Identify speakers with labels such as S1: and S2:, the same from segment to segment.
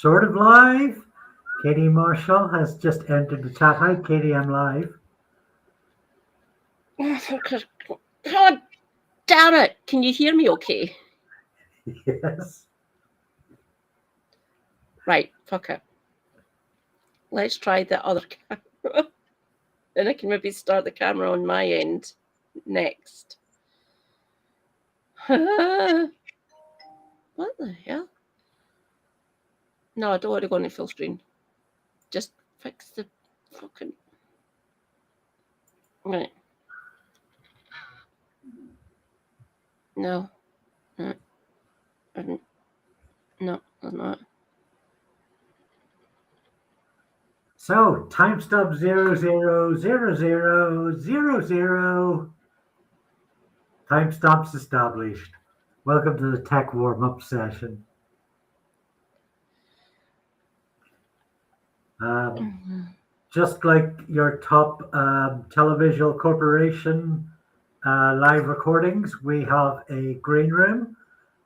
S1: sort of live. Katie Marshall has just entered the chat. Hi, Katie, I'm live.
S2: God damn it. Can you hear me okay?
S1: Yes.
S2: Right, fuck it. Let's try the other camera. Then I can maybe start the camera on my end next. What the hell? No, I don't want to go into full screen. Just fix the fucking... Right. No. No. No, I'm not.
S1: So, timestamp 000000. Timestamps established. Welcome to the tech warm-up session. Just like your top televisual corporation live recordings, we have a green room,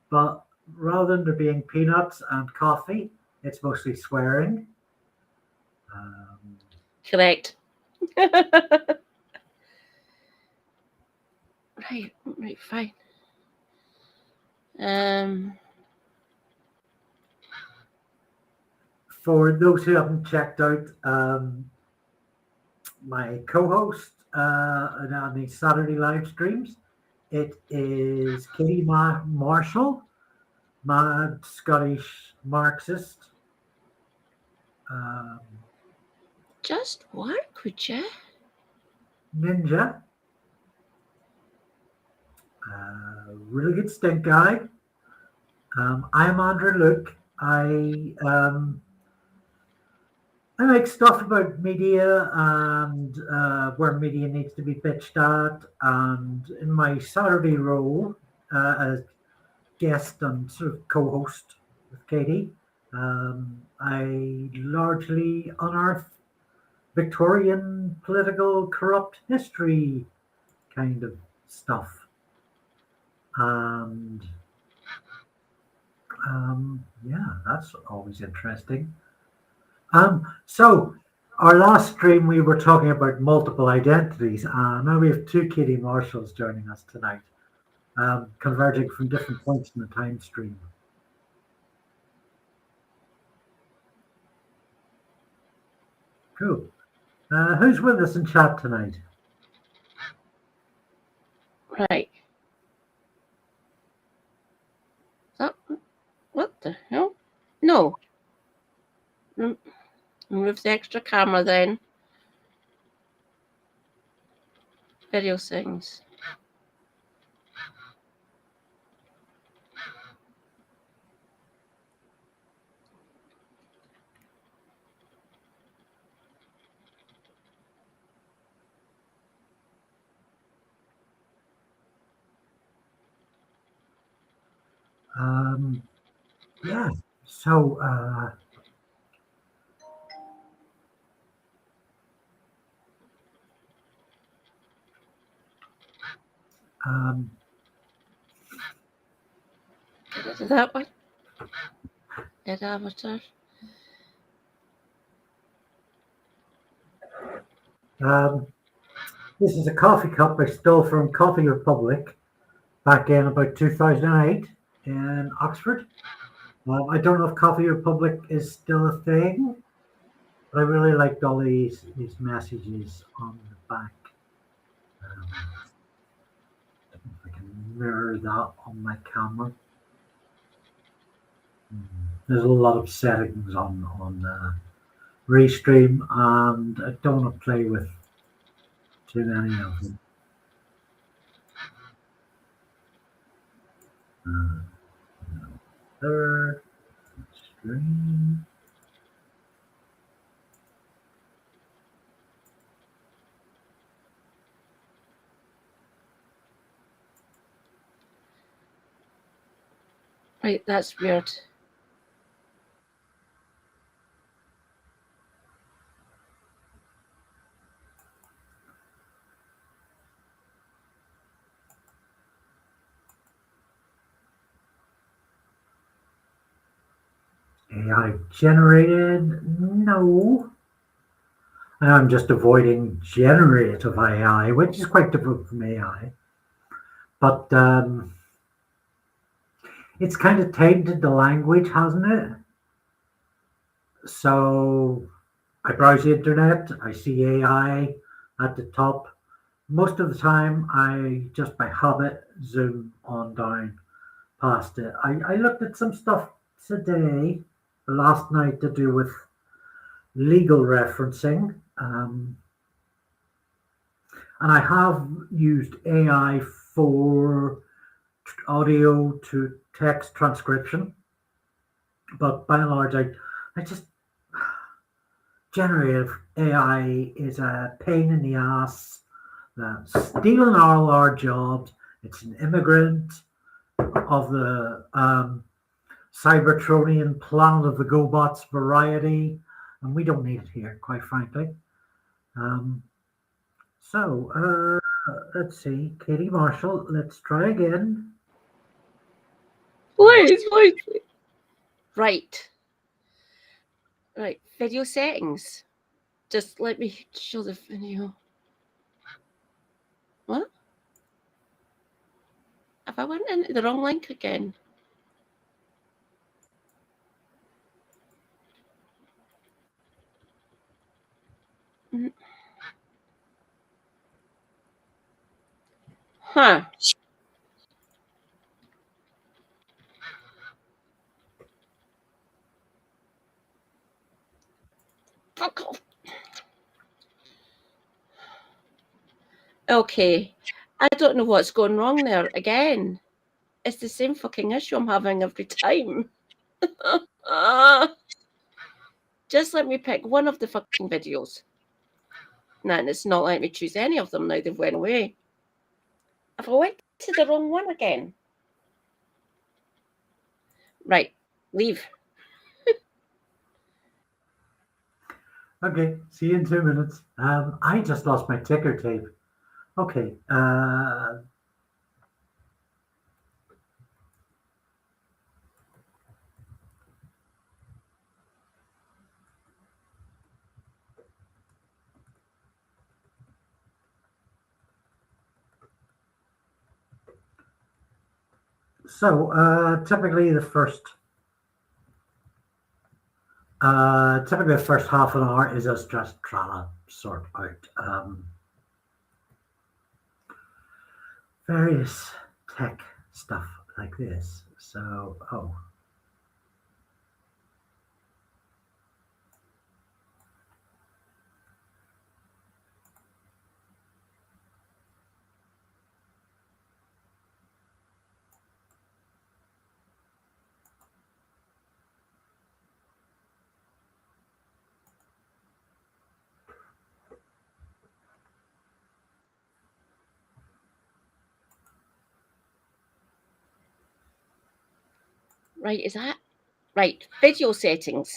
S1: but rather than there being peanuts and coffee, it's mostly swearing.
S2: Correct. Right, fine.
S1: For those who haven't checked out my co-host on the Saturday live streams, it is Katie Marshall, mad Scottish Marxist.
S2: Just work, would you?
S1: Ninja. Really good stink guy. I'm Andrew Luke. I make stuff about media and where media needs to be pitched at. And in my Saturday role as guest and sort of co-host with Katie, I largely unearth Victorian political corrupt history kind of stuff. And yeah, that's always interesting. So our last stream we were talking about multiple identities. Now we have two Katie Marshalls joining us tonight, converging from different points in the time stream. Cool. Who's with us in chat tonight?
S2: Right. What the hell? No. Remove the extra camera then. Video settings.
S1: Yeah, so
S2: Get rid of that one. Dead avatar.
S1: this is a coffee cup I stole from Coffee Republic back in about 2008 in Oxford. I don't know if Coffee Republic is still a thing, but I really liked all these messages on the back. If I can mirror that on my camera. There's a lot of settings on Restream, and I don't want to play with too many of them. Third stream.
S2: Right, that's weird.
S1: AI generated? No. I'm just avoiding generative AI, which is quite different from AI. But it's kind of tainted the language, hasn't it? So I browse the internet, I see AI at the top. Most of the time, I just by habit zoom on down past it. I looked at some stuff today, last night, to do with legal referencing. And I have used AI for audio to text transcription. But by and large, I just generative AI is a pain in the ass that's stealing all our jobs. It's an immigrant of the Cybertronian Planet of the GoBots variety, and we don't need it here, quite frankly. Let's see, Katie Marshall, let's try again.
S2: Please. Right. Video settings. Just let me show the video. What? Have I went into the wrong link again? Huh. Fuck off. Okay. I don't know what's going wrong there again. It's the same fucking issue I'm having every time. Just let me pick one of the fucking videos. Nah, and it's not letting me choose any of them now. They've went away. Have I went to the wrong one again? Right. Leave.
S1: Okay, see you in 2 minutes. I just lost my ticker tape. Okay. Typically the first half an hour is us just trying to sort out various tech stuff like this.
S2: Right, is that? Right, video settings.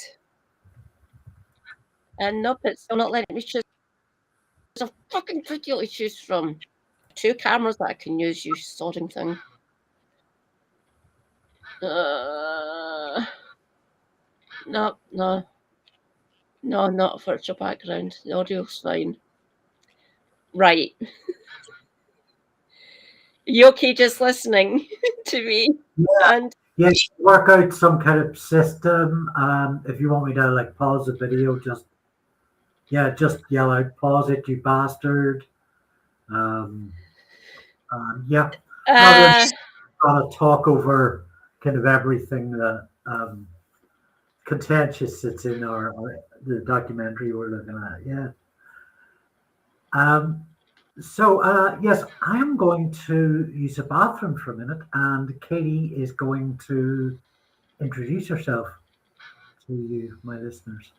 S2: And nope, it's still not letting me choose. There's a fucking video to choose from. 2 cameras that I can use, you sodding thing. No, not a virtual background. The audio's fine. Right. You okay just listening to me?
S1: Yeah.
S2: And
S1: Work out some kind of system. If you want me to like pause the video, just yell out, "Pause it, you bastard!" Yeah. Gotta talk over kind of everything that contentious that's in the documentary we're looking at. Yeah. Yes, I am going to use the bathroom for a minute, and Katie is going to introduce herself to you, my listeners.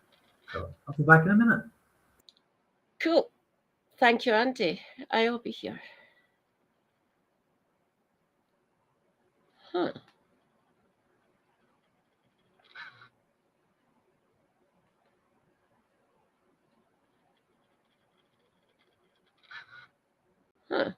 S1: So I'll be back in a minute.
S2: cool. Thank you, Andy. I'll be here. Huh. Huh.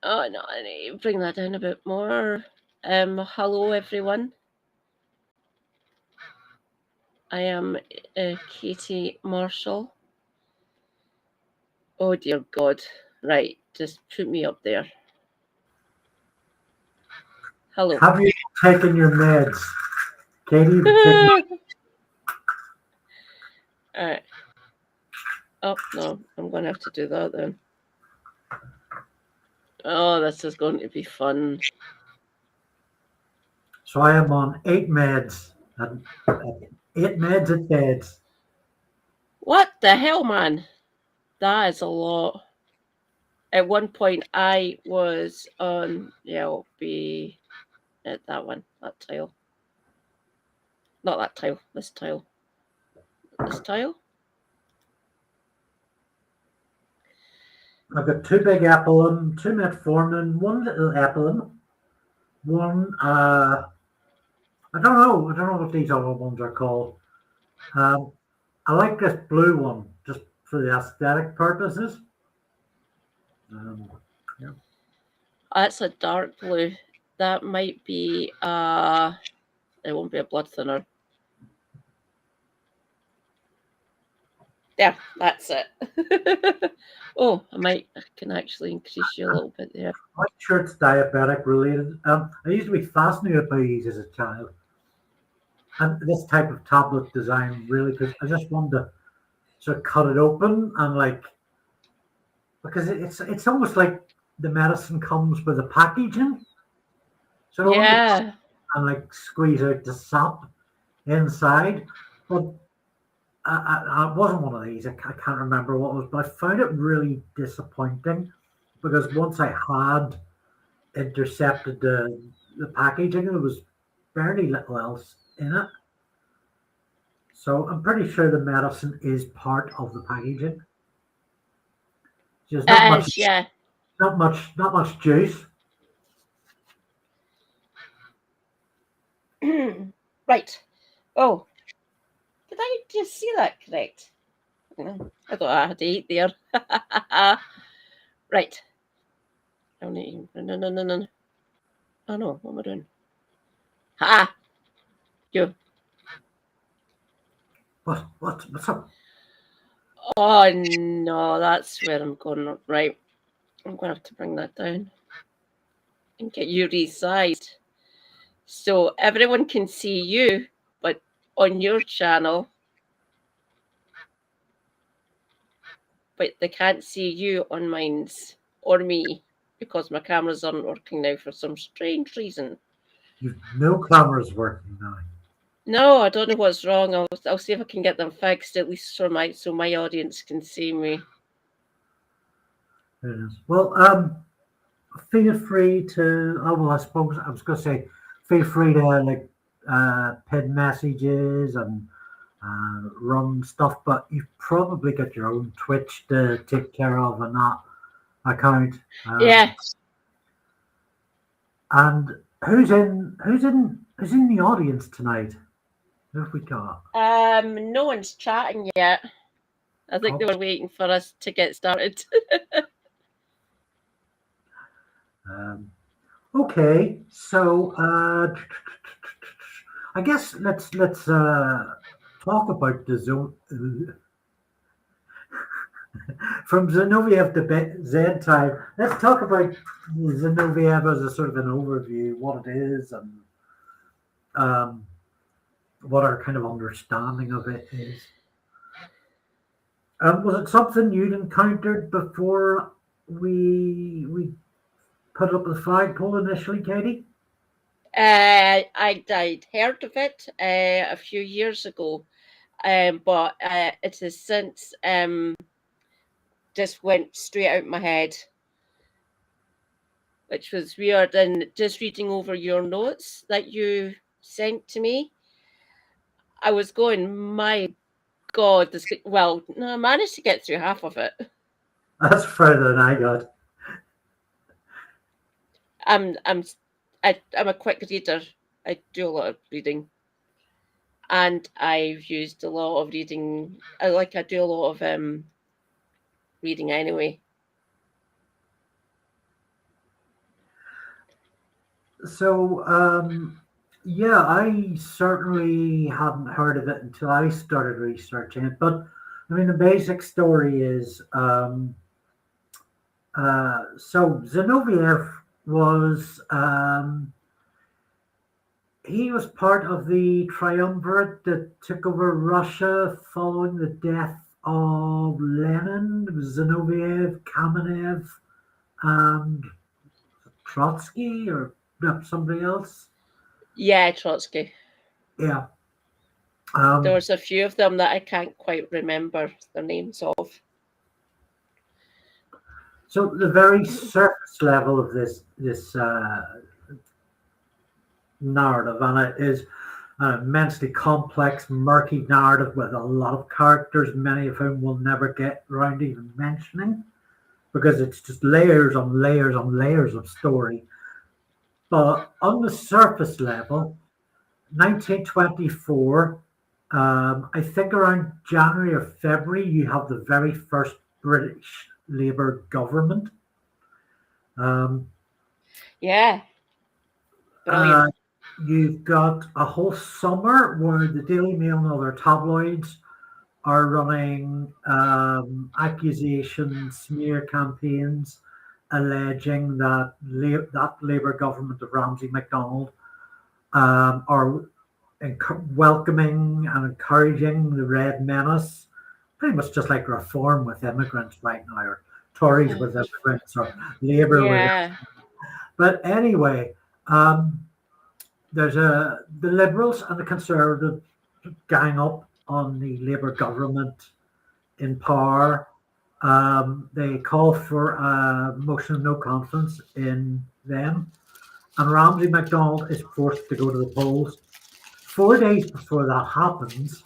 S2: Oh no, I need to bring that down a bit more. Hello everyone. I am Katie Marshall. Oh dear God. Right, just put me up there. Hello.
S1: Have you taken your meds? Katie, taken...
S2: Alright. Oh no, I'm gonna have to do that then. Oh, this is going to be fun.
S1: So I am on 8 meds. 8 meds at beds.
S2: What the hell, man? That is a lot. At one point, I was on, I'll be at that one, that tile. Not that tile, this tile. This tile?
S1: I've got 2 big apelin, 2 metformin, 1 little apelin, 1, I don't know what these other ones are called. I like this blue one, just for the aesthetic purposes. Yeah.
S2: That's a dark blue. That might be, it won't be a blood thinner. There, that's it. Oh, I can actually increase you a little bit there.
S1: I'm sure it's diabetic related. I used to be fascinated by these as a child. And this type of tablet design really, because I just wanted to sort of cut it open and because it's almost like the medicine comes with a packaging. So
S2: yeah.
S1: And squeeze out the sap inside. But I wasn't one of these. I can't remember what it was, but I found it really disappointing because once I had intercepted the packaging, there was very little else in it. So I'm pretty sure the medicine is part of the packaging. There's not much,
S2: yeah.
S1: not much juice.
S2: Right. Oh, did I just see that correct? I thought I had to eat there. Right. I don't need no. Oh no, what am I doing? Ha! You.
S1: What's up?
S2: Oh no, that's where I'm going. Right. I'm going to have to bring that down and get you resized. So everyone can see you, but on your channel, but they can't see you on mine's or me because my cameras aren't working now for some strange reason.
S1: You've no cameras working now.
S2: No, I don't know what's wrong. I'll see if I can get them fixed at least so my audience can see me.
S1: It is. Well, feel free to. Oh well, I suppose I was going to say, feel free to pin messages and run stuff, but you've probably got your own Twitch to take care of and that account.
S2: Yeah.
S1: And who's in the audience tonight? Who have we got?
S2: No one's chatting yet. I think they were waiting for us to get started.
S1: Okay, so I guess let's talk about the zone from Zinoviev to Zedtime. Let's talk about Zinoviev as a sort of an overview, what it is, and what our kind of understanding of it is. Was it something you'd encountered before we put up the flagpole initially, Katie?
S2: I'd heard of it a few years ago, but it has since just went straight out my head, which was weird. And just reading over your notes that you sent to me, I was going, my God, no, I managed to get through half of it.
S1: That's further than I got.
S2: I'm a quick reader. I do a lot of reading, and I've used a lot of reading. I do a lot of reading anyway.
S1: So, yeah, I certainly hadn't heard of it until I started researching it. But I mean, the basic story is so Zinoviev was he was part of the triumvirate that took over Russia following the death of Lenin, Zinoviev, Kamenev, and Trotsky, or no, somebody else.
S2: Yeah, Trotsky.
S1: Yeah.
S2: There was a few of them that I can't quite remember the names of.
S1: So the very surface level of this narrative, and it is an immensely complex, murky narrative with a lot of characters, many of whom we'll never get around to even mentioning, because it's just layers on layers on layers of story. But on the surface level, 1924, I think around January or February, you have the very first British Labour government.
S2: Yeah. Brilliant.
S1: You've got a whole summer where the Daily Mail and other tabloids are running accusations, smear campaigns, alleging that that Labour government of Ramsay MacDonald are welcoming and encouraging the Red Menace, pretty much just like Reform with immigrants right now, or Tories with immigrants, or Labour with. But anyway, there's the Liberals and the Conservatives gang up on the Labour government in power. They call for a motion of no confidence in them, and Ramsay MacDonald is forced to go to the polls. 4 days before that happens,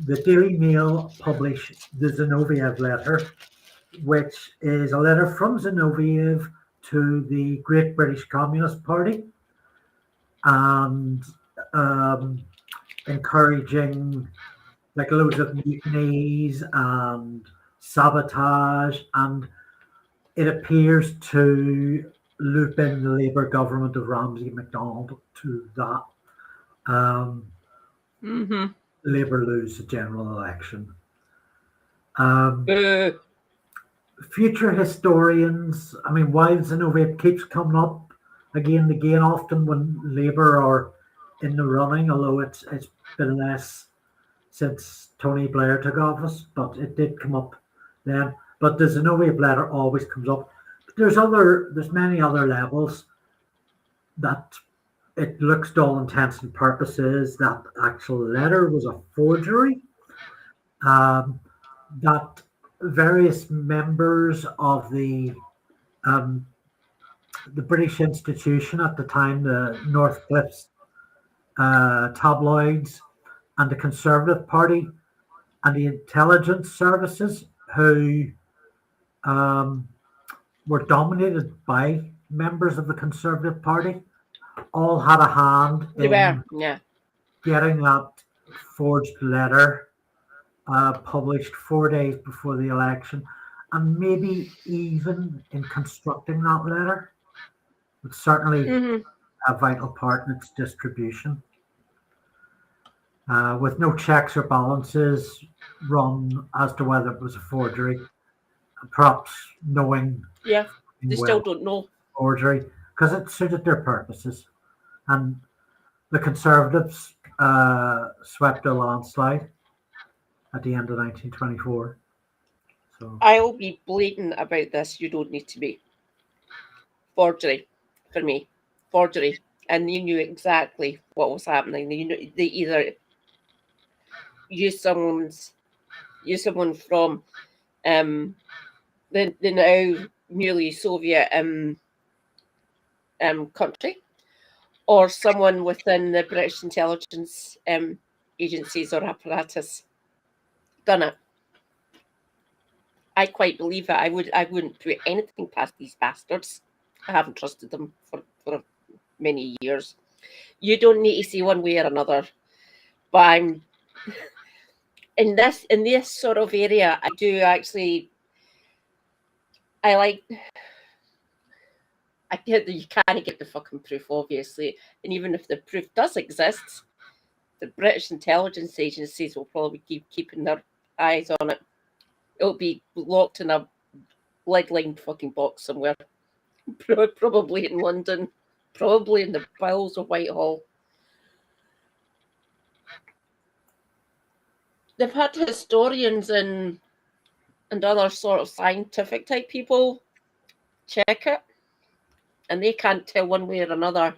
S1: the Daily Mail publish the Zinoviev letter, which is a letter from Zinoviev to the Great British Communist Party, and encouraging like loads of mutinies and sabotage, and it appears to loop in the Labour government of Ramsay MacDonald to that. Labour lose the general election. Future historians, I mean, while Zinoviev keeps coming up again and again, often when Labour are in the running, although it's been less since Tony Blair took office, but it did come up then. But the Zinoviev letter always comes up. There's many other levels that it looks to all intents and purposes that actual letter was a forgery. That various members of the British institution at the time, the Northcliffe's tabloids, and the Conservative Party, and the intelligence services, who were dominated by members of the Conservative Party, all had a hand in getting that forged letter published 4 days before the election, and maybe even in constructing that letter. It's certainly a vital part in its distribution. With no checks or balances run as to whether it was a forgery, perhaps knowing.
S2: Yeah, they still don't know.
S1: Forgery, because it suited their purposes. And the Conservatives swept a landslide at the end of 1924. So
S2: I'll be blatant about this. You don't need to be. Forgery, for me. Forgery. And you knew exactly what was happening. They either use someone from the now newly Soviet country, or someone within the British intelligence agencies or apparatus done it. I quite believe it. I wouldn't put anything past these bastards. I haven't trusted them for many years. You don't need to see one way or another. But I'm in this sort of area, I do actually. I like I get that you can't get the fucking proof, obviously. And even if the proof does exist, the British intelligence agencies will probably keep keeping their eyes on it. It'll be locked in a lead-lined fucking box somewhere. Probably in London. Probably in the bowels of Whitehall. They've had historians and other sort of scientific type people check it, and they can't tell one way or another.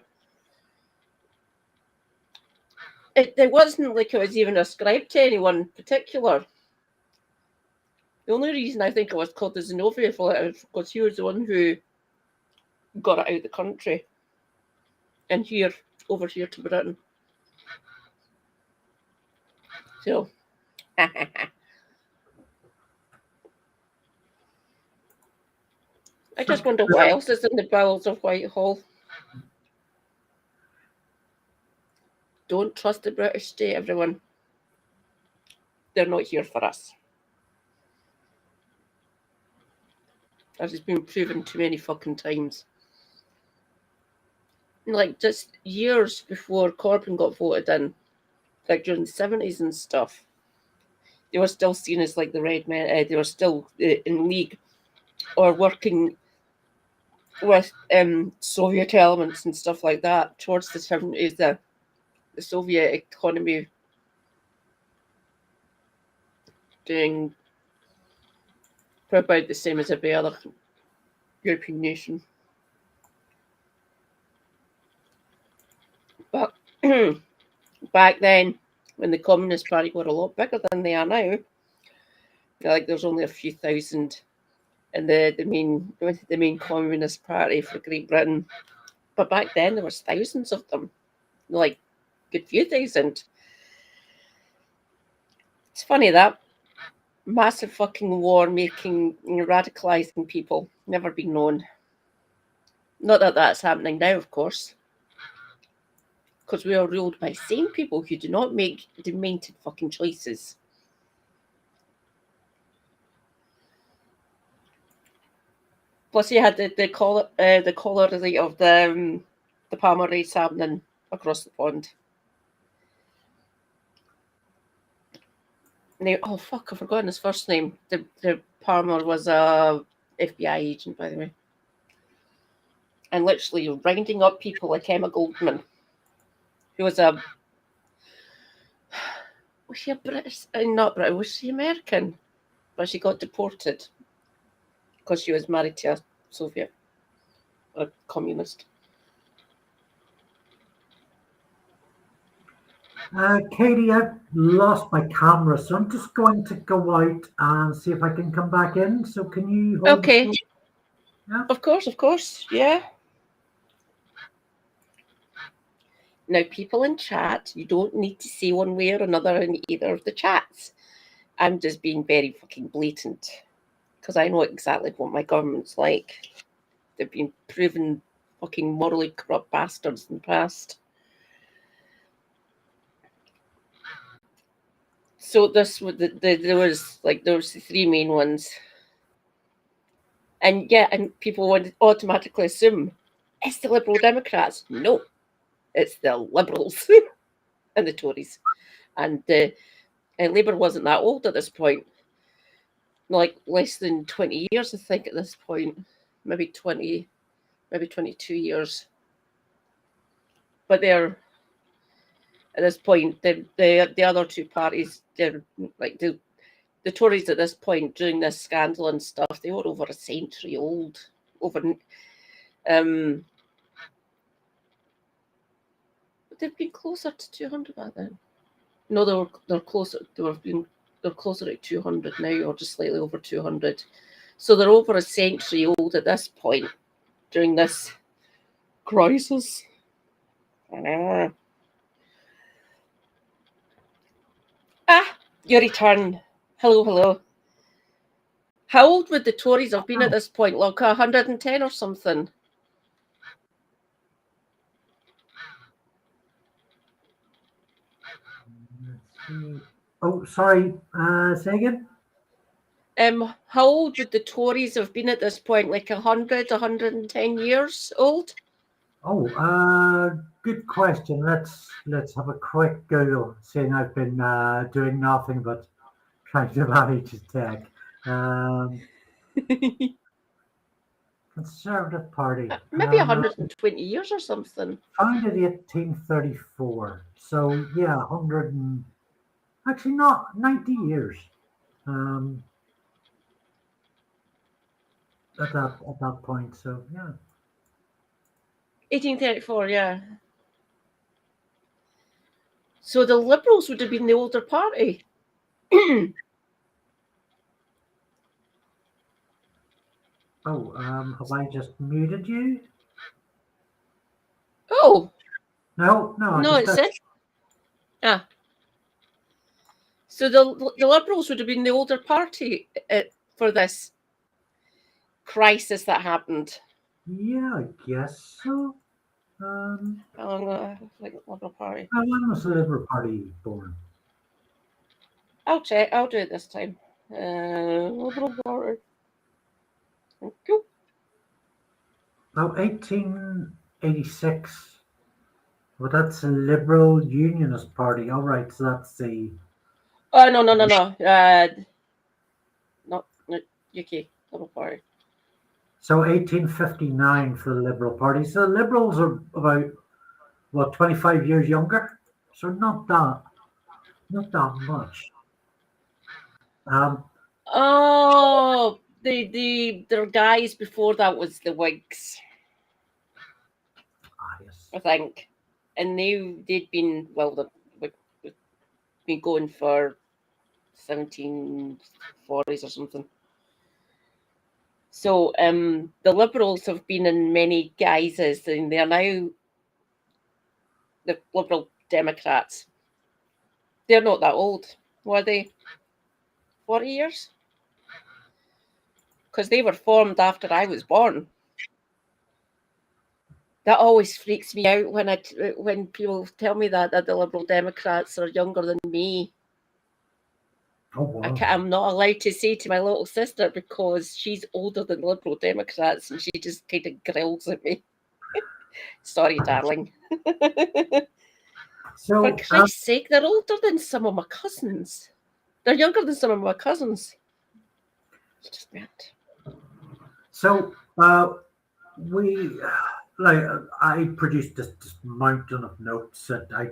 S2: It wasn't like it was even ascribed to anyone particular. The only reason I think it was called the Zinoviev letter is because he was the one who got it out of the country and over here to Britain. So, I just wonder what else is in the bowels of Whitehall. Don't trust the British state, everyone. They're not here for us. As has been proven too many fucking times. Like, just years before Corbyn got voted in, like during the 70s and stuff, they were still seen as like the red men. They were still in league or working with Soviet elements and stuff like that. Towards the 70s, the Soviet economy doing about the same as every other European nation. But back then, when the Communist Party were a lot bigger than they are now, like there's only a few thousand in the main Communist Party for Great Britain. But back then there was thousands of them, like a good few thousand. It's funny that massive fucking war making radicalizing people never been known. Not that that's happening now, of course, because we are ruled by sane people who do not make demented fucking choices. Plus, you had the cholera of the Palmer race happening across the pond. Now, oh fuck, I've forgotten his first name. The Palmer was a FBI agent, by the way, and literally rounding up people like Emma Goldman, who was was she a British? Not British. Was she American? But she got deported because she was married to a Soviet or communist.
S1: Katie, I've lost my camera, so I'm just going to go out and see if I can come back in. So can you hold
S2: Okay.
S1: the yeah?
S2: Of course. Yeah. Now, people in chat, you don't need to say one way or another in either of the chats. I'm just being very fucking blatant because I know exactly what my government's like. They've been proven fucking morally corrupt bastards in the past. So this there was the three main ones, and people would automatically assume it's the Liberal Democrats. No, it's the Liberals and the Tories, and Labour wasn't that old at this point, like less than 20 years, I think, at this point, maybe 22 years. But they're at this point, the other two parties, they're like the Tories at this point during this scandal and stuff, they were over a century old. They've been closer to 200 back then. No, they're closer. They're closer to 200 now, or just slightly over 200. So they're over a century old at this point during this crisis. Your return. Hello. How old would the Tories have been at this point? Like 110 or something?
S1: Let's see. Oh, sorry. Say again?
S2: How old would the Tories have been at this point? Like 100, 110 years old?
S1: Oh, good question. Let's have a quick Google, seeing I've been doing nothing but trying to manage tech. Conservative Party.
S2: Maybe 120 years or something.
S1: Founded 1834. So yeah, 100 and actually not 90 years. At that point. So yeah.
S2: 1834, yeah. So the Liberals would have been the older party.
S1: Oh, have I just muted you?
S2: Oh.
S1: No,
S2: It's it. Ah. So the Liberals would have been the older party for this crisis that happened.
S1: Yeah, I guess so.
S2: Like Liberal Party.
S1: When was the Liberal Party born?
S2: I'll check. I'll do it this time. Liberal Party. Thank you.
S1: Oh, 1886. Well, that's a Liberal Unionist Party. All right, so that's the.
S2: Oh no. Not UK Liberal Party.
S1: So 1859 for the Liberal Party. So the Liberals are about 25 years younger. So not that much.
S2: Their guys before that was the Whigs.
S1: Yes.
S2: I think, and they'd been been going for 1740s or something. So the Liberals have been in many guises, and they're now the Liberal Democrats. They're not that old, were they? 40 years? Because they were formed after I was born. That always freaks me out when people tell me that the Liberal Democrats are younger than me.
S1: Oh, wow.
S2: I'm not allowed to say to my little sister because she's older than Liberal Democrats, and she just kind of grills at me. Sorry, darling.
S1: So,
S2: for Christ's sake, they're older than some of my cousins. They're younger than some of my cousins. It's just mad.
S1: So, I produced this mountain of notes that I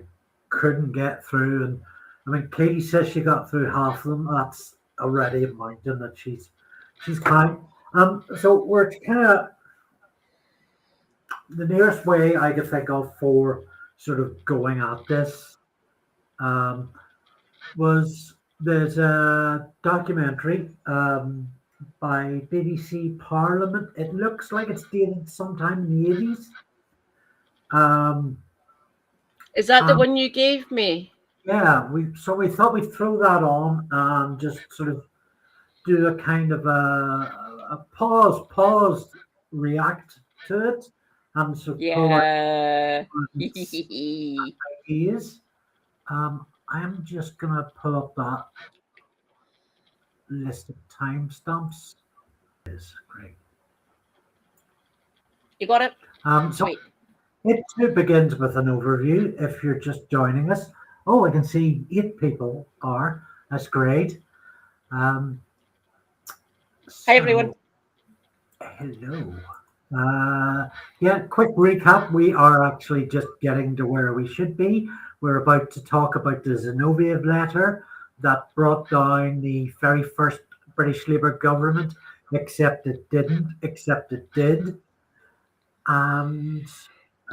S1: couldn't get through, and I mean, Katie says she got through half of them. That's already a mountain that she's climbed. So we're kind of the nearest way I could think of for sort of going at this was there's a documentary by BBC Parliament. It looks like it's dated sometime in the 80s.
S2: Is that the one you gave me?
S1: Yeah, we thought we'd throw that on and just sort of do a kind of a pause, react to it, and support ideas. I am just gonna pull up that list of timestamps. Is great.
S2: You got it.
S1: So it too begins with an overview. If you're just joining us, oh, I can see 8 people are. That's great.
S2: Hi everyone.
S1: Hello. Yeah, quick recap. We are actually just getting to where we should be. We're about to talk about the Zinoviev letter that brought down the very first British Labour government, except it didn't, except it did. And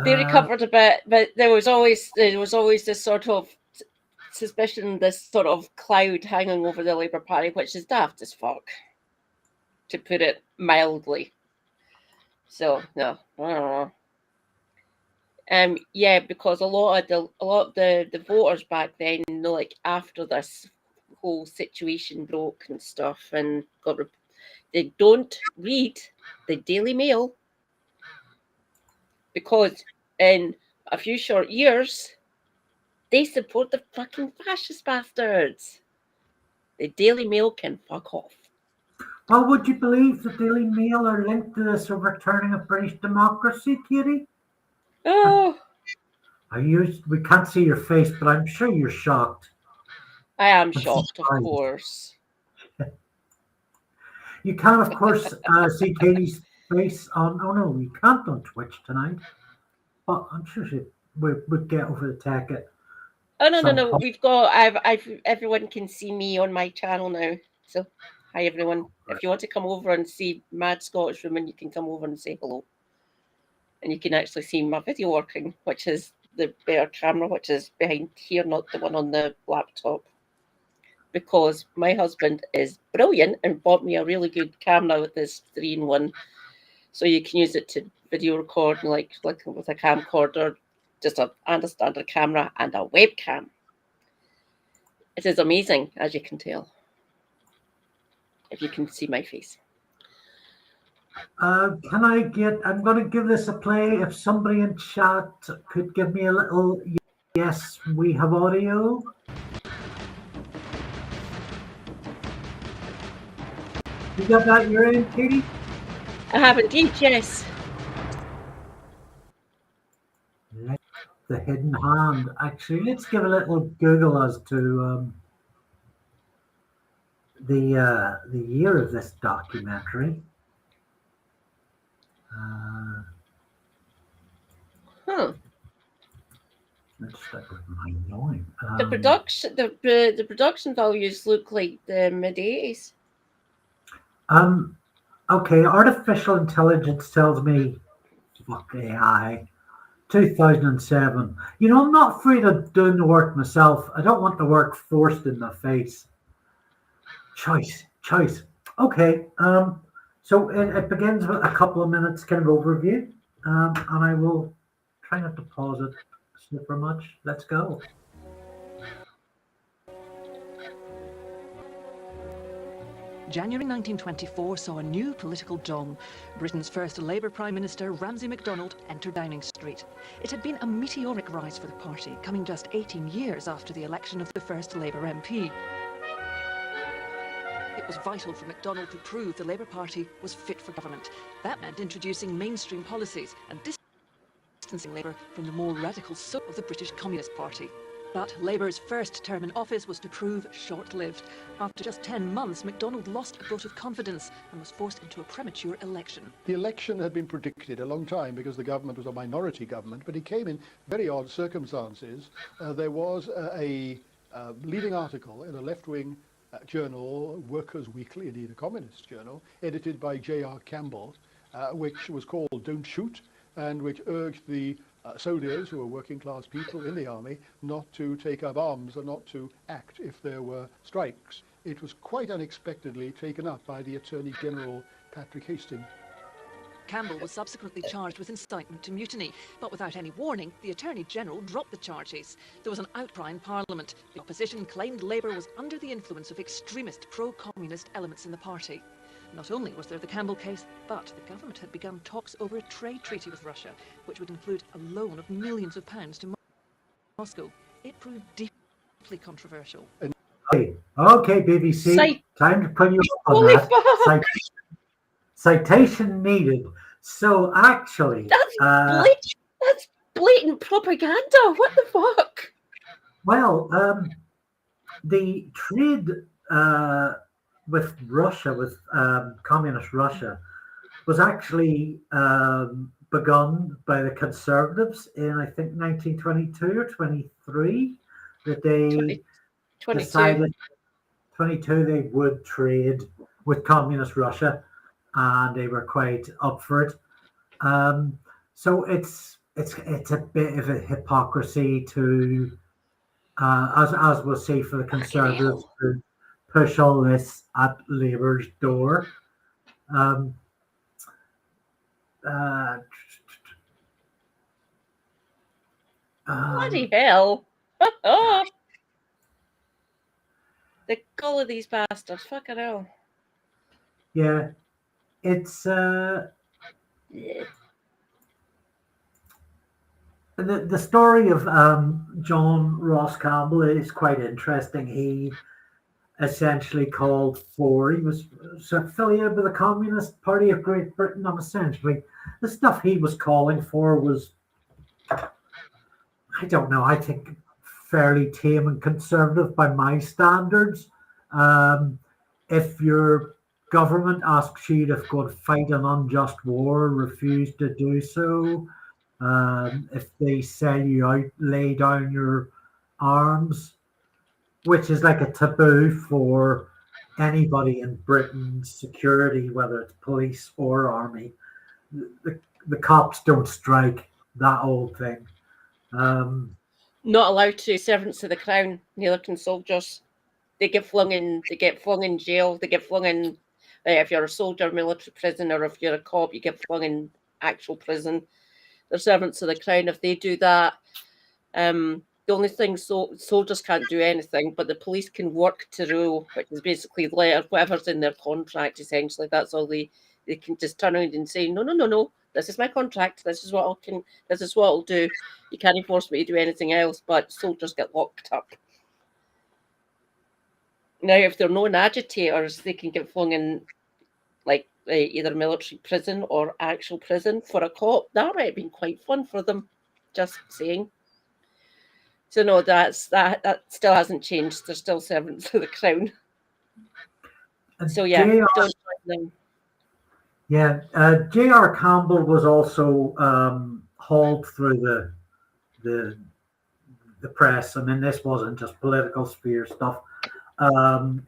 S2: they recovered a bit, but there was always this sort of suspicion, this sort of cloud hanging over the Labour Party, which is daft as fuck, to put it mildly. So no, I don't know. Yeah, because a lot of the voters back then, like after this whole situation broke and stuff, and they don't read the Daily Mail because in a few short years they support the fucking fascist bastards. The Daily Mail can fuck off.
S1: Well, would you believe the Daily Mail are linked to this overturning of British democracy, Katie?
S2: Oh,
S1: We can't see your face, but I'm sure you're shocked.
S2: I am
S1: and
S2: shocked, of
S1: surprised.
S2: course.
S1: You can, of course, see Katie's face on. Oh no, you can't on Twitch tonight. But I'm sure we'd get over the tech it.
S2: Oh no, no,
S1: some
S2: no.
S1: point.
S2: We've got. Everyone can see me on my channel now. So, hi everyone. If you want to come over and see Mad Scottish Woman, you can come over and say hello. And you can actually see my video working, which is the better camera, which is behind here, not the one on the laptop. Because my husband is brilliant and bought me a really good camera with this 3-in-1, so you can use it to video record, like with a camcorder, and a standard camera and a webcam. It is amazing, as you can tell, if you can see my face.
S1: I'm going to give this a play. If somebody in chat could give me a little yes, we have audio. You got that your end, Katie?
S2: I have indeed, yes.
S1: The hidden hand. Actually, let's give a little Google as to the year of this documentary. Let's stick with my knowing.
S2: The production values look like the mid-80s.
S1: Okay, artificial intelligence tells me, fuck AI, 2007. You know, I'm not afraid of doing the work myself. I don't want the work forced in my face. Choice. Okay, so it begins with a couple of minutes kind of overview, and I will try not to pause it super much. Let's go.
S3: January 1924 saw a new political dawn. Britain's first Labour Prime Minister, Ramsay MacDonald, entered Downing Street. It had been a meteoric rise for the party, coming just 18 years after the election of the first Labour MP. It was vital for MacDonald to prove the Labour Party was fit for government. That meant introducing mainstream policies and distancing Labour from the more radical soap of the British Communist Party. But Labour's first term in office was to prove short-lived. After just 10 months, MacDonald lost a vote of confidence and was forced into a premature election.
S4: The election had been predicted a long time because the government was a minority government, but it came in very odd circumstances. There was a leading article in a left-wing journal, Workers' Weekly, indeed a communist journal, edited by J.R. Campbell, which was called Don't Shoot, and which urged the soldiers, who were working class people in the army, not to take up arms and not to act if there were strikes. It was quite unexpectedly taken up by the Attorney General Patrick Hastings.
S3: Campbell was subsequently charged with incitement to mutiny, but without any warning, the Attorney General dropped the charges. There was an outcry in Parliament. The opposition claimed Labour was under the influence of extremist pro-communist elements in the party. Not only was there the Campbell case, but the government had begun talks over a trade treaty with Russia, which would include a loan of millions of pounds to Moscow. It proved deeply controversial.
S1: Okay, BBC, time to put you up on that. Citation needed. So actually,
S2: that's blatant propaganda. What the fuck?
S1: Well, the trade with Russia, with communist Russia, was actually begun by the Conservatives in, I think, 1922 or 23, that they decided 22 they would trade with communist Russia, and they were quite up for it. So it's a bit of a hypocrisy to, as we'll see, for the Conservatives to push all this at Labour's door.
S2: Bloody hell. The gall of these bastards. Fucking hell.
S1: Yeah. It's the story of John Ross Campbell is quite interesting. He essentially called for. He was affiliated with the Communist Party of Great Britain, and essentially the stuff he was calling for was, I don't know, I think fairly tame and conservative by my standards. If your government asks you to go and fight an unjust war, refuse to do so. If they sell you out, lay down your arms, which is like a taboo for anybody in Britain's security, whether it's police or army. The cops don't strike, that old thing.
S2: Not allowed to. Servants of the crown, neither can soldiers. They get flung in. They get flung in jail. They get flung in. If you're a soldier, military prison, or if you're a cop, you get flung in actual prison. They're servants of the crown. If they do that, the only thing soldiers can't do anything, but the police can work to rule, which is basically whatever's in their contract. Essentially, that's all they can just turn around and say, no. This is my contract. This is what I'll do. You can't force me to do anything else. But soldiers get locked up. Now, if they're known agitators, they can get flung in, like either military prison or actual prison. For a cop, that might have been quite fun for them. Just saying. So no, that still hasn't changed. They're still servants of the crown. So yeah, don't join them.
S1: Yeah, J.R. Campbell was also hauled through the press. I mean, this wasn't just political sphere stuff.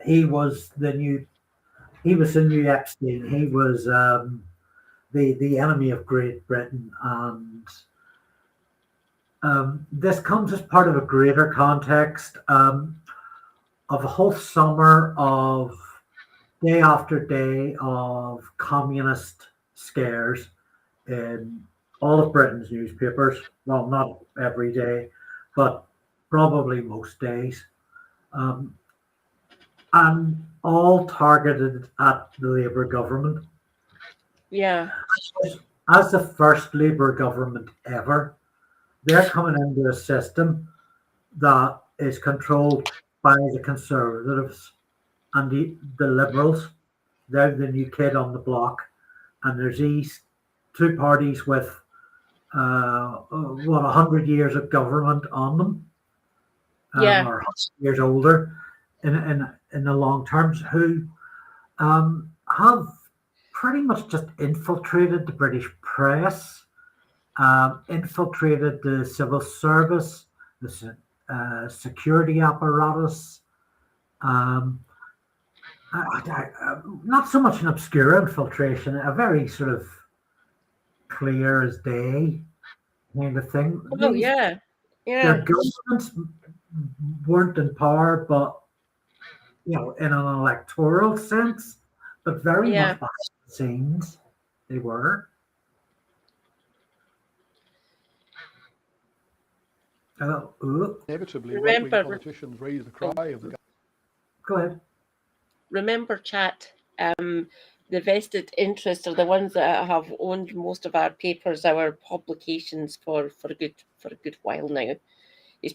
S1: He was the new Epstein. He was the enemy of Great Britain, and this comes as part of a greater context of a whole summer of day after day of communist scares in all of Britain's newspapers. Well, not every day, but probably most days. And all targeted at the Labour government.
S2: Yeah.
S1: As the first Labour government ever, they're coming into a system that is controlled by the Conservatives and the Liberals. They're the new kid on the block. And there's these two parties with 100 years of government on them. Or 100 years older in the long terms, who have pretty much just infiltrated the British press, infiltrated the civil service, the security apparatus. Not so much an obscure infiltration, a very sort of clear as day kind of thing.
S2: Oh, yeah.
S1: Their governments weren't in power, but in an electoral sense, but very much behind the scenes, they were.
S4: Inevitably, right-wing politicians raise the cry of the.
S1: Go ahead.
S2: Remember, chat. The vested interests are the ones that have owned most of our papers, our publications for a good while now. It's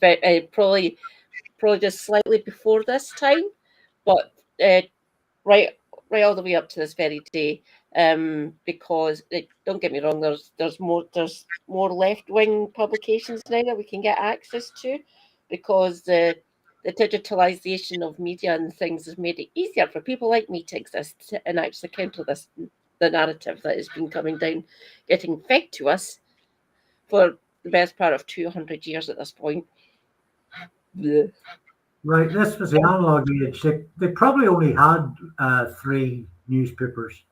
S2: probably just slightly before this time, but right all the way up to this very day. Because don't get me wrong, there's more left-wing publications now that we can get access to, because the digitalization of media and things has made it easier for people like me to exist and actually counter the narrative that has been coming down, getting fed to us for the best part of 200 years at this point. Blech.
S1: Right, this was the analog age. They probably only had 3 newspapers.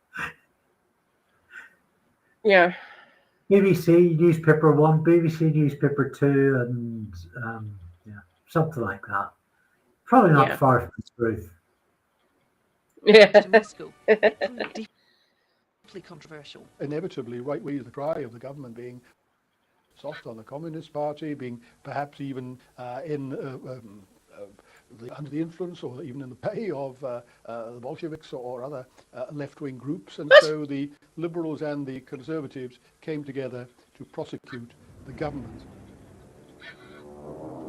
S2: Yeah.
S1: BBC newspaper 1, BBC newspaper 2, and something like that. Probably not far from the truth.
S2: Yeah.
S3: Deeply controversial.
S4: Inevitably, right way is the cry of the government being soft on the Communist Party, being perhaps even under the influence or even in the pay of the Bolsheviks or other left-wing groups. And so the Liberals and the Conservatives came together to prosecute the government.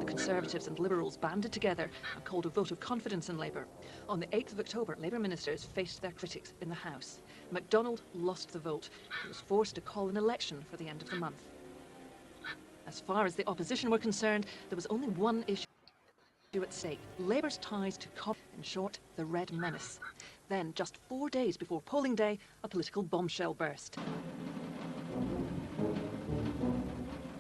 S3: The Conservatives and Liberals banded together and called a vote of confidence in Labour. On the 8th of October, Labour ministers faced their critics in the House. MacDonald lost the vote. He was forced to call an election for the end of the month. As far as the opposition were concerned, there was only one issue at stake: Labour's ties to in short, the Red Menace. Then, just 4 days before polling day, a political bombshell burst.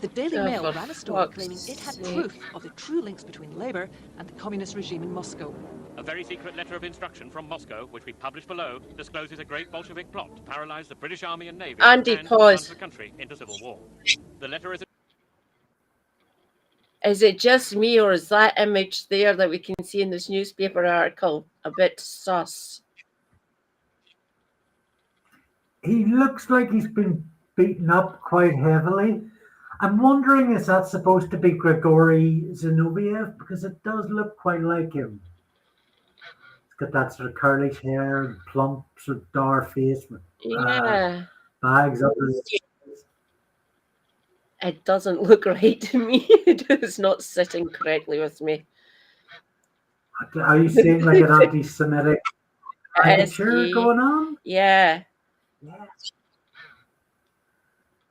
S3: The Daily Mail ran a story claiming it had proof of the true links between Labour and the communist regime in Moscow.
S5: A very secret letter of instruction from Moscow, which we publish below, discloses a great Bolshevik plot to paralyse the British Army and Navy and plunge the country into civil war. The letter is...
S2: Is it just me, or is that image there that we can see in this newspaper article a bit sus?
S1: He looks like he's been beaten up quite heavily. I'm wondering, is that supposed to be Gregory Zinoviev? Because it does look quite like him. He's got that sort of curly hair and plump sort of dark face with bags under his face.
S2: It doesn't look right to me. It is not sitting correctly with me.
S1: Are you seeing like an anti-Semitic caricature going on?
S2: Yeah.
S1: Yeah.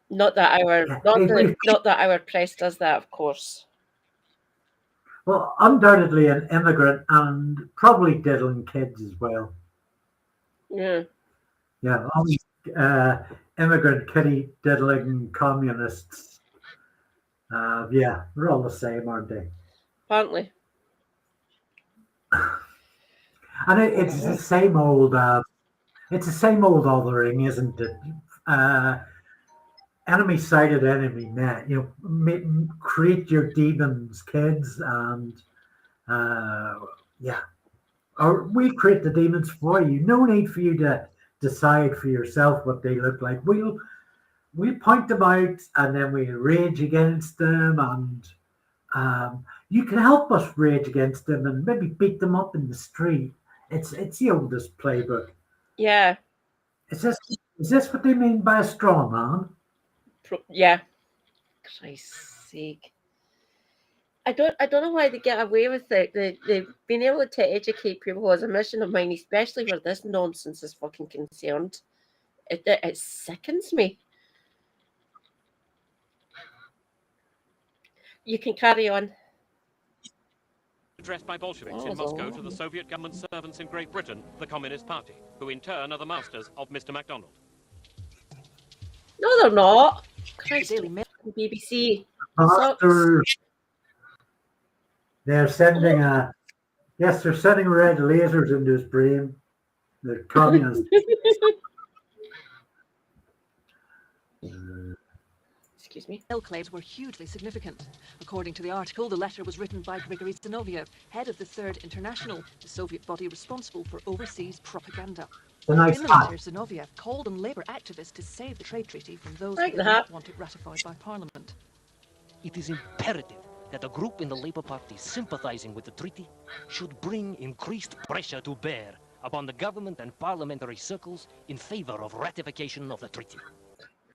S2: Not that our press does that, of course.
S1: Well, undoubtedly an immigrant and probably diddling kids as well.
S2: Yeah.
S1: Yeah, all these immigrant kitty diddling communists. Yeah, they're all the same, aren't they?
S2: Apparently.
S1: And it's the same old. It's the same old othering, isn't it? Enemy sighted, enemy met. You know, create your demons, kids, and yeah, or we create the demons for you. No need for you to decide for yourself what they look like. We'll point them out, and then we rage against them, and you can help us rage against them, and maybe beat them up in the street. It's the oldest playbook.
S2: Yeah.
S1: Is this what they mean by a straw man?
S2: Yeah. Christ's sake. I don't know why they get away with it. They've been able to educate people as a mission of mine, especially where this nonsense is fucking concerned. It sickens me. You can carry on.
S5: Addressed by Bolsheviks in Moscow to the Soviet government servants in Great Britain, the Communist Party, who in turn are the masters of Mr. MacDonald.
S2: No, they're not. Christ, BBC.
S1: They're sending they're sending red lasers into his brain. The communists.
S2: Excuse me.
S3: Mail claims were hugely significant. According to the article, the letter was written by Gregory Zinoviev, head of the Third International, the Soviet body responsible for overseas propaganda. In the letter, Zinoviev called on Labour activists to save the trade treaty from those who did not want it ratified by Parliament.
S6: It is imperative that a group in the Labour Party sympathising with the treaty should bring increased pressure to bear upon the government and parliamentary circles in favour of ratification of the treaty.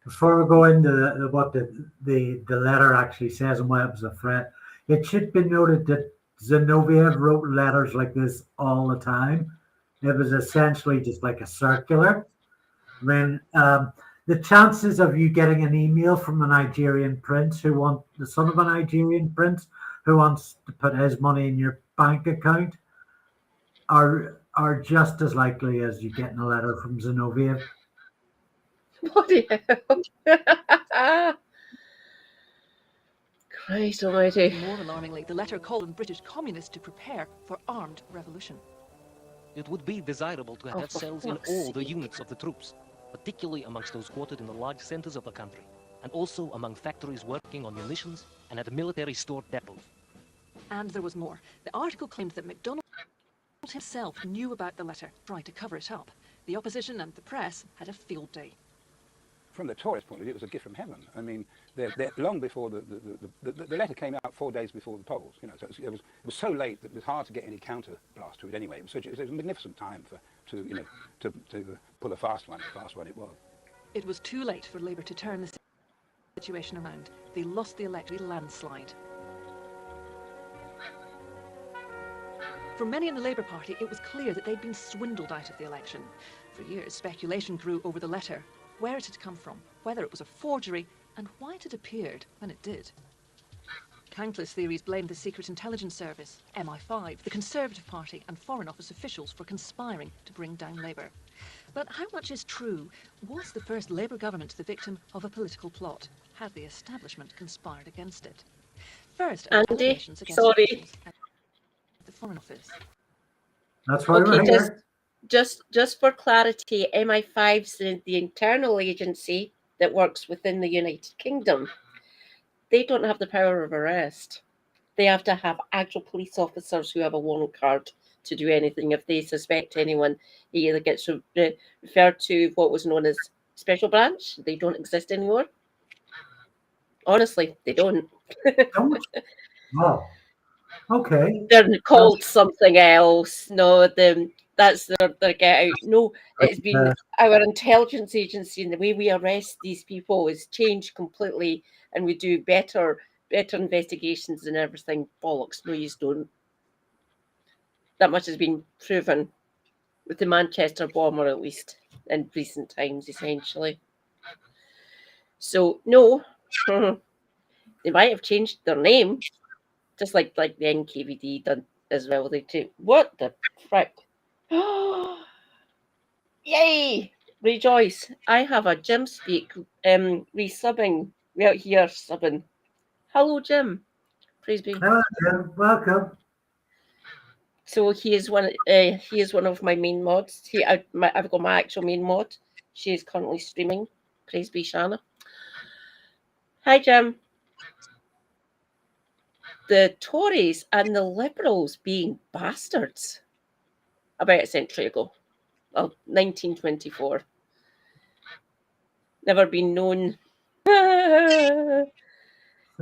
S1: Before we go into what the letter actually says and why it was a threat, it should be noted that Zinoviev wrote letters like this all the time. It was essentially just like a circular. When the chances of you getting an email from a Nigerian prince the son of a Nigerian prince who wants to put his money in your bank account are just as likely as you getting a letter from Zinoviev.
S2: Bloody hell. Christ almighty.
S3: More alarmingly, the letter called on British communists to prepare for armed revolution.
S6: It would be desirable to have cells in all the units of the troops, particularly amongst those quartered in the large centres of the country, and also among factories working on munitions and at military store depots.
S3: And there was more. The article claimed that MacDonald himself knew about the letter, tried to cover it up. The opposition and the press had a field day.
S7: From the Tories' point of view, it was a gift from heaven. I mean, long before the letter came out, 4 days before the polls. You know, so it was so late that it was hard to get any counter blast to it. Anyway, it was a magnificent time to pull a fast one it was.
S3: It was too late for Labour to turn the situation around. They lost the election landslide. For many in the Labour Party, it was clear that they'd been swindled out of the election. For years, speculation grew over the letter, where it had come from, whether it was a forgery, and why it had appeared when it did. Countless theories blamed the Secret Intelligence Service, MI5, the Conservative Party and Foreign Office officials for conspiring to bring down Labour. But how much is true? Was the first Labour government the victim of a political plot? Had the establishment conspired against it? First,
S2: Andy,
S3: allegations against
S2: sorry.
S3: officials at the Foreign Office.
S1: That's why we're
S2: Okay,
S1: here.
S2: just for clarity, MI5's the internal agency that works within the United Kingdom. They don't have the power of arrest. They have to have actual police officers who have a warrant card to do anything. If they suspect anyone, he either gets referred to what was known as special branch. They don't exist anymore. Honestly, they don't.
S1: Don't? Oh, okay.
S2: They're called something else. No, that's their get out. No, it's been our intelligence agency, and the way we arrest these people is changed completely, and we do better investigations and everything. Bollocks, no, you don't. That much has been proven with the Manchester bomber, at least in recent times, essentially. So no, they might have changed their name, just like the NKVD done as well. They do. What the frick? Yay! Rejoice! I have a Jim speak resubbing. We're out here subbing. Hello, Jim. Praise be.
S1: Hello, Jim. Welcome.
S2: So he is one of my main mods. I've got my actual main mod. She is currently streaming. Praise be, Shanna. Hi, Jim. The Tories and the Liberals being bastards about a century ago. Well, 1924. Never been known.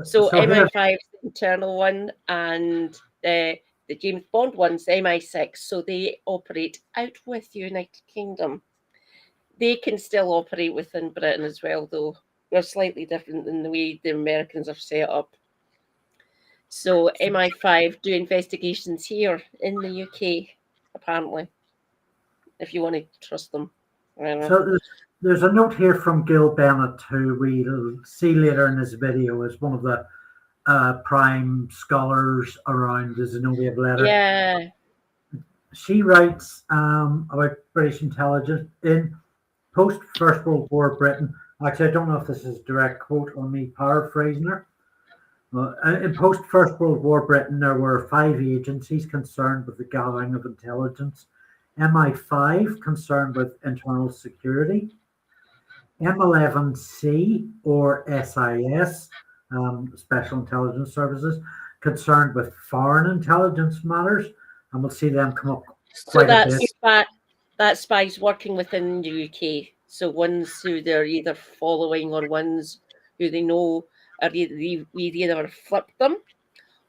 S2: So MI5's the internal one, and the James Bond one's MI6. So they operate out with the United Kingdom. They can still operate within Britain as well, though. They're slightly different than the way the Americans are set up. So MI5 do investigations here in the UK, apparently, if you want to trust them.
S1: So there's a note here from Gil Bennett, who we'll see later in this video as one of the prime scholars around the Zinoviev letter.
S2: Yeah.
S1: She writes about British intelligence in post-First World War Britain. Actually, I don't know if this is a direct quote or me paraphrasing her. In post-First World War Britain, there were 5 agencies concerned with the gathering of intelligence. MI5 concerned with internal security. M11C or SIS, Special Intelligence Services, concerned with foreign intelligence matters. And we'll see them come up quite a bit.
S2: That spies working within the UK. So ones who they're either following or ones who they know are we either flipped them,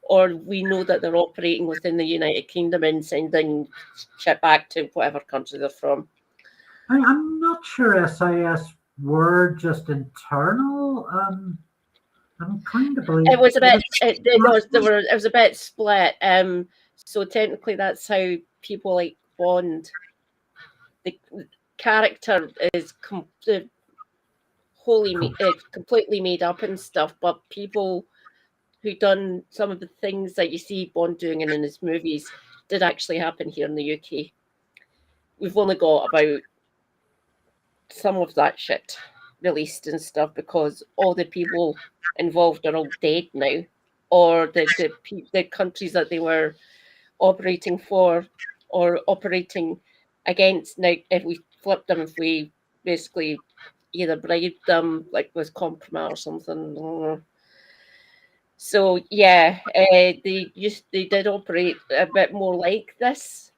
S2: or we know that they're operating within the United Kingdom and sending shit back to whatever country they're from.
S1: I'm not sure SIS were just internal. I'm kind of believe
S2: it was a bit. It was a bit split. So technically, that's how people like Bond. The character is completely made up and stuff, but people who done some of the things that you see Bond doing in his movies did actually happen here in the UK. We've only got about some of that shit released and stuff because all the people involved are all dead now, or the countries that they were operating for or operating against. Now, if we flip them, if we basically either bribed them, like with compromise or something. So yeah, they did operate a bit more like this,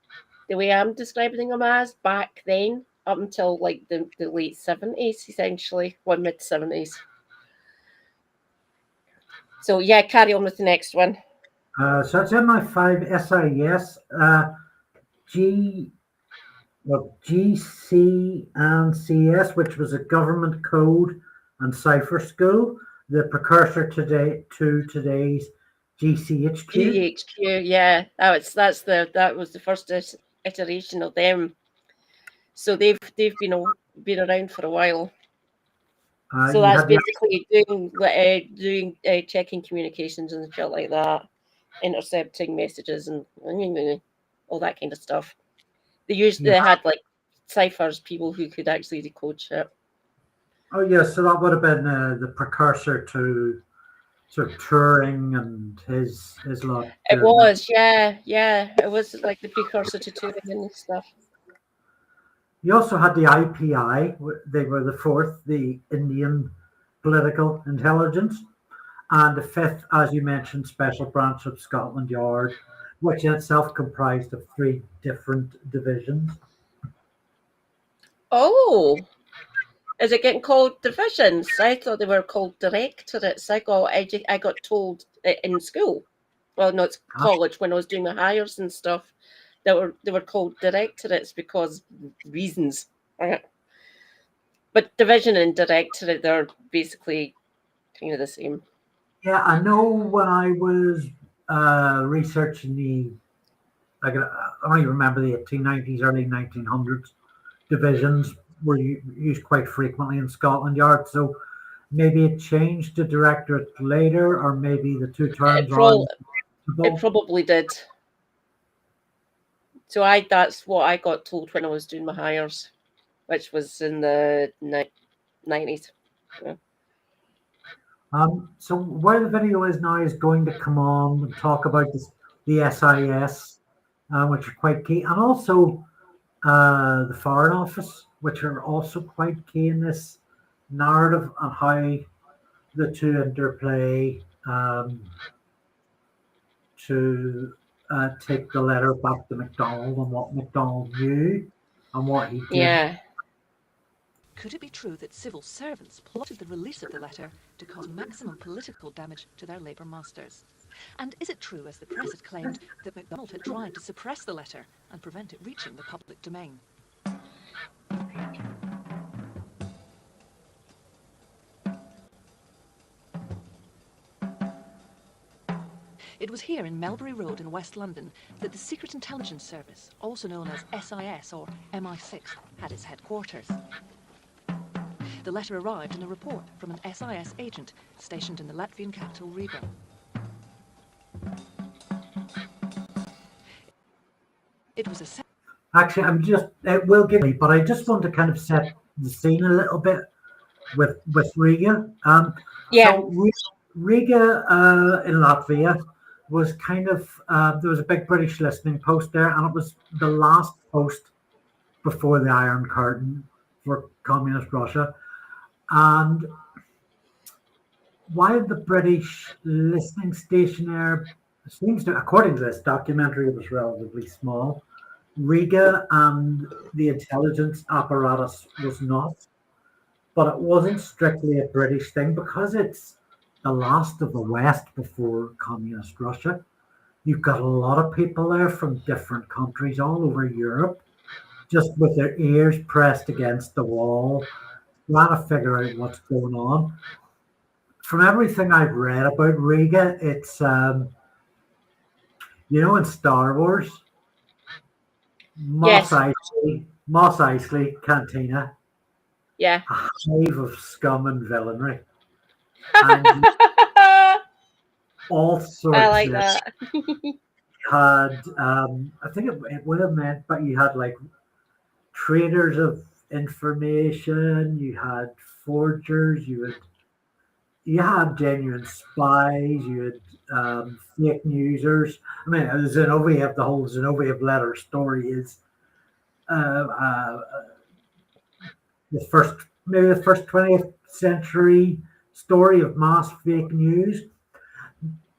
S2: the way I'm describing them as back then, up until like the late 70s, essentially, or mid 70s. So yeah, carry on with the next one.
S1: So it's MI5 SIS, GC and CS, which was a government code and cipher school, the precursor to today's GCHQ.
S2: GHQ, yeah, that was the first iteration of them. So they've been around for a while. So that's basically doing checking communications and shit like that, intercepting messages and all that kind of stuff. They had like ciphers, people who could actually decode shit.
S1: Oh yeah, so that would have been the precursor to sort of Turing and his lot.
S2: It was, yeah. It was like the precursor to Turing and stuff.
S1: You also had the IPI. They were the fourth, the Indian Political Intelligence, and the fifth, as you mentioned, Special Branch of Scotland Yard, which in itself comprised of 3 different divisions.
S2: Oh, is it getting called divisions? I thought they were called directorates. I got told in school, well, no, it's college, when I was doing my hires and stuff, they were called directorates because reasons. But division and directorate, they're basically kind of the same.
S1: Yeah, I know when I was researching I only remember the 1890s, early 1900s, divisions were used quite frequently in Scotland Yard. So maybe it changed to directorate later, or maybe the 2 terms
S2: it probably did. So that's what I got told when I was doing my hires, which was in the 90s. Yeah.
S1: So where the video is now is going to come on and talk about the SIS, which are quite key, and also the Foreign Office, which are also quite key in this narrative on how the 2 interplay to take the letter back to MacDonald and what MacDonald knew and what he did.
S2: Yeah.
S3: Could it be true that civil servants plotted the release of the letter to cause maximum political damage to their Labour masters? And is it true, as the press had claimed, that MacDonald had tried to suppress the letter and prevent it reaching the public domain? It was here in Melbury Road in West London that the Secret Intelligence Service, also known as SIS or MI6, had its headquarters. The letter arrived in a report from an SIS agent stationed in the Latvian capital, Riga. It was a...
S1: Actually, it will give me, but I just want to kind of set the scene a little bit with Riga. So Riga in Latvia was kind of, there was a big British listening post there, and it was the last post before the Iron Curtain for communist Russia. And while the British listening station there seems to, according to this documentary, it was relatively small, Riga and the intelligence apparatus was not. But it wasn't strictly a British thing because it's the last of the West before communist Russia. You've got a lot of people there from different countries all over Europe, just with their ears pressed against the wall, trying to figure out what's going on. From everything I've read about Riga, it's, in Star Wars, Mos Eisley Cantina.
S2: Yeah.
S1: A hive of scum and villainy. And all sorts.
S2: I like that.
S1: Had I think it would have meant, but you had like traders of information, you had forgers, you had genuine spies, you had fake newsers. I mean, Zinoviev, the whole Zinoviev letter story is the first 20th century story of mass fake news.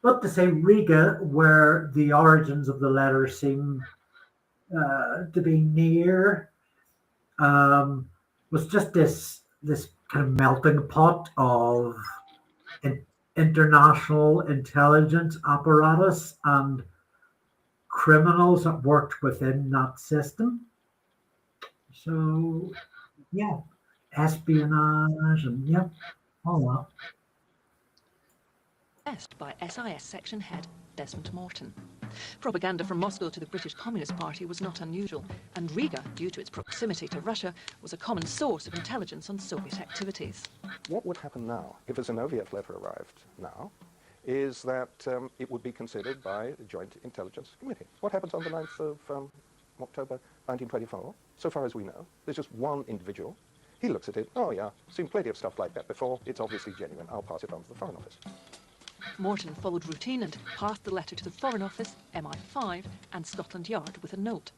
S1: But to say Riga, where the origins of the letter seem to be near, was just this kind of melting pot of international intelligence apparatus and criminals that worked within that system. So, yeah, espionage and all that.
S3: by SIS section head Desmond Morton. Propaganda from Moscow to the British Communist Party was not unusual, and Riga, due to its proximity to Russia, was a common source of intelligence on Soviet activities.
S8: What would happen now, if a Zinoviev letter arrived now, is that it would be considered by the Joint Intelligence Committee. What happens on the 9th of October 1924? So far as we know, there's just one individual. He looks at it, oh yeah, seen plenty of stuff like that before, it's obviously genuine, I'll pass it on to the Foreign Office.
S3: Morton followed routine and passed the letter to the Foreign Office, MI5 and Scotland Yard with a note.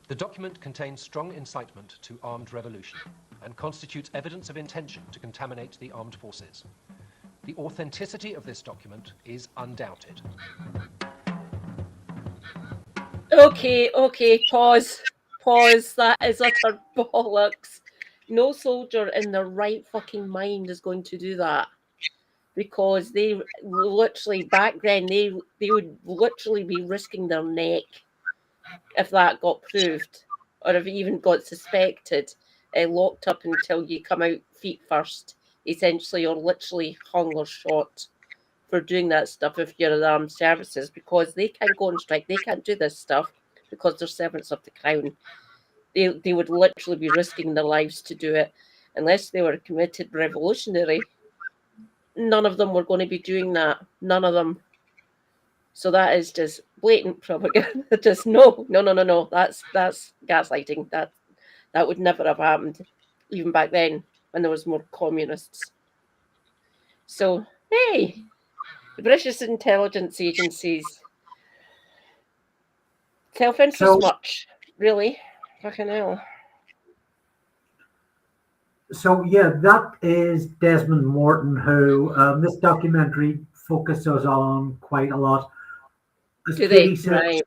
S9: The document contains strong incitement to armed revolution and constitutes evidence of intention to contaminate the armed forces. The authenticity of this document is undoubted.
S2: Okay, pause. That is utter bollocks. No soldier in their right fucking mind is going to do that. Because they literally, back then, they would literally be risking their neck if that got proved, or if it even got suspected, locked up until you come out feet first, essentially, or literally hung or shot for doing that stuff if you're in the armed services, because they can't go on strike, they can't do this stuff because they're servants of the crown. They would literally be risking their lives to do it, unless they were a committed revolutionary. None of them were going to be doing that. None of them. So that is just blatant propaganda. Just no. That's gaslighting. That would never have happened, even back then when there was more communists. So hey, the British intelligence agencies, self-interest much, really? Fucking hell.
S1: So yeah, that is Desmond Morton, who this documentary focuses on quite a lot. As Katie said,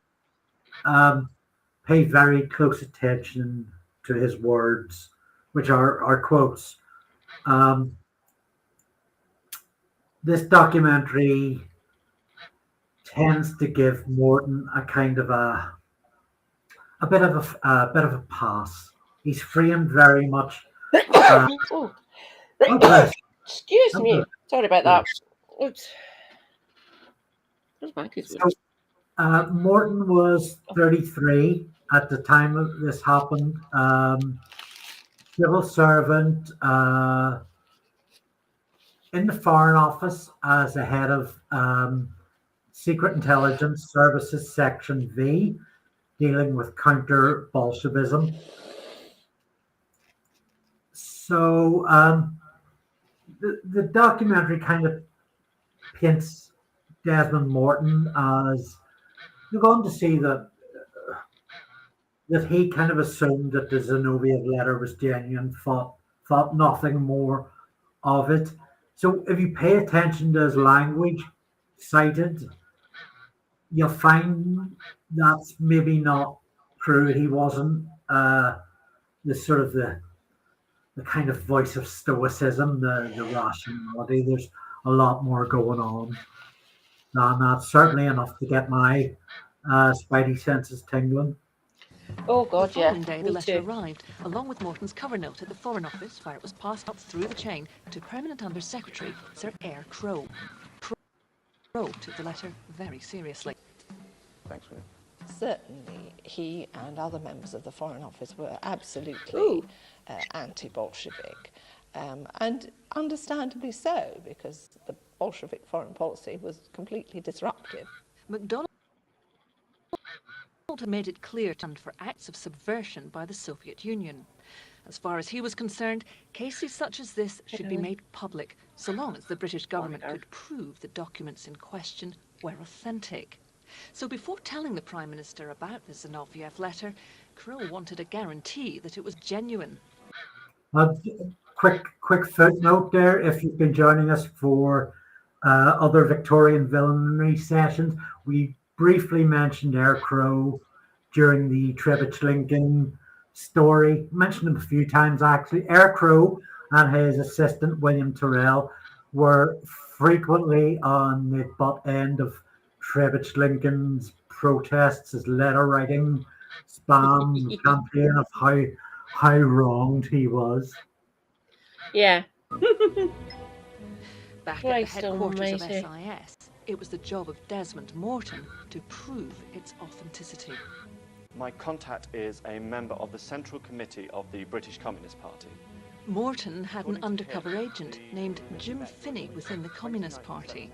S1: pay very close attention to his words, which are quotes. This documentary tends to give Morton a kind of a bit of a pass. He's framed very much.
S2: Excuse me. Sorry about that. Oops.
S1: Morton was 33 at the time of this happened. Civil servant in the Foreign Office as a head of Secret Intelligence Services Section V, dealing with counter-Bolshevism. So the documentary kind of paints Desmond Morton as you're going to see that he kind of assumed that the Zinoviev letter was genuine, thought nothing more of it. So if you pay attention to his language cited, you'll find that's maybe not true. He wasn't the kind of voice of stoicism, the rationality. There's a lot more going on than that. Certainly enough to get my spidey senses tingling.
S2: Oh God,
S3: the following day, the letter arrived, along with Morton's cover note at the Foreign Office, where it was passed up through the chain to Permanent Under Secretary Sir Eyre Crowe. Crowe took the letter very seriously.
S8: Thanks, Will.
S10: Certainly, he and other members of the Foreign Office were absolutely anti-Bolshevik, and understandably so, because the Bolshevik foreign policy was completely disruptive.
S3: MacDonald had made it clear for acts of subversion by the Soviet Union. As far as he was concerned, cases such as this should be made public, so long as the British government could prove the documents in question were authentic. So before telling the Prime Minister about the Zinoviev letter, Crowe wanted a guarantee that it was genuine.
S1: Quick footnote there, if you've been joining us for other Victorian villainy sessions, we briefly mentioned Eyre Crowe during the Trebitsch-Lincoln story. Mentioned him a few times actually. Eyre Crowe and his assistant William Tyrrell were frequently on the butt end of Trebitsch-Lincoln's protests, his letter writing spam campaign of how wronged he was.
S2: Yeah.
S3: Back
S2: Christ
S3: at the headquarters of
S2: almighty.
S3: SIS, it was the job of Desmond Morton to prove its authenticity.
S11: My contact is a member of the Central Committee of the British Communist Party.
S3: Morton had an undercover agent named Jim Finney within the Communist Party.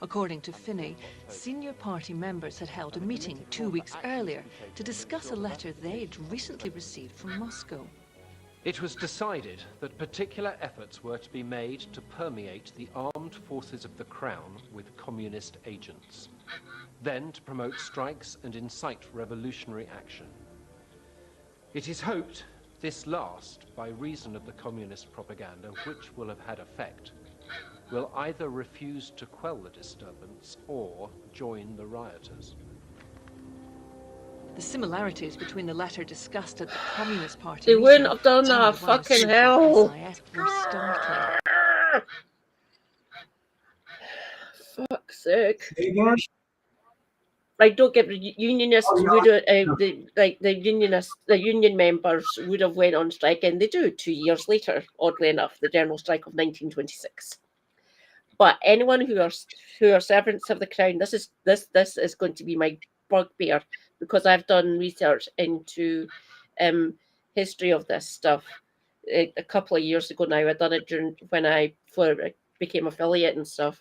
S3: According to Finney, senior party members had held a meeting 2 weeks earlier to discuss a letter they'd recently received from Moscow.
S9: It was decided that particular efforts were to be made to permeate the armed forces of the Crown with communist agents, then to promote strikes and incite revolutionary action. It is hoped this last, by reason of the communist propaganda which will have had effect, will either refuse to quell the disturbance or join the rioters.
S3: The similarities between the letter discussed at the Communist Party
S2: They
S3: meeting
S2: wouldn't have done
S3: and
S2: that,
S3: the one
S2: fucking
S3: received by
S2: hell.
S3: SIS were startling.
S2: Fuck's sake.
S1: Hey, guys.
S2: Like, don't get unionists
S1: Oh, yeah.
S2: would the union members would have went on strike, and they do 2 years later, oddly enough, the general strike of 1926. But anyone who are servants of the Crown, this is going to be my bugbear, because I've done research into history of this stuff a couple of years ago now. I've done it when I became affiliate and stuff.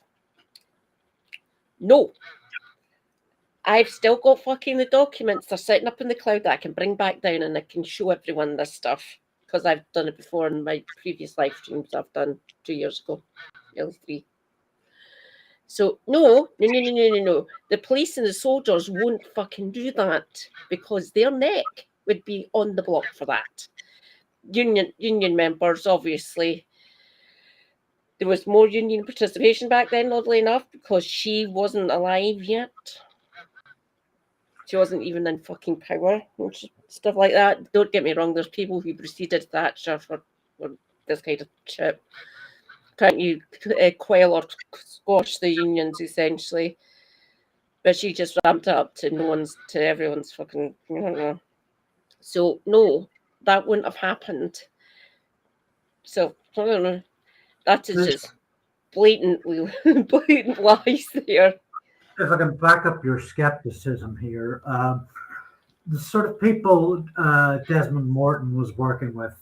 S2: No. I've still got fucking the documents. They're sitting up in the cloud that I can bring back down, and I can show everyone this stuff, because I've done it before in my previous live streams I've done 2 years ago, nearly 3. So no. The police and the soldiers won't fucking do that, because their neck would be on the block for that. Union members, obviously. There was more union participation back then, oddly enough, because she wasn't alive yet. She wasn't even in fucking power and stuff like that. Don't get me wrong, there's people who preceded Thatcher for this kind of shit. Can't you quell or squash the unions, essentially? But she just ramped it up to everyone's fucking. So no, that wouldn't have happened. So I don't know. That is just blatant lies there.
S1: If I can back up your skepticism here, the sort of people Desmond Morton was working with.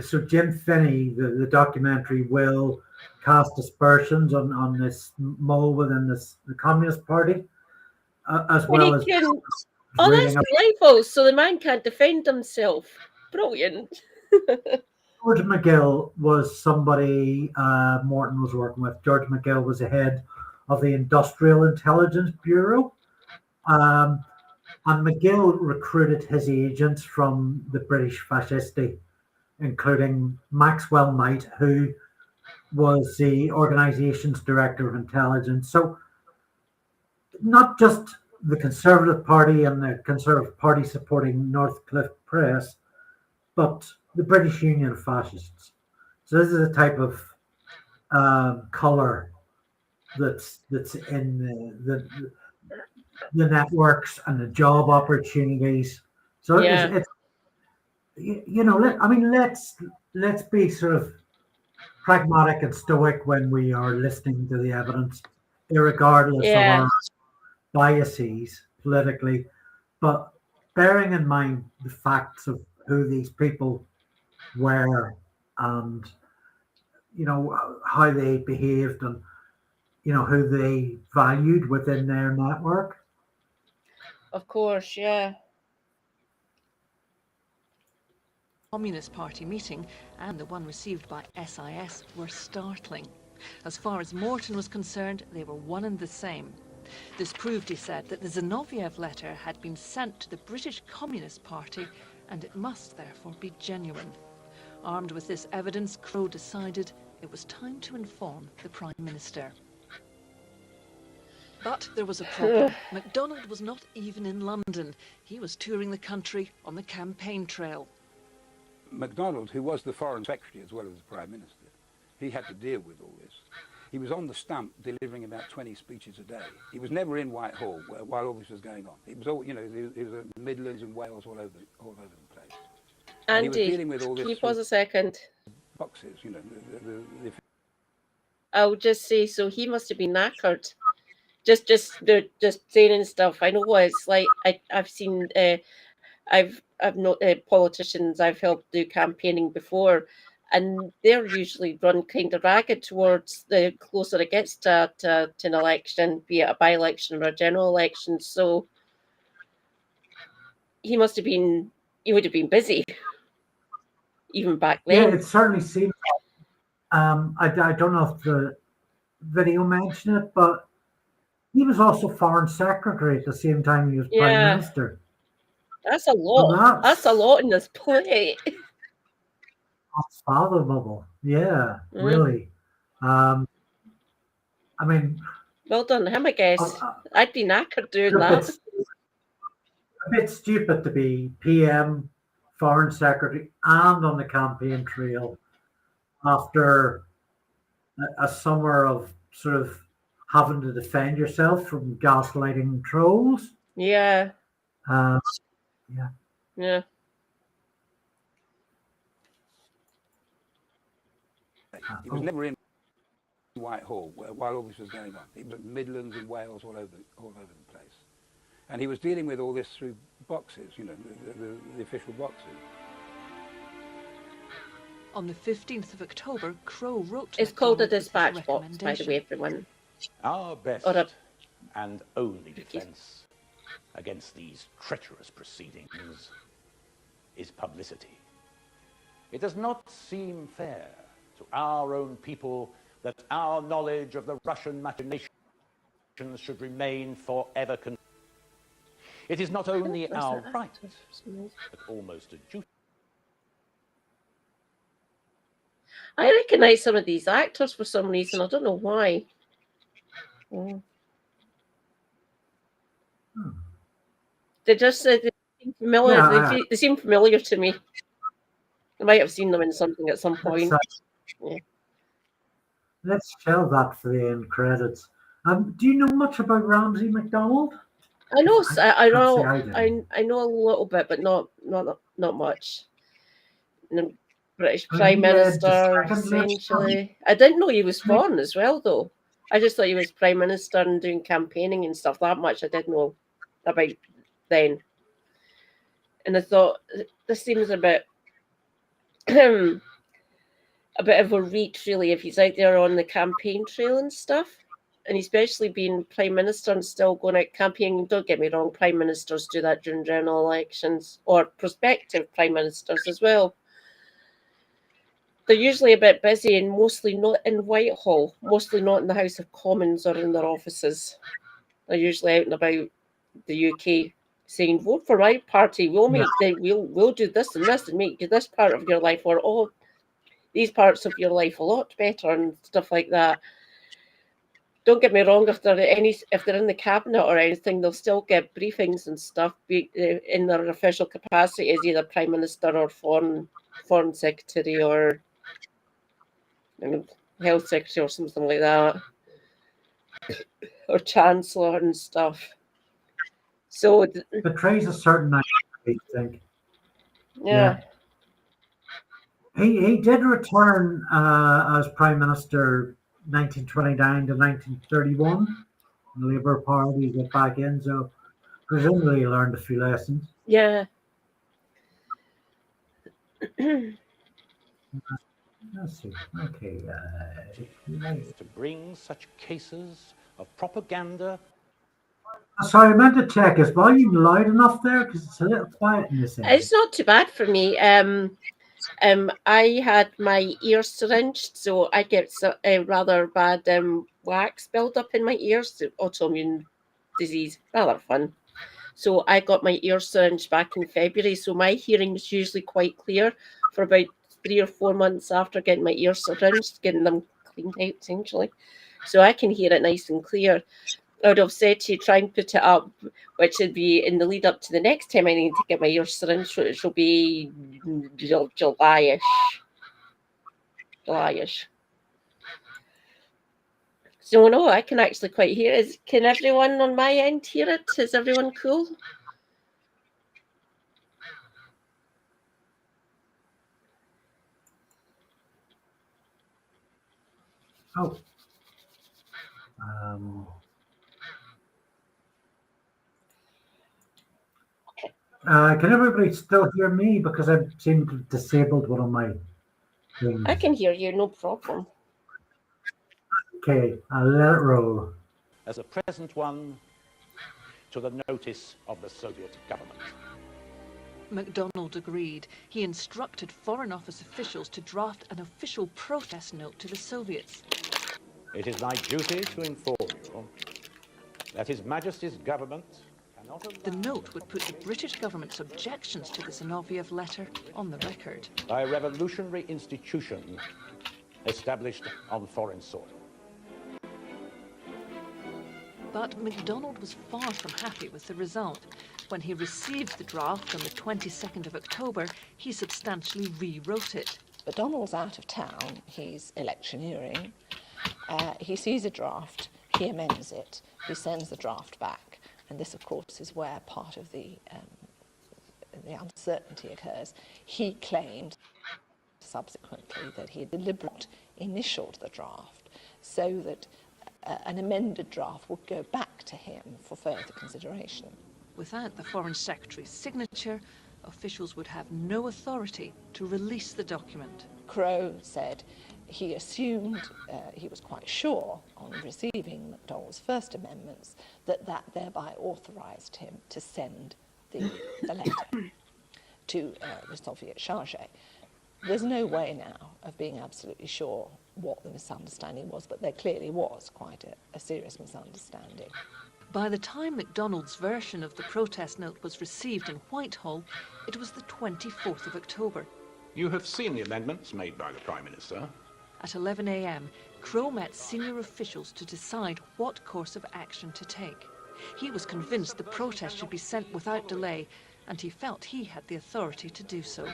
S1: So Jim Finney, the documentary, will cast aspersions on this mole within the Communist Party, as well as.
S2: Oh, that's delightful. So the man can't defend himself. Brilliant.
S1: George McGill was somebody Morton was working with. George McGill was the head of the Industrial Intelligence Bureau. And McGill recruited his agents from the British fascisti, including Maxwell Knight, who was the organization's director of intelligence. So not just the Conservative Party and the Conservative Party supporting Northcliffe Press, but the British Union of Fascists. So this is a type of colour that's in the networks and the job opportunities. So
S2: yeah.
S1: it's let's be sort of pragmatic and stoic when we are listening to the evidence, irregardless of our biases politically, but bearing in mind the facts of who these people were and how they behaved and who they valued within their network.
S2: Of course, yeah.
S3: Communist Party meeting and the one received by SIS were startling. As far as Morton was concerned, they were one and the same. This proved, he said, that the Zinoviev letter had been sent to the British Communist Party, and it must therefore be genuine. Armed with this evidence, Crowe decided it was time to inform the Prime Minister. But there was a problem. MacDonald was not even in London. He was touring the country on the campaign trail.
S7: MacDonald, who was the Foreign Secretary as well as the Prime Minister, he had to deal with all this. He was on the stump delivering about 20 speeches a day. He was never in Whitehall while all this was going on. He was all, he was in the Midlands and Wales, all over the place.
S2: Andy,
S7: he was dealing with all this
S2: can you pause a second?
S7: Boxes,
S2: I'll just say, so he must have been knackered. Just saying and stuff. I know what it's like. I've seen. I've not politicians I've helped do campaigning before, and they're usually run kind of ragged towards the closer it gets to an election, be it a by-election or a general election. So he would have been busy even back then.
S1: Yeah, it certainly seems. I don't know if the video mentioned it, but he was also foreign secretary at the same time he was prime minister.
S2: That's a lot. That's a lot in this play.
S1: That's fathomable. Yeah, really. I mean,
S2: well done him, I guess. I'd be knackered doing that.
S1: A bit stupid to be PM, foreign secretary, and on the campaign trail after a summer of sort of having to defend yourself from gaslighting trolls.
S2: Yeah.
S7: Yeah. He was never in Whitehall while all this was going on. He was in the Midlands and Wales, all over the place. And he was dealing with all this through boxes, you know, the official boxes.
S3: On the 15th of October, Crowe wrote
S2: It's called a dispatch box, by the way, everyone.
S12: Our best and only defence against these treacherous proceedings is publicity. It does not seem fair to our own people that our knowledge of the Russian machinations should remain forever concealed. It is not only our right, but almost a duty.
S2: I recognise some of these actors for some reason. I don't know why. They just they seem familiar.
S1: Yeah,
S2: they seem familiar to me. I might have seen them in something at some point.
S1: Let's shelve that for the end credits. Do you know much about Ramsay MacDonald?
S2: I know. I know a little bit, but not much. British Prime Minister, essentially. I didn't know he was foreign as well, though. I just thought he was Prime Minister and doing campaigning and stuff. That much I did know about then. And I thought, this seems a bit of a reach, really, if he's out there on the campaign trail and stuff. And especially being Prime Minister and still going out campaigning. Don't get me wrong, Prime Ministers do that during general elections, or prospective Prime Ministers as well. They're usually a bit busy and mostly not in Whitehall, mostly not in the House of Commons or in their offices. They're usually out and about the UK saying, vote for my party, we'll do this and this and make this part of your life or all these parts of your life a lot better and stuff like that. Don't get me wrong, if they're in the cabinet or anything, they'll still get briefings and stuff in their official capacity as either Prime Minister or Foreign Secretary or Health Secretary or something like that, or Chancellor and stuff. So
S1: it betrays a certain identity, I think.
S2: Yeah.
S1: He did return as Prime Minister 1929 to 1931. The Labour Party got back in, so presumably he learned a few lessons.
S2: Yeah.
S1: Let's see. Okay.
S12: To bring such cases of propaganda.
S1: Sorry, I meant to check. Is volume loud enough there? Because it's a little quiet in this area.
S2: It's not too bad for me. I had my ears syringed, so I get a rather bad wax build up in my ears, autoimmune disease, rather fun. So I got my ears syringed back in February, so my hearing is usually quite clear for about 3 or 4 months after getting my ears syringed, getting them cleaned out, essentially. So I can hear it nice and clear. I would have said to you, try and put it up, which would be in the lead up to the next time I need to get my ears syringed, which will be July-ish. So no, I can actually quite hear it. Can everyone on my end hear it? Is everyone cool?
S1: Oh, Can everybody still hear me? Because I seem to have disabled one of my things.
S2: I can hear you, no problem.
S1: Okay, I'll let it roll.
S12: As a present one to the notice of the Soviet government.
S3: MacDonald agreed. He instructed Foreign Office officials to draft an official protest note to the Soviets.
S12: It is my duty to inform you that His Majesty's government cannot allow...
S3: The note would put the British government's objections to the Zinoviev letter on the record.
S12: By a revolutionary institution established on foreign soil.
S3: But MacDonald was far from happy with the result. When he received the draft on the 22nd of October, he substantially rewrote it.
S10: MacDonald's out of town, he's electioneering. He sees a draft, he amends it, he sends the draft back, and this, of course, is where part of the uncertainty occurs. He claimed subsequently that he had deliberately initialed the draft so that an amended draft would go back to him for further consideration.
S3: Without the Foreign Secretary's signature, officials would have no authority to release the document.
S10: Crowe said he assumed, he was quite sure on receiving MacDonald's first amendments, that thereby authorised him to send the letter to the Soviet charge. There's no way now of being absolutely sure what the misunderstanding was, but there clearly was quite a serious misunderstanding.
S3: By the time MacDonald's version of the protest note was received in Whitehall, it was the 24th of October.
S12: You have seen the amendments made by the Prime Minister.
S3: At 11 a.m, Crowe met senior officials to decide what course of action to take. He was convinced the protest should be sent without delay, and he felt he had the authority to do so.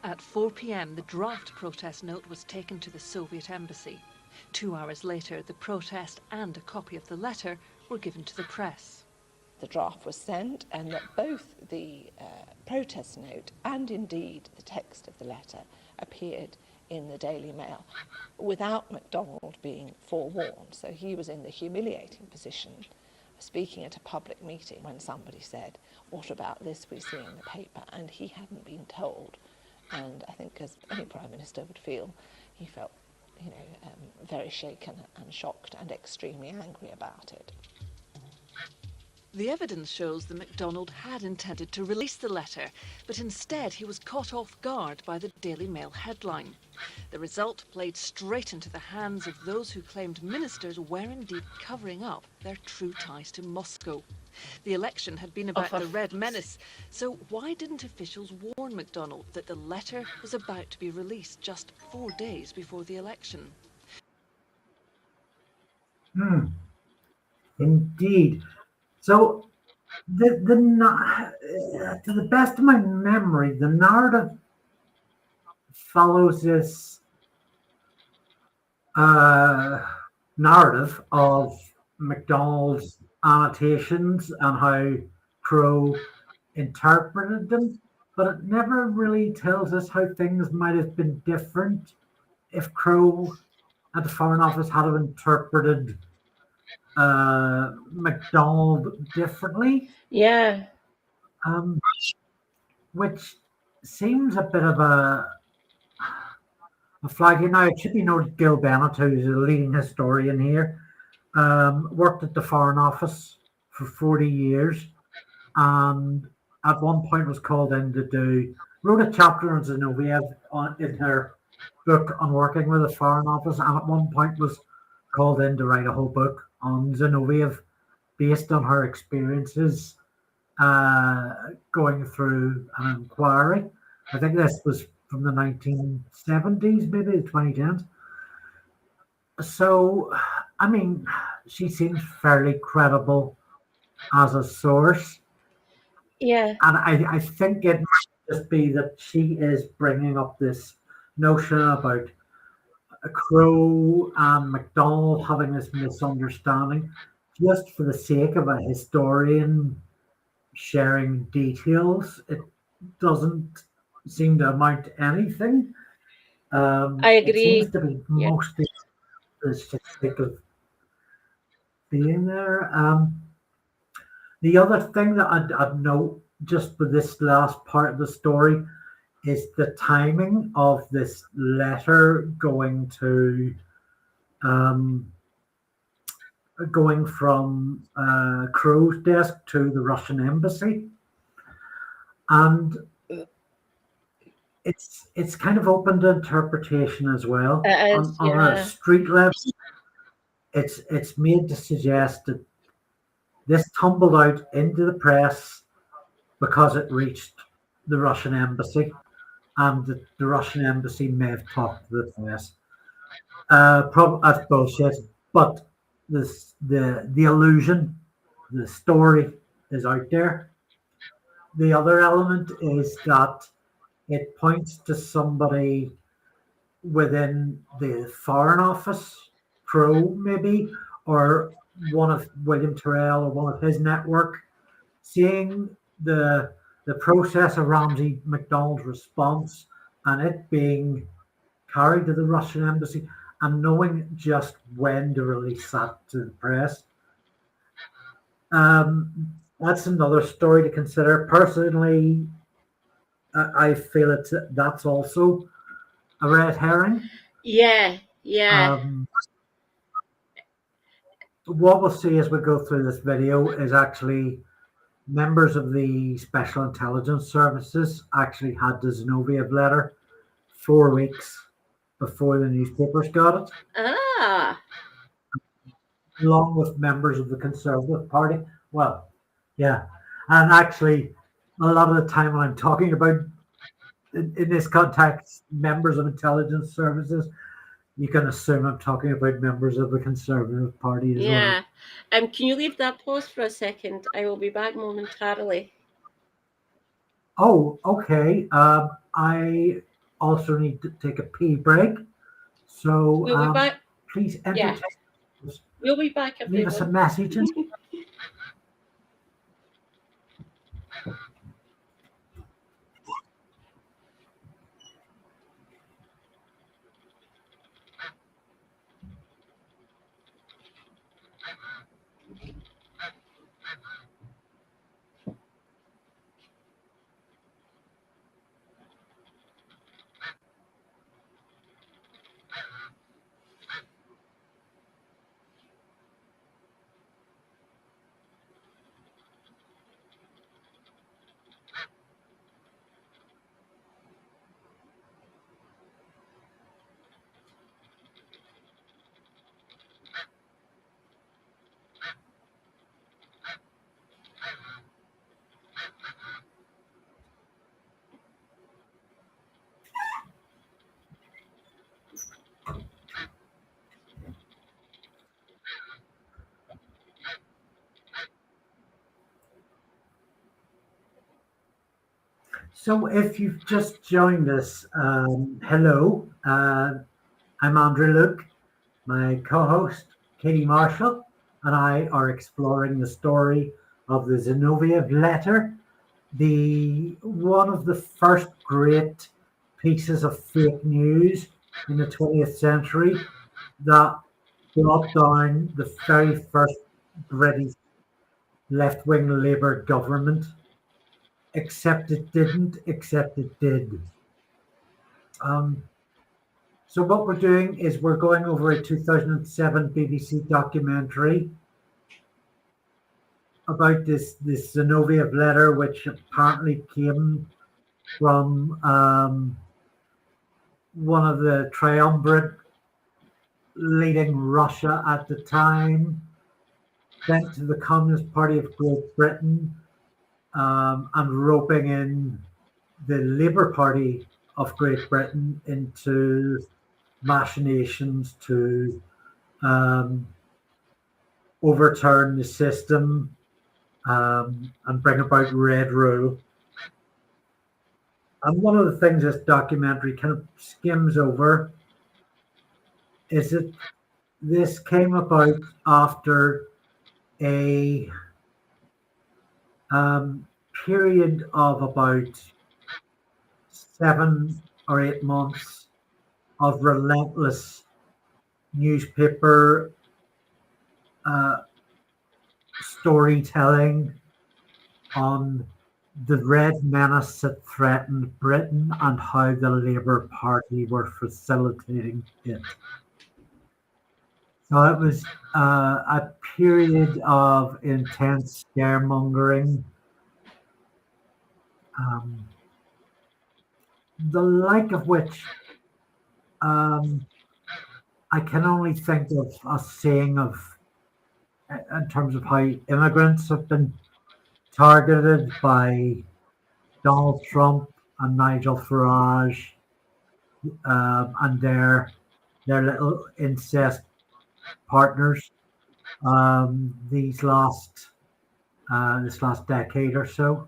S3: At 4 p.m, the draft protest note was taken to the Soviet embassy. 2 hours later, the protest and a copy of the letter were given to the press.
S10: The draft was sent, and that both the protest note and indeed the text of the letter appeared in the Daily Mail without MacDonald being forewarned. So he was in the humiliating position of speaking at a public meeting when somebody said, "What about this we see in the paper?" And he hadn't been told. And I think, as any Prime Minister would feel, he felt, very shaken and shocked and extremely angry about it.
S3: The evidence shows that MacDonald had intended to release the letter, but instead he was caught off guard by the Daily Mail headline. The result played straight into the hands of those who claimed ministers were indeed covering up their true ties to Moscow. The election had been about the Red Menace, so why didn't officials warn MacDonald that the letter was about to be released just 4 days before the election?
S1: Indeed. So, to the best of my memory, the narrative follows this narrative of MacDonald's annotations and how Crowe interpreted them, but it never really tells us how things might have been different if Crowe at the Foreign Office had have interpreted MacDonald differently.
S2: Yeah.
S1: Which seems a bit of a flag. Now, it should be noted Gil Bennett, who's a leading historian here, worked at the Foreign Office for 40 years and at one point was called in to wrote a chapter on Zinoviev in her book on working with the Foreign Office, and at one point was called in to write a whole book on Zinoviev based on her experiences going through an inquiry. I think this was from the 1970s, maybe the 2010s. So, I mean, she seems fairly credible as a source.
S2: Yeah.
S1: And I think it might just be that she is bringing up this notion about Crowe and MacDonald having this misunderstanding just for the sake of a historian sharing details. It doesn't seem to amount to anything.
S2: I agree.
S1: It seems to be mostly for the sake of being there. The other thing that I'd note just with this last part of the story is the timing of this letter going from Crowe's desk to the Russian embassy, and it's kind of open to interpretation as well. On a street level, it's made to suggest that this tumbled out into the press because it reached the Russian embassy, and the Russian embassy may have talked to the press. That's bullshit, but the illusion, the story is out there. The other element is that it points to somebody within the Foreign Office, Crowe maybe, or one of William Tyrrell or one of his network, seeing the process of Ramsay MacDonald's response and it being carried to the Russian embassy and knowing just when to release that to the press. That's another story to consider. Personally, I feel that's also a red herring.
S2: Yeah.
S1: What we'll see as we go through this video is actually members of the Special Intelligence Services actually had the Zinoviev letter 4 weeks before the newspapers got it. Along with members of the Conservative Party. Well, yeah. And actually, a lot of the time when I'm talking about, in this context, members of intelligence services, you can assume I'm talking about members of the Conservative Party as well.
S2: Can you leave that pause for a second? I will be back momentarily.
S1: Oh, okay. I also need to take a pee break. So
S2: we'll be back.
S1: Please entertain us.
S2: We'll be back.
S1: Leave us a message. So if you've just joined us, hello, I'm Andrew Luke. My co-host, Katie Marshall, and I are exploring the story of the Zinoviev letter, one of the first great pieces of fake news in the 20th century that brought down the very first British left-wing Labour government. Except it didn't, except it did. So what we're doing is we're going over a 2007 BBC documentary about this Zinoviev letter, which apparently came from one of the triumvirate leading Russia at the time, sent to the Communist Party of Great Britain, and roping in the Labour Party of Great Britain into machinations to overturn the system and bring about red rule. And one of the things this documentary kind of skims over is that this came about after a period of about 7 or 8 months of relentless newspaper storytelling on the Red Menace that threatened Britain and how the Labour Party were facilitating it. So it was a period of intense scaremongering, the like of which I can only think of a saying of, in terms of how immigrants have been targeted by Donald Trump and Nigel Farage and their little incest partners this last decade or so.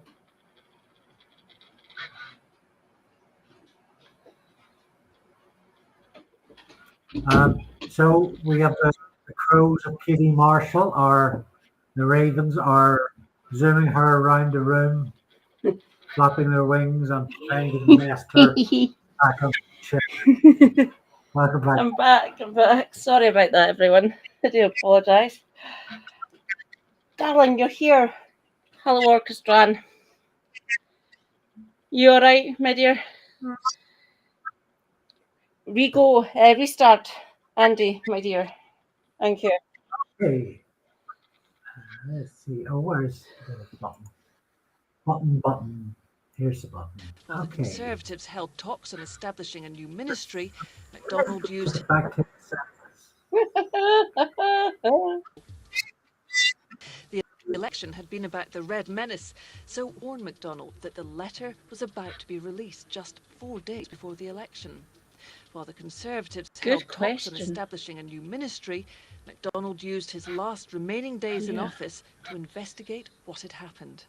S1: So we have the Crows of Kitty Marshall, or the Ravens are zooming her around the room, flapping their wings and trying to nest her back on the chair.
S2: I'm back. Sorry about that, everyone. I do apologise. Darling, you're here. Hello, Orchestra. You alright, my dear? Restart, Andy, my dear. Thank you.
S1: Okay. Let's see. Oh, where's the button? Button. Here's the button.
S3: While the Conservatives held talks on establishing a new ministry, MacDonald used...
S1: Back to
S3: the election had been about the Red Menace, so warned MacDonald that the letter was about to be released just 4 days before the election. While the Conservatives held talks on establishing a new ministry, MacDonald used his last remaining days in office to investigate what had happened.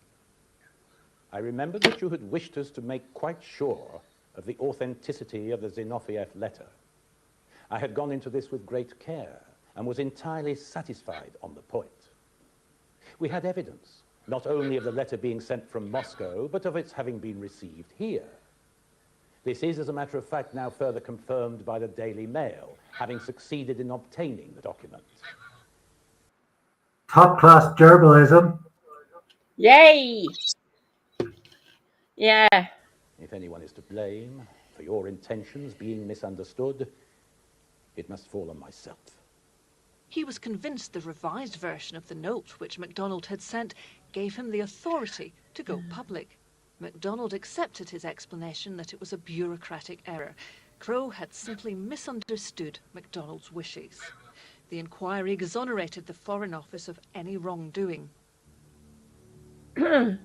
S12: I remember that you had wished us to make quite sure of the authenticity of the Zinoviev letter. I had gone into this with great care and was entirely satisfied on the point. We had evidence, not only of the letter being sent from Moscow, but of its having been received here. This is, as a matter of fact, now further confirmed by the Daily Mail, having succeeded in obtaining the document.
S1: Top-class journalism.
S2: Yay! Yeah.
S12: If anyone is to blame for your intentions being misunderstood, it must fall on myself.
S3: He was convinced the revised version of the note which MacDonald had sent gave him the authority to go public. MacDonald accepted his explanation that it was a bureaucratic error. Crowe had simply misunderstood MacDonald's wishes. The inquiry exonerated the Foreign Office of any wrongdoing.
S2: Oh,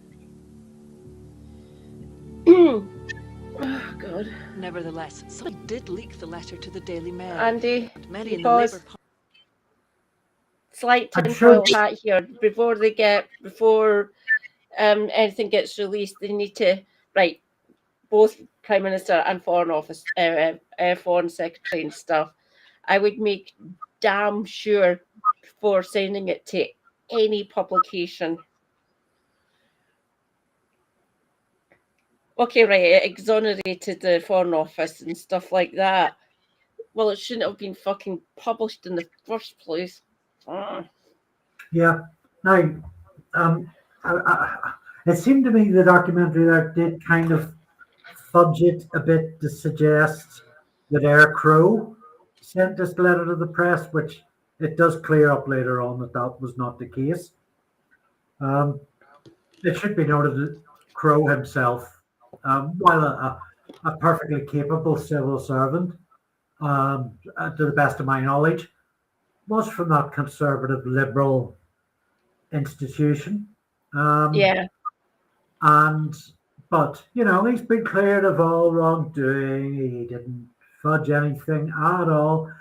S2: God.
S3: Nevertheless, someone did leak the letter to the Daily Mail.
S2: Andy,
S3: and many in the Labour Party.
S2: Slight tinfoil hat here. Before anything gets released, they need to, right, both Prime Minister and Foreign Office, Foreign Secretary and stuff, I would make damn sure before sending it to any publication. Okay, right, it exonerated the Foreign Office and stuff like that. Well, it shouldn't have been fucking published in the first place.
S1: Yeah. Now, it seemed to me the documentary there did kind of fudge it a bit to suggest that Crowe sent this letter to the press, which it does clear up later on that was not the case. It should be noted that Crowe himself, while a perfectly capable civil servant, to the best of my knowledge, was from that conservative liberal institution. But he's been cleared of all wrongdoing. He didn't fudge anything at all.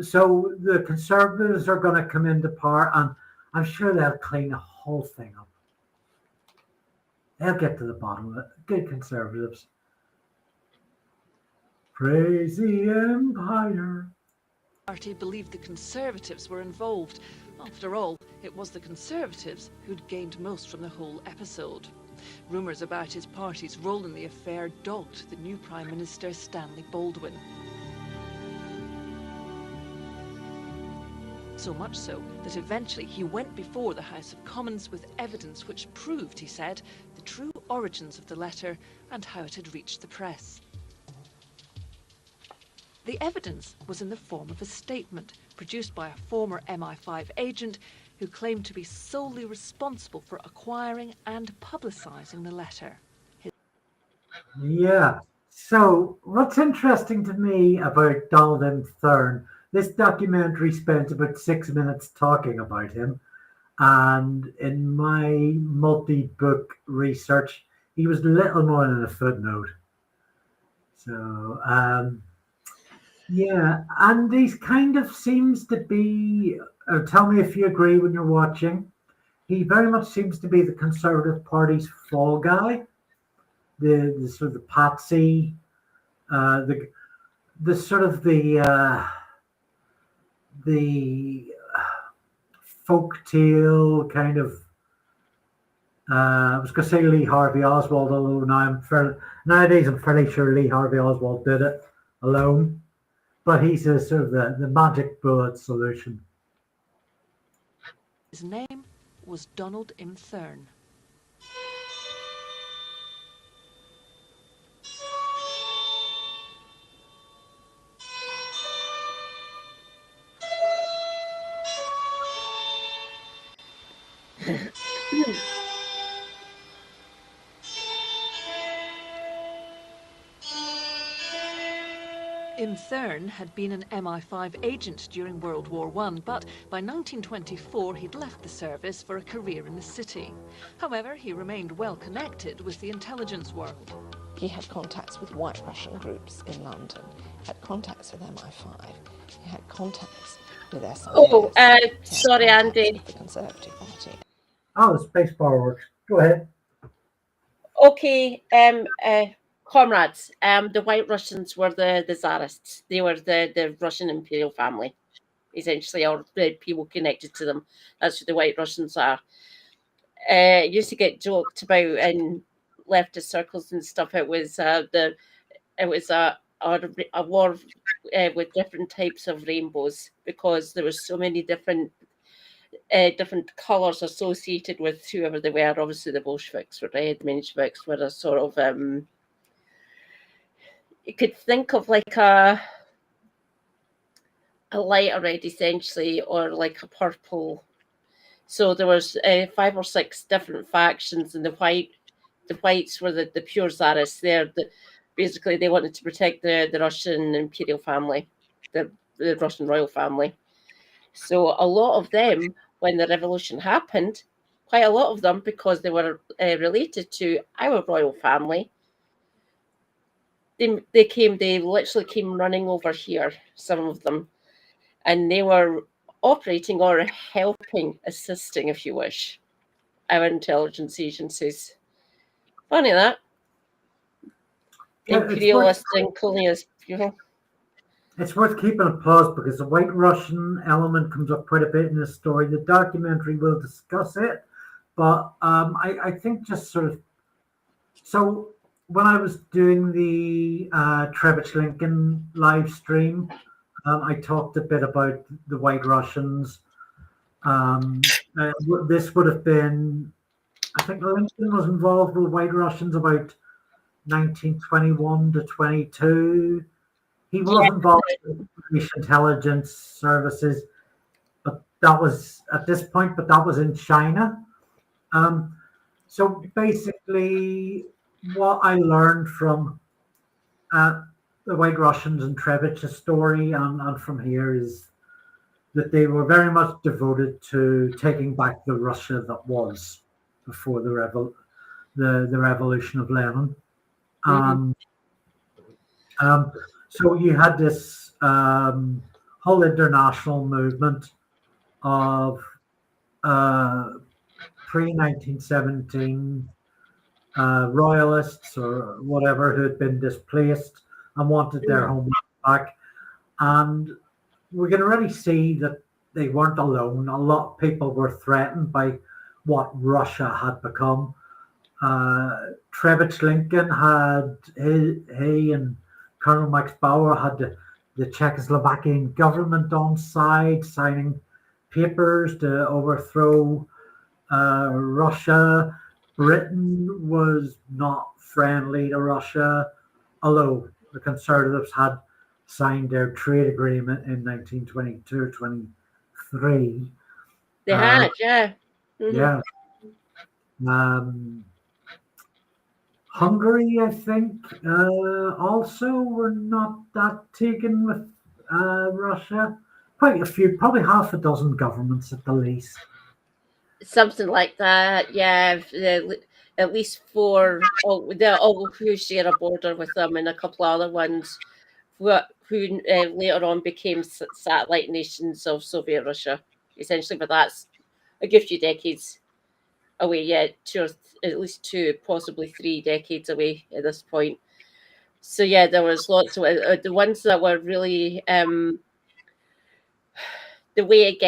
S1: So the Conservatives are going to come into power, and I'm sure they'll clean the whole thing up. They'll get to the bottom of it. Good Conservatives. Praise the Empire.
S3: The party believed the Conservatives were involved. After all, it was the Conservatives who'd gained most from the whole episode. Rumours about his party's role in the affair dogged the new Prime Minister Stanley Baldwin. So much so that eventually he went before the House of Commons with evidence which proved, he said, the true origins of the letter and how it had reached the press. The evidence was in the form of a statement produced by a former MI5 agent who claimed to be solely responsible for acquiring and publicising the letter.
S1: Yeah. So what's interesting to me about Donald M. Thurn, this documentary spends about 6 minutes talking about him. And in my multi-book research, he was little more than a footnote. So, yeah, and he kind of seems to be, tell me if you agree when you're watching, he very much seems to be the Conservative Party's fall guy, the sort of the Patsy, the sort of the folktale kind of, I was going to say Lee Harvey Oswald, although nowadays I'm fairly sure Lee Harvey Oswald did it alone. But he's a sort of the magic bullet solution.
S3: His name was Donald M. Thurn. Thurn had been an MI5 agent during World War I, but by 1924 he'd left the service for a career in the city. However, he remained well connected with the intelligence world.
S10: He had contacts with White Russian groups in London. He had contacts with MI5. He had contacts with SIS.
S2: Oh, sorry, Andy.
S10: With the Conservative Party.
S1: Oh, the spacebar works. Go ahead.
S2: Okay, comrades, the White Russians were the Tsarists. They were the Russian imperial family, essentially, or the people connected to them. That's who the White Russians are. It used to get joked about in leftist circles and stuff. It was a war with different types of rainbows, because there were so many different colours associated with whoever they were. Obviously, the Bolsheviks were red. Mensheviks were a sort of you could think of like a lighter red, essentially, or like a purple. So there was 5 or 6 different factions, and the whites were the pure Tsarists. Basically they wanted to protect the Russian imperial family, the Russian royal family. So a lot of them, when the revolution happened, quite a lot of them, because they were related to our royal family, they literally came running over here, some of them, and they were operating or helping, assisting, if you wish, our intelligence agencies. Funny that.
S1: Yeah,
S2: imperialist and colonialist, you know.
S1: It's worth keeping a pause because the White Russian element comes up quite a bit in this story. The documentary will discuss it, but I think just sort of, so when I was doing the Trevich Lincoln live stream, I talked a bit about the White Russians. This would have been, I think Lincoln was involved with White Russians about 1921 to 22. He was involved in British intelligence services, but that was at this point, but that was in China. So basically, what I learned from the White Russians and Trevich's story and from here is that they were very much devoted to taking back the Russia that was before the revolution of Lenin. So you had this whole international movement of pre-1917 royalists or whatever who had been displaced and wanted their homeland back. And we can already see that they weren't alone. A lot of people were threatened by what Russia had become. Trevich Lincoln had, he and Colonel Max Bauer had the Czechoslovakian government on side, signing papers to overthrow Russia. Britain was not friendly to Russia, although the Conservatives had signed their trade agreement in 1922-23.
S2: They had, yeah. Mm-hmm.
S1: Yeah. Hungary, I think, also were not that taken with Russia. Quite a few, probably half a dozen governments at the least.
S2: Something like that, yeah. At least 4, who share a border with them, and a couple of other ones who later on became satellite nations of Soviet Russia, essentially. But that's a good few decades away, yeah, at least 2, possibly 3 decades away at this point. So yeah, there was lots of the ones that were really the way it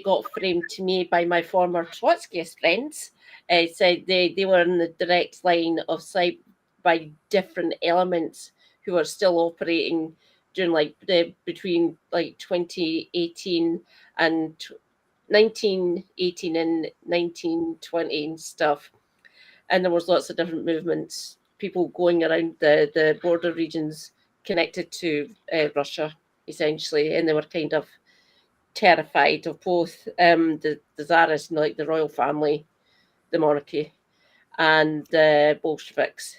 S2: got framed to me by my former Trotskyist friends. Said they were in the direct line of sight by different elements who are still operating during between 2018 and 1918 and 1920 and stuff. And there was lots of different movements, people going around the border regions connected to Russia, essentially, and they were kind of terrified of both the Tsarists, the royal family, the monarchy, and the Bolsheviks.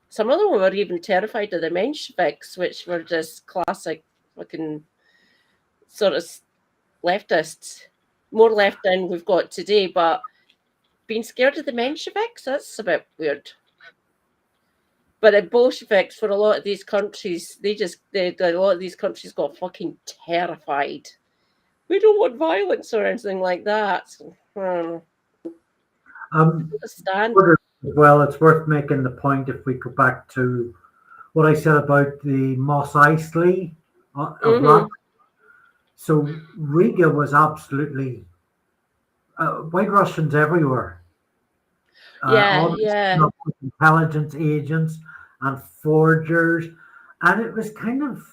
S2: Some of them were even terrified of the Mensheviks, which were just classic fucking sort of leftists. More left than we've got today, but being scared of the Mensheviks, that's a bit weird. But the Bolsheviks, for a lot of these countries, a lot of these countries got fucking terrified. We don't want violence or anything like that.
S1: Well, it's worth making the point, if we go back to what I said about the Mos Eisley of Latvia. So Riga was absolutely White Russians everywhere. Intelligence agents and forgers, and it was kind of,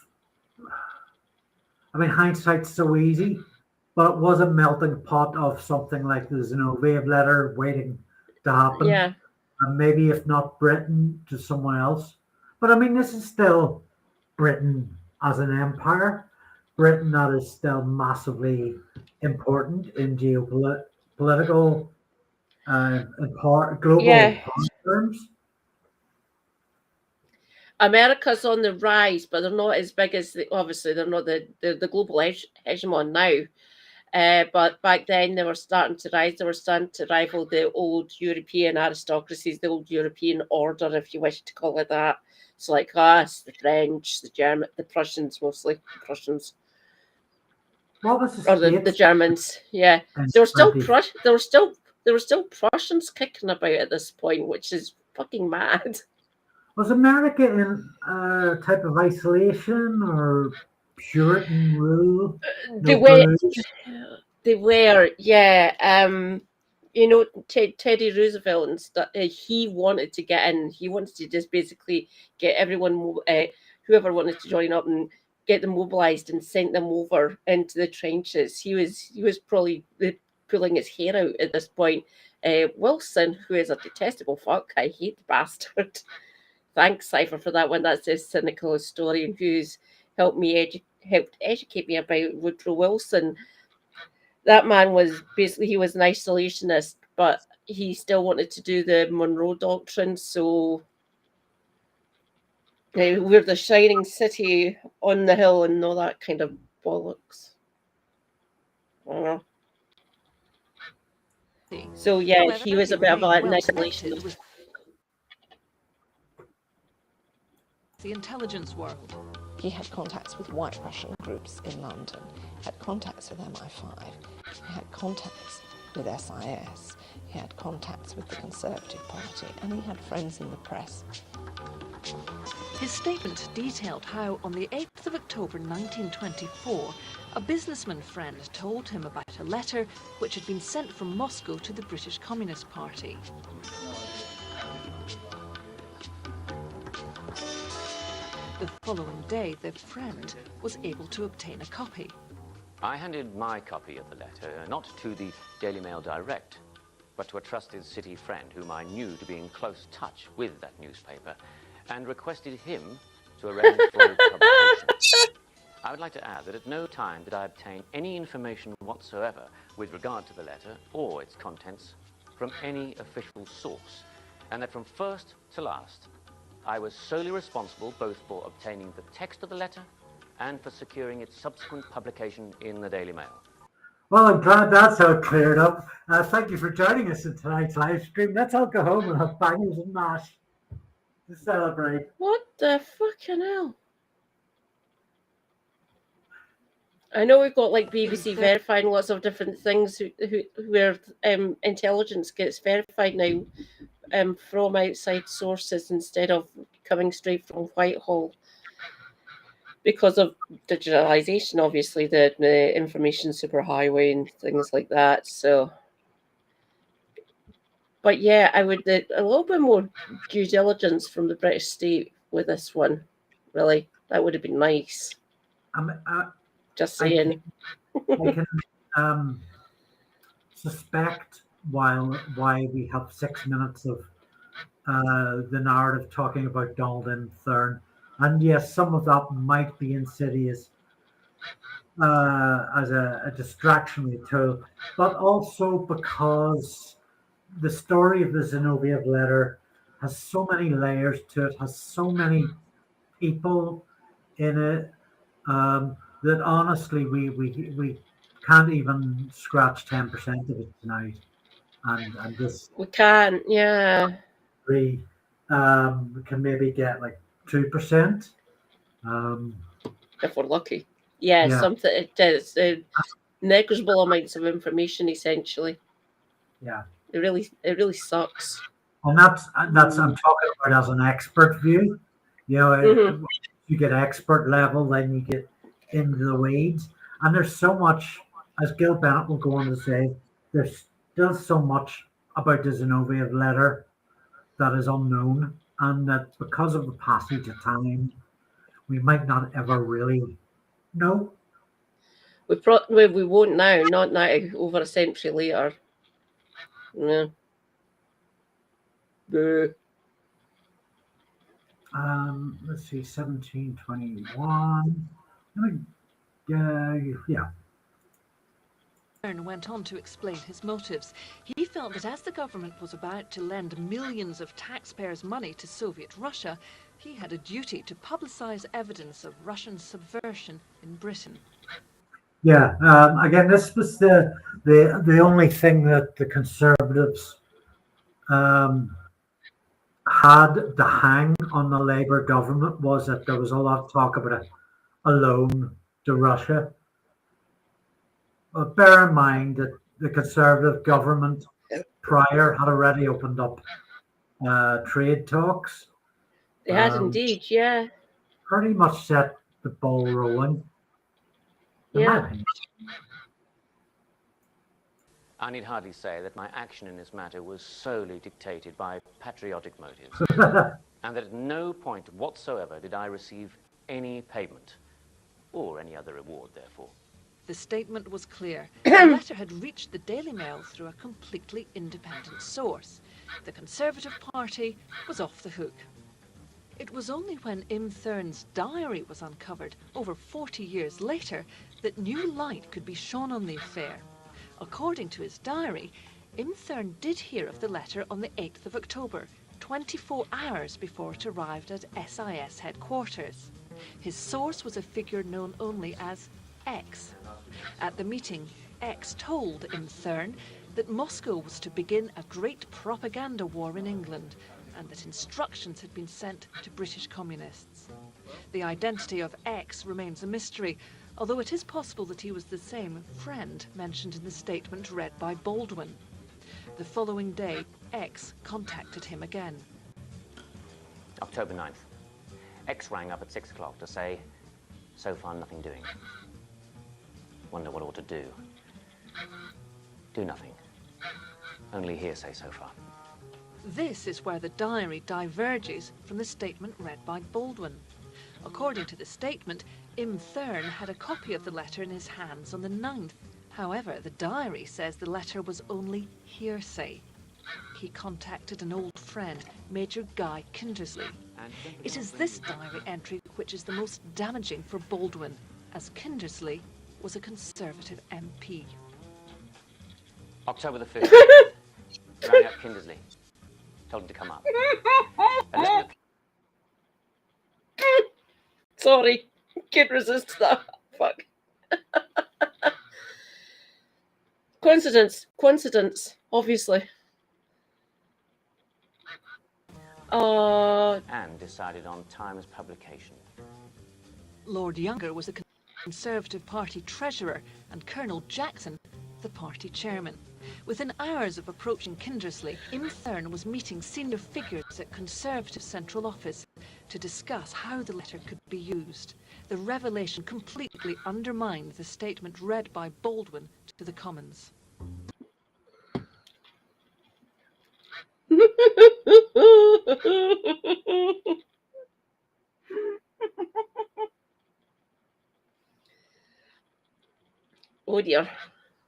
S1: I mean, hindsight's so easy, but it was a melting pot of something like the Zinoviev letter waiting to happen.
S2: Yeah.
S1: And maybe if not Britain, to someone else. But I mean, this is still Britain as an empire. Britain that is still massively important in geopolitical and global terms.
S2: America's on the rise, but they're not as big as obviously they're not the global hegemon now. But back then they were starting to rise. They were starting to rival the old European aristocracies, the old European order, if you wish to call it that. So like us, the French, the German, the Prussians, mostly the Prussians.
S1: What was
S2: the Germans? Yeah, there were still Prussians kicking about at this point, which is fucking mad.
S1: Was America in a type of isolation or Puritan rule?
S2: They were, yeah. Teddy Roosevelt and stuff. He wanted to get in. He wanted to just basically get everyone, whoever wanted to join up, and get them mobilized and sent them over into the trenches. He was probably pulling his hair out at this point. Wilson, who is a detestable fuck, I hate the bastard. Thanks, Cypher, for that one. That's a cynical historian who's helped educate me about Woodrow Wilson. That man was basically, he was an isolationist, but he still wanted to do the Monroe Doctrine. So we're the shining city on the hill and all that kind of bollocks. I don't know. So yeah, however, he was a bit of an isolationist.
S3: The intelligence world.
S10: He had contacts with white Russian groups in London, had contacts with MI5, he had contacts with SIS, he had contacts with the Conservative Party, and he had friends in the press.
S3: His statement detailed how on the 8th of October 1924, a businessman friend told him about a letter which had been sent from Moscow to the British Communist Party. The following day, the friend was able to obtain a copy.
S13: I handed my copy of the letter, not to the Daily Mail direct, but to a trusted city friend whom I knew to be in close touch with that newspaper, and requested him to arrange for its publication. I would like to add that at no time did I obtain any information whatsoever with regard to the letter or its contents from any official source, and that from first to last, I was solely responsible both for obtaining the text of the letter and for securing its subsequent publication in the Daily Mail.
S1: Well, I'm glad that's all cleared up. Thank you for joining us in tonight's live stream. Let's all go home and have bangers and mash to celebrate.
S2: What the fucking hell? I know we've got like BBC verifying lots of different things where intelligence gets verified now from outside sources instead of coming straight from Whitehall because of digitalisation, obviously, the information superhighway and things like that. So, but yeah, I would a little bit more due diligence from the British state with this one. Really, that would have been nice. Just saying.
S1: I can suspect why we have 6 minutes of the narrative talking about Donald and Thurn. And yes, some of that might be insidious as a distractionary tool, but also because the story of the Zinoviev letter has so many layers to it, has so many people in it, that honestly we can't even scratch 10% of it tonight. And this
S2: we can't, yeah.
S1: We can maybe get like 2%.
S2: If we're lucky. Yeah, something it's negligible amounts of information essentially.
S1: Yeah.
S2: It really sucks.
S1: And that's I'm talking about as an expert view. You know, you get expert level, then you get into the weeds. And there's so much, as Gil Bennett will go on to say, there's still so much about the Zinoviev letter that is unknown, and that because of the passage of time, we might not ever really know.
S2: We won't now, not now, over a century later. No.
S1: Let's see, 1721. Yeah.
S3: Thurn went on to explain his motives. He felt that as the government was about to lend millions of taxpayers' money to Soviet Russia, he had a duty to publicise evidence of Russian subversion in Britain.
S1: Yeah, again, this was the only thing that the Conservatives had to hang on the Labour government, was that there was a lot of talk about a loan to Russia. But bear in mind that the Conservative government prior had already opened up trade talks.
S2: They had indeed, yeah.
S1: Pretty much set the ball rolling.
S2: Yeah.
S13: I need hardly say that my action in this matter was solely dictated by patriotic motives, and that at no point whatsoever did I receive any payment, or any other reward, therefore.
S3: The statement was clear. The letter had reached the Daily Mail through a completely independent source. The Conservative Party was off the hook. It was only when Thurn's diary was uncovered over 40 years later that new light could be shone on the affair. According to his diary, Thurn did hear of the letter on the 8th of October, 24 hours before it arrived at SIS headquarters. His source was a figure known only as X. At the meeting, X told Thurn that Moscow was to begin a great propaganda war in England, and that instructions had been sent to British communists. The identity of X remains a mystery, although it is possible that he was the same friend mentioned in the statement read by Baldwin. The following day, X contacted him again.
S13: October 9th. X rang up at 6 o'clock to say, so far nothing doing. Wonder what I ought to do. Do nothing. Only hearsay so far.
S3: This is where the diary diverges from the statement read by Baldwin. According to the statement, Thurn had a copy of the letter in his hands on the 9th. However, the diary says the letter was only hearsay. He contacted an old friend, Major Guy Kindersley. It is this diary entry which is the most damaging for Baldwin, as Kindersley was a Conservative MP.
S13: October the 5th. Rang up Kindersley. Told him to come up.
S2: Sorry, can't resist that. Fuck. Coincidence, obviously.
S13: And decided on Times publication.
S3: Lord Younger was the Conservative Party treasurer and Colonel Jackson the party chairman. Within hours of approaching Kindersley, Thurn was meeting senior figures at Conservative Central Office to discuss how the letter could be used. The revelation completely undermined the statement read by Baldwin to the Commons.
S2: Oh dear.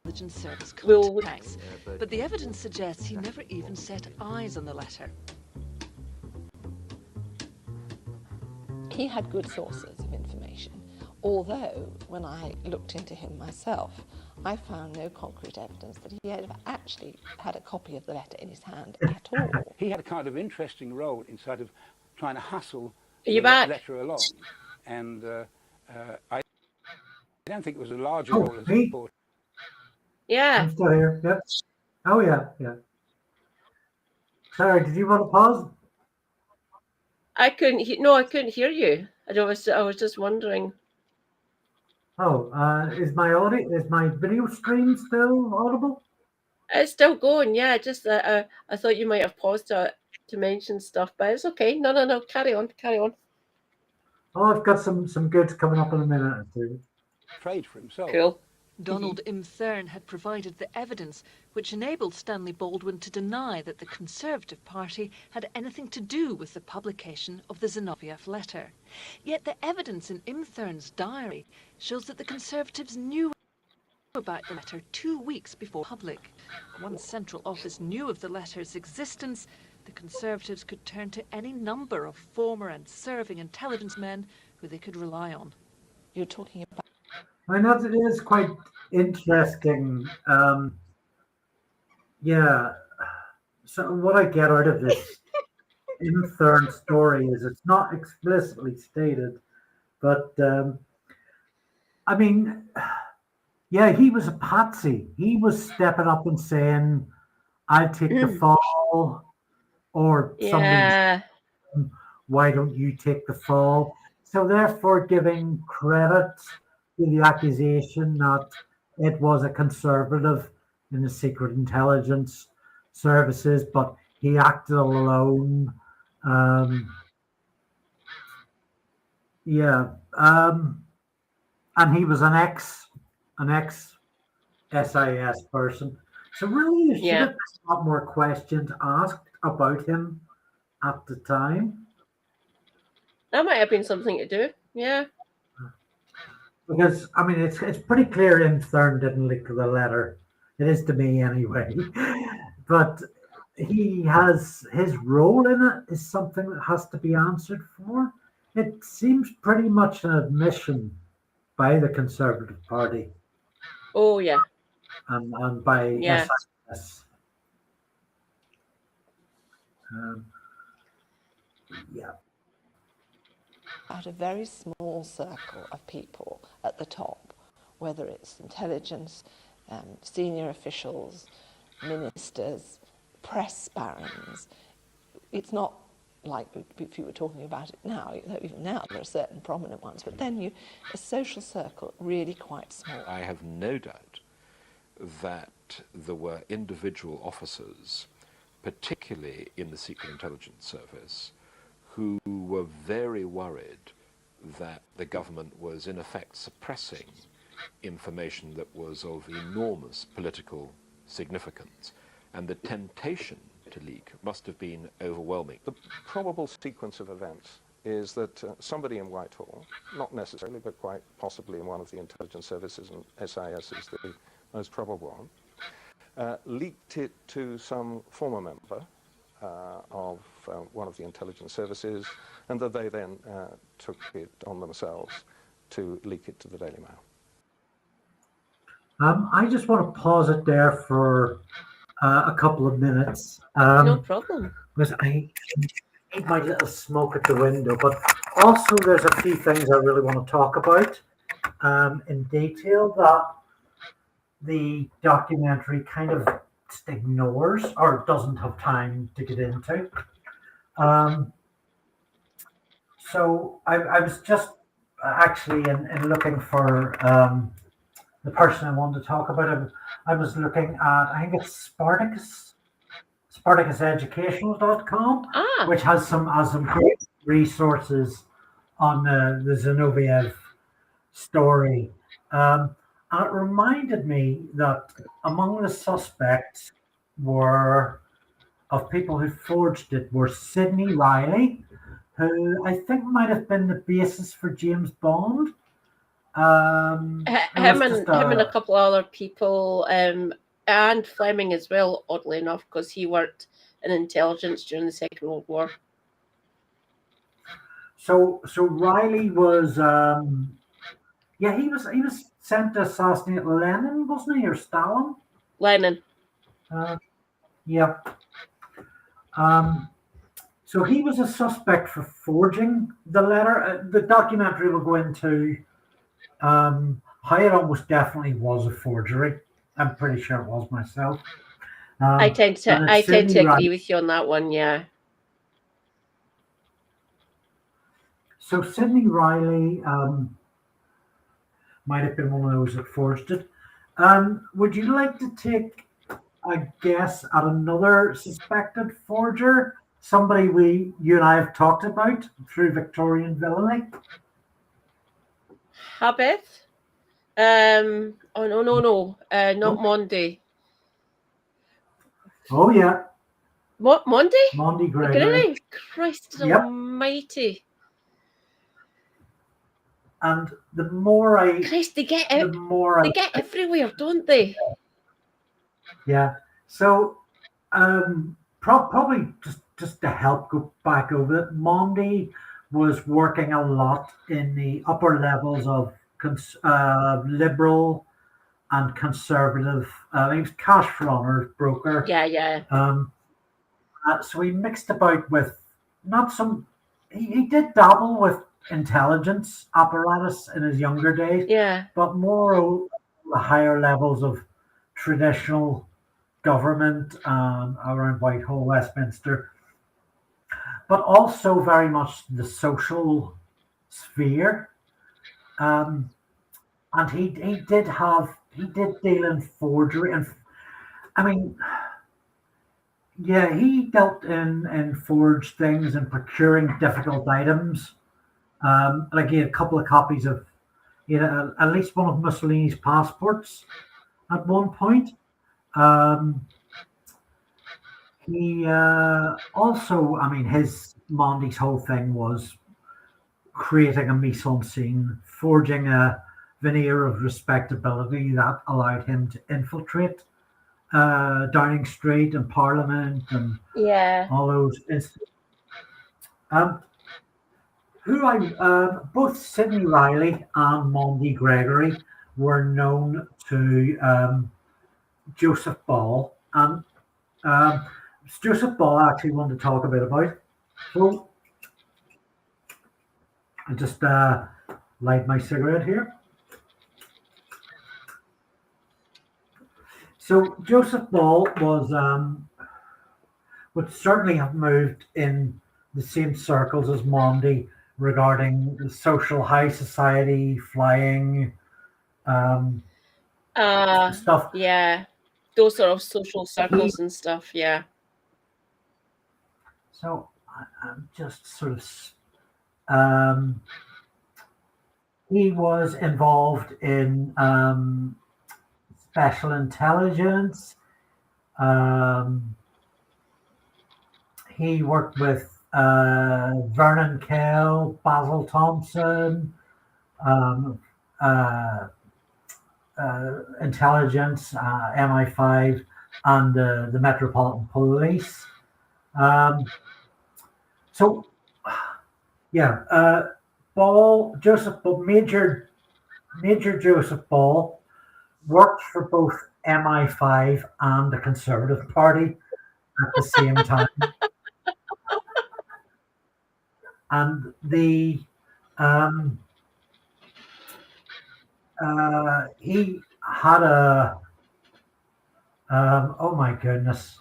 S3: Intelligence Service contacts, but the evidence suggests he never even set eyes on the letter.
S10: He had good sources of information, although when I looked into him myself, I found no concrete evidence that he had actually had a copy of the letter in his hand at all.
S7: He had a kind of interesting role in sort of trying to hustle
S2: the
S7: letter along, and I don't think it was a larger role as a reporter.
S2: Yeah.
S1: I'm still here. Yep. Oh yeah. Sorry, did you want to pause?
S2: I couldn't hear you. I was just wondering.
S1: Oh, is my video stream still audible?
S2: It's still going, yeah. Just I thought you might have paused to mention stuff, but it's okay. No. Carry on.
S1: Oh, I've got some goods coming up in a minute or two.
S7: Trade for himself.
S2: Cool.
S3: Donald Thurn had provided the evidence which enabled Stanley Baldwin to deny that the Conservative Party had anything to do with the publication of the Zinoviev letter. Yet the evidence in Thurn's diary shows that the Conservatives knew about the letter 2 weeks before public. Once Central Office knew of the letter's existence, the Conservatives could turn to any number of former and serving intelligence men who they could rely on.
S10: You're talking about...
S1: I know it is quite interesting. Yeah. So what I get out of this Thurn story is it's not explicitly stated, but I mean, yeah, he was a patsy. He was stepping up and saying, "I'll take the fall," or something. Why don't you take the fall? So therefore, giving credit to the accusation that it was a Conservative in the secret intelligence services, but he acted alone. And he was an ex SIS person. So really, there should have been a lot more questions asked about him at the time.
S2: That might have been something to do. Yeah.
S1: Because I mean, it's pretty clear Thurn didn't leak the letter. It is to me anyway. But he has his role in it is something that has to be answered for. It seems pretty much an admission by the Conservative Party.
S2: Oh yeah.
S1: And by SIS.
S10: Out a very small circle of people at the top, whether it's intelligence, senior officials, ministers, press barons. It's not like if you were talking about it now, even now there are certain prominent ones, but then a social circle really quite small.
S8: I have no doubt that there were individual officers, particularly in the Secret Intelligence Service, who were very worried that the government was in effect suppressing information that was of enormous political significance, and the temptation to leak must have been overwhelming.
S14: The probable sequence of events
S8: is that somebody in Whitehall, not necessarily, but quite possibly in one of the intelligence services, and SIS is the most probable one, leaked it to some former member of one of the intelligence services, and that they then took it on themselves to leak it to the Daily Mail.
S1: I just want to pause it there for a couple of minutes.
S2: No problem.
S1: Because I need my little smoke at the window, but also there's a few things I really want to talk about in detail that the documentary kind of just ignores or doesn't have time to get into. So I was just actually in looking for the person I wanted to talk about. I was looking at, I think it's SpartacusEducational.com, which has some great resources on the Zinoviev story. And it reminded me that among the suspects of people who forged it were Sidney Reilly, who I think might have been the basis for James Bond.
S2: Him and a couple of other people, and Fleming as well, oddly enough, because he worked in intelligence during the Second World War.
S1: So Reilly was, he was sent to assassinate Lenin, wasn't he, or Stalin?
S2: Lenin.
S1: Yeah. So he was a suspect for forging the letter. The documentary will go into how it almost definitely was a forgery. I'm pretty sure it was myself.
S2: I tend to agree with you on that one, yeah.
S1: So Sidney Reilly might have been one of those that forged it. Would you like to take a guess at another suspected forger? Somebody you and I have talked about through Victorian Villainy?
S2: Habith? Oh no, not Maundy.
S1: Oh yeah.
S2: What, Maundy?
S1: Maundy Gregory.
S2: Christ almighty.
S1: And the more I
S2: Christ, they get everywhere, don't they?
S1: Yeah. So probably just to help go back over it, Maundy was working a lot in the upper levels of liberal and conservative. He was cash for honor broker.
S2: Yeah.
S1: So he mixed about with he did dabble with intelligence apparatus in his younger days.
S2: Yeah.
S1: But more the higher levels of traditional government around Whitehall, Westminster, but also very much the social sphere. And he did deal in forgery, and I mean, yeah, he dealt in forged things and procuring difficult items. Like he had a couple of copies of, at least one of Mussolini's passports at one point. He also, I mean, Maundy's whole thing was creating a mise en scene, forging a veneer of respectability that allowed him to infiltrate Downing Street and Parliament and all those instances. Both Sidney Reilly and Maundy Gregory were known to Joseph Ball, and Joseph Ball actually wanted to talk a bit about. So I just light my cigarette here. So Joseph Ball would certainly have moved in the same circles as Maundy regarding the social high society, flying, stuff.
S2: Yeah, those sort of social circles and stuff. Yeah.
S1: So I'm just sort of. He was involved in special intelligence. He worked with Vernon Kell, Basil Thompson, intelligence, MI5, and the Metropolitan Police. So, yeah, Major Joseph Ball worked for both MI5 and the Conservative Party at the same time. And he had a oh my goodness,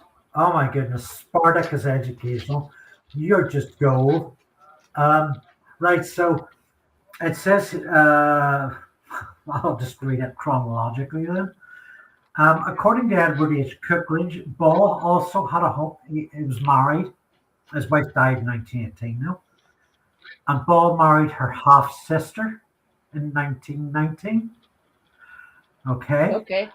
S1: Spartacus educational. You're just gold. Right, so it says I'll just read it chronologically then. According to Edward H. Cookridge, Ball also had a home. He was married. His wife died in 1918 now. And Ball married her half sister in 1919. Okay.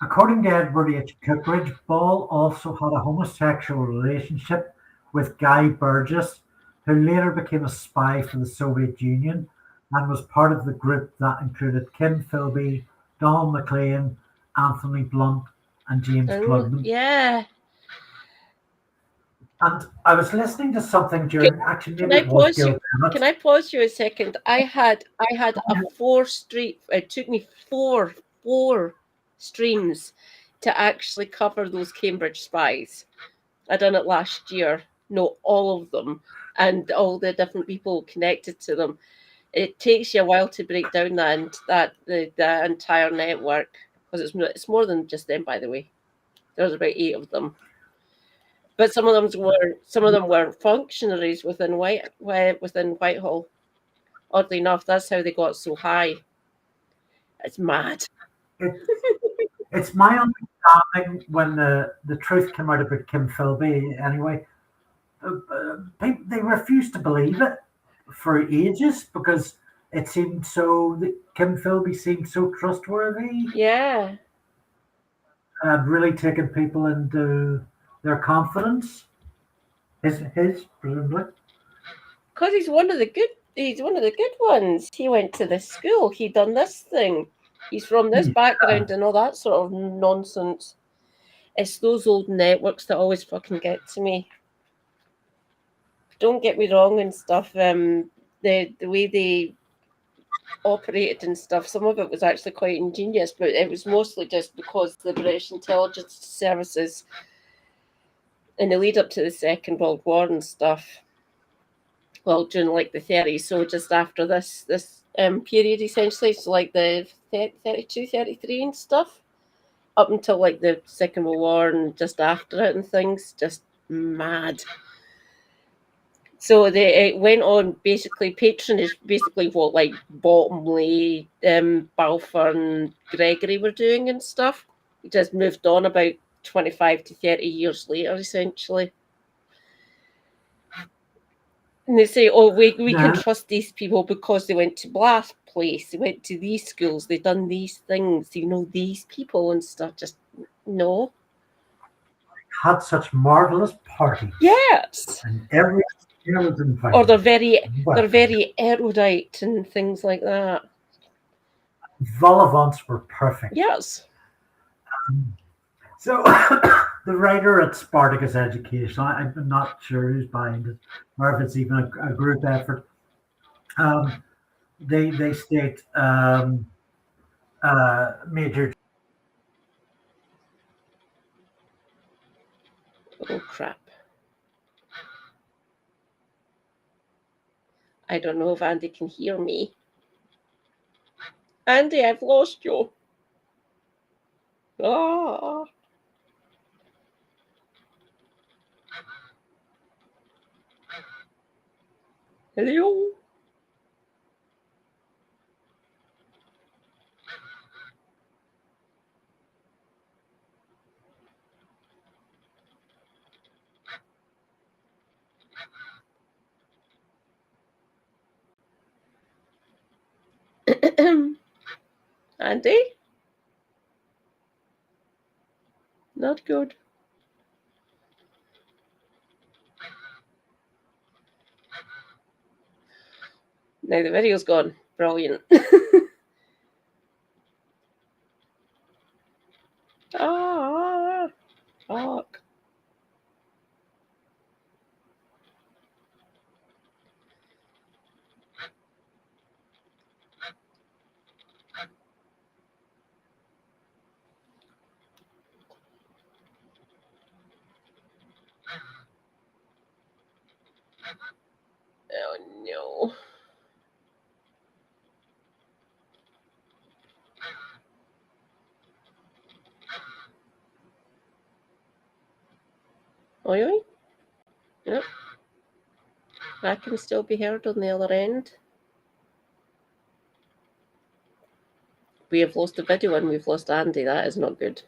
S1: According to Edward H. Cookridge, Ball also had a homosexual relationship with Guy Burgess, who later became a spy for the Soviet Union and was part of the group that included Kim Philby, Donald MacLean, Anthony Blunt, and James Clubman.
S2: Yeah.
S1: And I was listening to something during. Actually, maybe it was Gil Bennett.
S2: Can I pause you a second? I had a 4 street. It took me four streams to actually cover those Cambridge spies. I done it last year. No, all of them, and all the different people connected to them. It takes you a while to break down the entire network, because it's more than just them. By the way, there's about 8 of them. But some of them were functionaries within Whitehall. Oddly enough, that's how they got so high. It's mad.
S1: It's my understanding when the truth came out about Kim Philby. Anyway, they refused to believe it for ages because it seemed so. Kim Philby seemed so trustworthy.
S2: Yeah.
S1: And really taking people into their confidence. His presumably.
S2: Because he's one of the good ones. He went to this school. He done this thing. He's from this background and all that sort of nonsense. It's those old networks that always fucking get to me. Don't get me wrong and stuff. The way they operated and stuff, some of it was actually quite ingenious, but it was mostly just because the British intelligence services in the lead up to the Second World War and stuff, well, during like the 30s, so just after this period essentially, so like the 32, 33 and stuff, up until like the Second World War and just after it and things, just mad. So it went on basically patronage, basically what like Bottomley, Balfour and Gregory were doing and stuff. It just moved on about 25 to 30 years later, essentially. And they say, oh, we can trust these people because they went to Blath Place, they went to these schools, they done these things, these people and stuff. Just, no.
S1: Had such marvellous parties.
S2: Yes.
S1: And every year was invited.
S2: Or they're very erudite and things like that.
S1: Vol-au-vents were perfect.
S2: Yes.
S1: So the writer at Spartacus Education, I'm not sure who's behind it, or if it's even a group effort. They state Major.
S2: Oh crap! I don't know if Andy can hear me. Andy, I've lost you. Ah. Hello? Andy? Not good. Now the video's gone. Brilliant. Ah, fuck. Oh no. Oi. Yep. I can still be heard on the other end. We have lost the video and we've lost Andy. That is not good.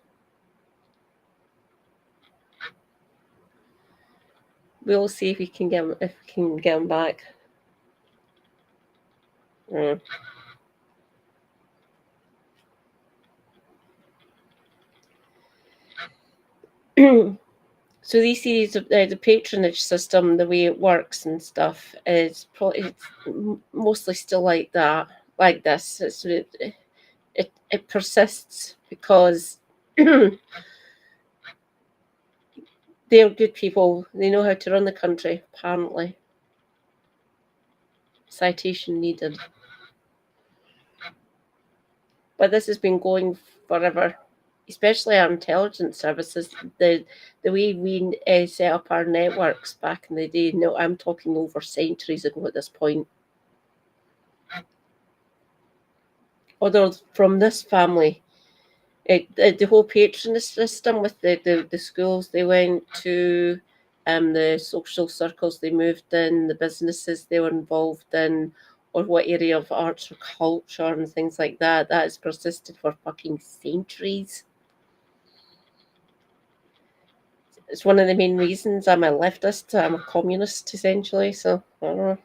S2: We'll see if we can get him back. So these series of the patronage system, the way it works and stuff, is probably mostly still like that, like this. It persists because they're good people. They know how to run the country, apparently. Citation needed. But this has been going forever, especially our intelligence services. The way we set up our networks back in the day, no, I'm talking over centuries ago at this point. Although from this family, the whole patronage system with the schools they went to, the social circles they moved in, the businesses they were involved in, or what area of arts or culture and things like that, that has persisted for fucking centuries. It's one of the main reasons I'm a leftist. I'm a communist, essentially. So, I don't know.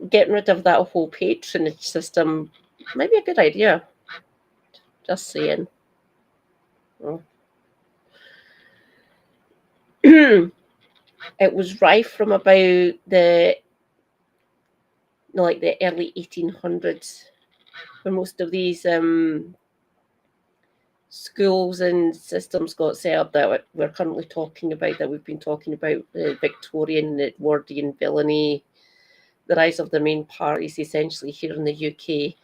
S2: Getting rid of that whole patronage system might be a good idea. Just saying. Oh. It was rife from about the early 1800s, where most of these schools and systems got set up that we're currently talking about, that we've been talking about, the Victorian, Edwardian, Villainy, the rise of the main parties essentially here in the UK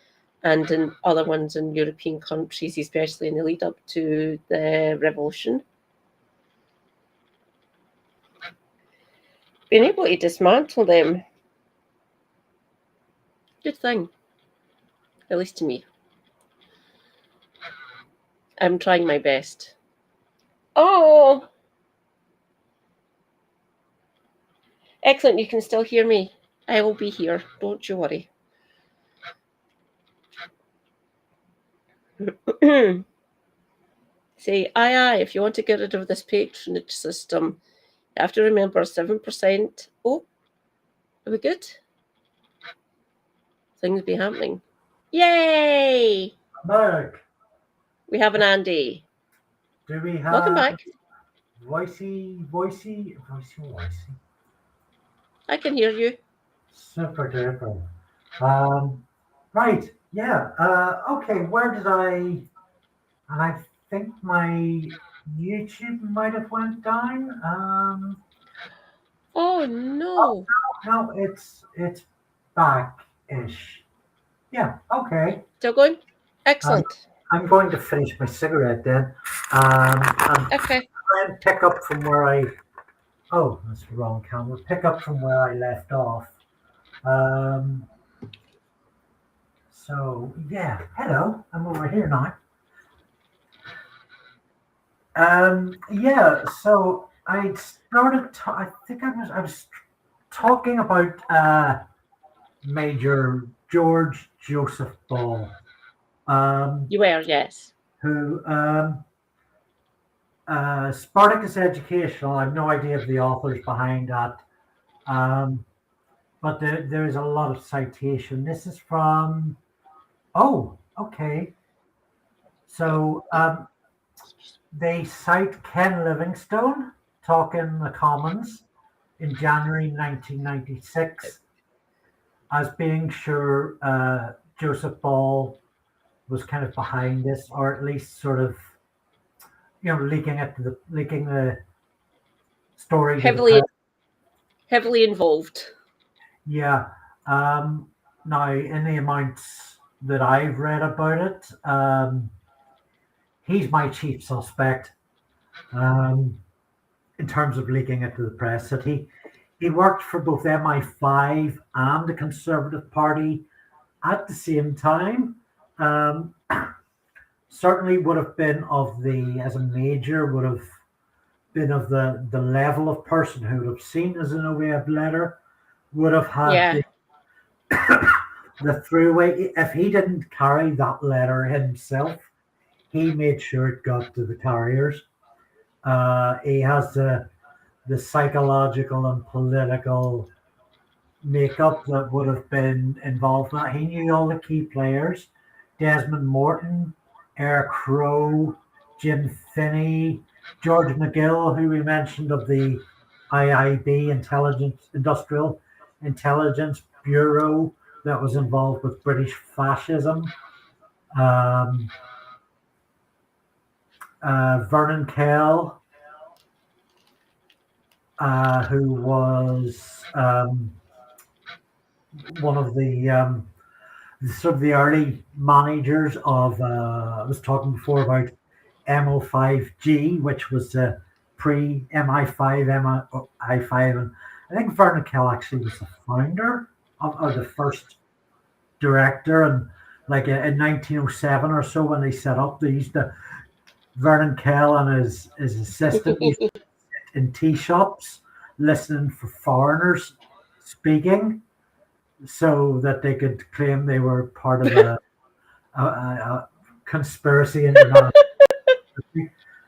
S2: and in other ones in European countries, especially in the lead up to the revolution. Being able to dismantle them, good thing, at least to me. I'm trying my best. Oh! Excellent, you can still hear me. I will be here, don't you worry. Say, aye, if you want to get rid of this patronage system, you have to remember 7%. Oh, are we good? Things be happening. Yay!
S1: Back.
S2: We have an Andy.
S1: Do we have...
S2: Welcome back.
S1: Voicey.
S2: I can hear you.
S1: Super duper. Right, yeah. Okay, where did and I think my YouTube might have went down.
S2: Oh no.
S1: No, it's back-ish. Yeah, okay.
S2: Still going? Excellent.
S1: I'm going to finish my cigarette then.
S2: Okay.
S1: Try and pick up from where oh, that's the wrong camera. Pick up from where I left off. So yeah, hello, I'm over here now. Yeah, so I started. I think I was talking about Major George Joseph Ball.
S2: You were, yes.
S1: Who Spartacus Educational. I have no idea of the authors behind that. But there is a lot of citation. This is from. Oh, okay. So they cite Ken Livingstone talking in the Commons in January 1996. as being sure Joseph Ball was kind of behind this, or at least sort of, leaking the story.
S2: Heavily involved.
S1: Yeah. Now, in the amounts that I've read about it, he's my chief suspect in terms of leaking it to the press. That he worked for both MI5 and the Conservative Party at the same time. Certainly would have been as a major, would have been of the level of person who would have seen the Zinoviev letter, would have had the throughway. If he didn't carry that letter himself, he made sure it got to the carriers. He has the psychological and political makeup that would have been involved in that. He knew all the key players: Desmond Morton, Crowe, Jim Finney, George McGill, who we mentioned, of the IIB, Industrial Intelligence Bureau, that was involved with British fascism. Vernon Kell, who was one of the sort of the early managers of, I was talking before about MO5G, which was pre-MI5, MI5, and I think Vernon Kell actually was the founder of the first director, and like in 1907 or so when they set up, they used to, Vernon Kell and his assistant used to sit in tea shops listening for foreigners speaking, so that they could claim they were part of a conspiracy international.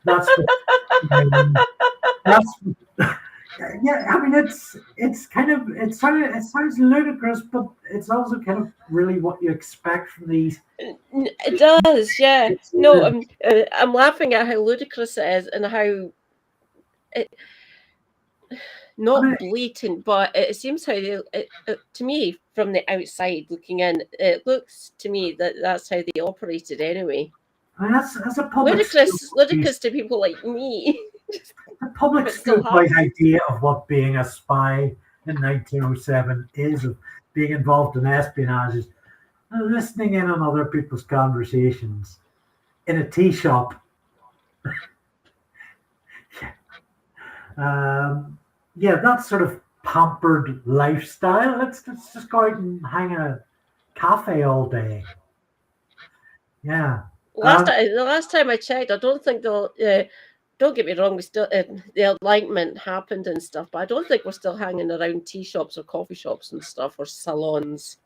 S1: That's yeah. I mean, it's kind of it sounds ludicrous, but it's also kind of really what you expect from these.
S2: It does, yeah. No, I'm laughing at how ludicrous it is and how not blatant, but it seems how to me from the outside looking in, it looks to me that that's how they operated anyway.
S1: I mean, that's a public
S2: ludicrous to people like me.
S1: The public school-wide idea of what being a spy in 1907 is, of being involved in espionage, is listening in on other people's conversations in a tea shop. Yeah, that sort of pampered lifestyle. Let's just go out and hang in a cafe all day. Yeah.
S2: The last time I checked, I don't think they'll. Don't get me wrong, we still the enlightenment happened and stuff, but I don't think we're still hanging around tea shops or coffee shops and stuff, or salons.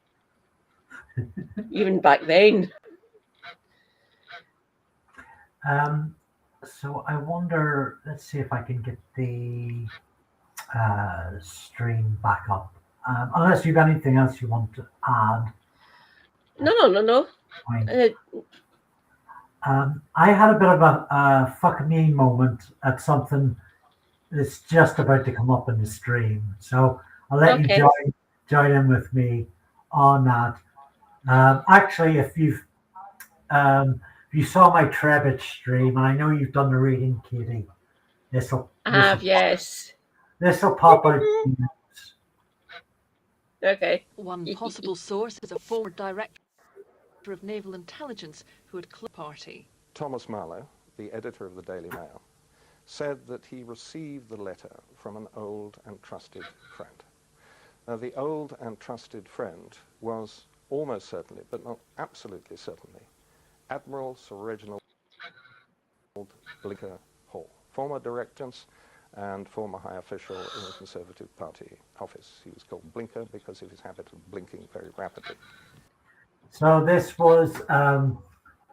S2: Even back then.
S1: So I wonder. Let's see if I can get the stream back up. Unless you've anything else you want to add.
S2: No.
S1: I had a bit of a fuck me moment at something that's just about to come up in the stream. So I'll let you join in with me on that. Actually, if you saw my Trebich stream, and I know you've done the reading, Katie,
S2: yes.
S1: This will pop out.
S2: Okay.
S3: One possible source is a former director of Naval Intelligence who had clubbed the party.
S8: Thomas Marlowe, the editor of the Daily Mail, said that he received the letter from an old and trusted friend. Now, the old and trusted friend was almost certainly, but not absolutely certainly, Admiral Sir Reginald Blinker Hall, former director and former high official in the Conservative Party office. He was called Blinker because of his habit of blinking very rapidly.
S1: So this was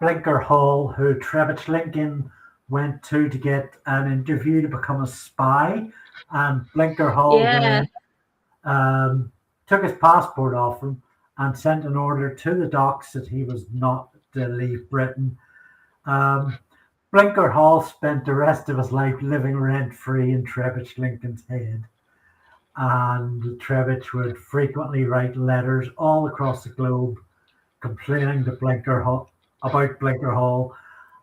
S1: Blinker Hall, who Trebich Lincoln went to get an interview to become a spy, and Blinker Hall then took his passport off him and sent an order to the docks that he was not to leave Britain. Blinker Hall spent the rest of his life living rent-free in Trebich Lincoln's head. and Trebitsch would frequently write letters all across the globe complaining to Blinker Hall about Blinker Hall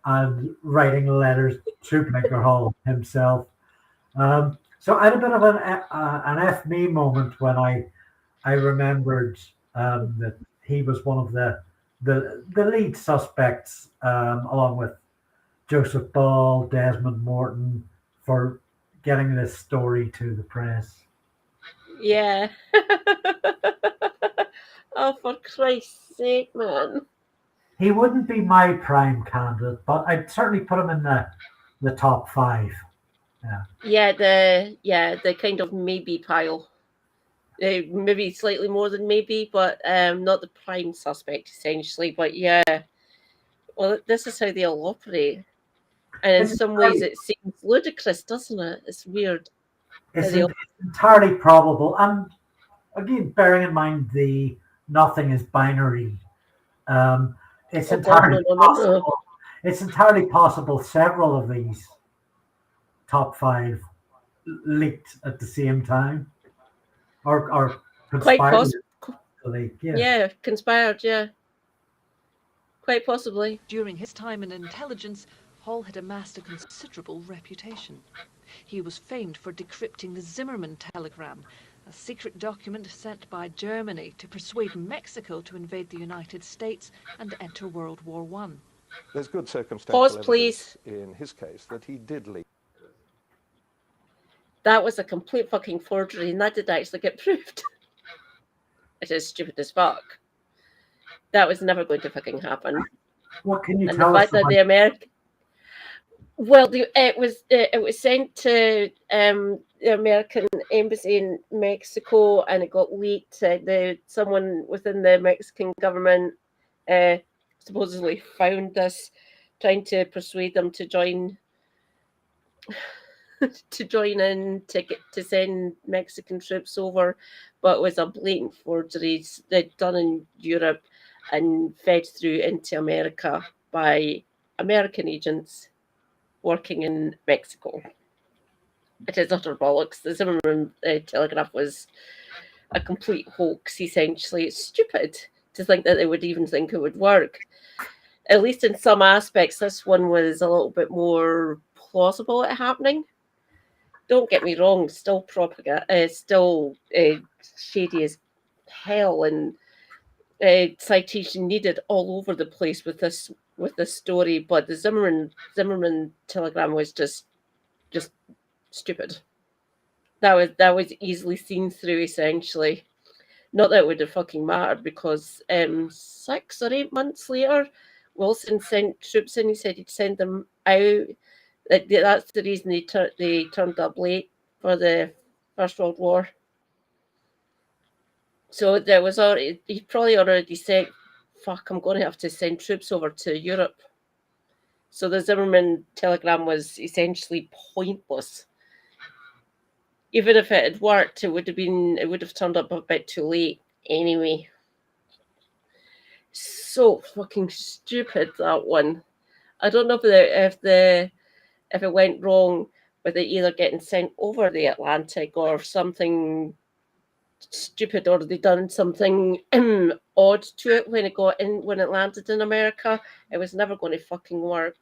S1: and writing letters to Blinker Hall himself. So I had a bit of an F me moment when I remembered that he was one of the lead suspects, along with Joseph Ball, Desmond Morton, for getting this story to the press.
S2: Yeah. Oh, for Christ's sake, man.
S1: He wouldn't be my prime candidate, but I'd certainly put him in the top 5.
S2: Yeah. The kind of maybe pile. Maybe slightly more than maybe, but not the prime suspect, essentially. But yeah, well, this is how they all operate. And in some ways it seems ludicrous, doesn't it? It's weird.
S1: It's entirely probable. And again, bearing in mind the nothing is binary, it's entirely possible. It's entirely possible several of these top 5 leaked at the same time, or
S2: quite
S1: conspired.
S2: Yeah, conspired. Yeah, quite possibly.
S3: During his time in intelligence, Hall had amassed a considerable reputation. He was famed for decrypting the Zimmermann telegram, a secret document sent by Germany to persuade Mexico to invade the United States and enter World War I.
S8: There's good circumstantial evidence
S2: please.
S8: in his case that he did leak.
S2: That was a complete fucking forgery, and that did actually get proved. It is stupid as fuck. That was never going to fucking happen.
S1: What can you
S2: and
S1: tell
S2: the
S1: us
S2: fact that
S1: about
S2: the American... Well, it was sent to the American embassy in Mexico, and it got leaked. Someone within the Mexican government supposedly found this, trying to persuade them to join in to send Mexican troops over, but it was a blatant forgery they'd done in Europe and fed through into America by American agents working in Mexico. It is utter bollocks. The Zimmermann telegraph was a complete hoax, essentially. It's stupid to think that they would even think it would work. At least in some aspects, this one was a little bit more plausible at happening. Don't get me wrong, still propaganda, still shady as hell, and citation needed all over the place with this story. But the Zimmermann telegram was just stupid. That was easily seen through, essentially. Not that it would have fucking mattered, because 6 or 8 months later, Wilson sent troops in. He said he'd send them out. That's the reason they turned up late for the First World War. So there was he probably already said, "Fuck, I'm going to have to send troops over to Europe." So the Zimmermann telegram was essentially pointless. Even if it had worked, it would have turned up a bit too late anyway. So fucking stupid, that one. I don't know if it went wrong with it either getting sent over the Atlantic or something stupid, or they done something odd to it when it landed in America. It was never going to fucking work.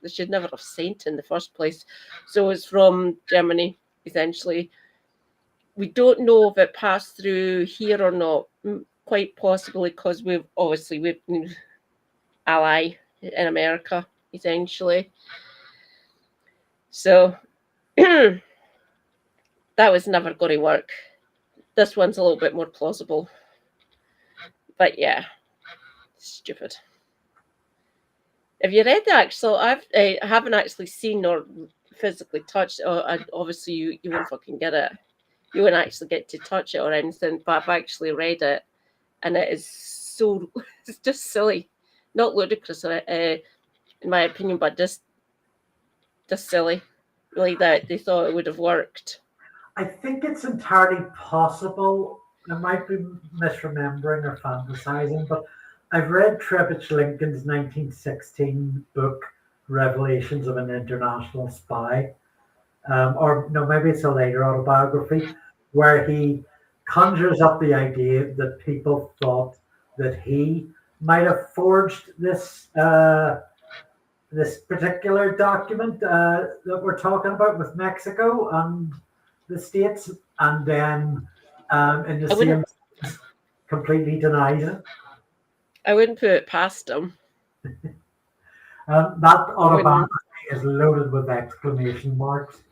S2: They should never have sent it in the first place. So it's from Germany, essentially. We don't know if it passed through here or not. Quite possibly, because we've been ally in America, essentially. So that was never going to work. This one's a little bit more plausible. But yeah, stupid. Have you read the actual? I haven't actually seen or physically touched. Obviously, you won't fucking get it. You won't actually get to touch it or anything. But I've actually read it, and it is so it's just silly, not ludicrous in my opinion, but just silly. Like that they thought it would have worked.
S1: I think it's entirely possible. I might be misremembering or fantasizing, but I've read Trebitsch Lincoln's 1916 book, Revelations of an International Spy. Or no, maybe it's a later autobiography. where he conjures up the idea that people thought that he might have forged this this particular document that we're talking about with Mexico and the States, and then in the same completely denies it.
S2: I wouldn't put it past him.
S1: That autobiography is loaded with exclamation marks.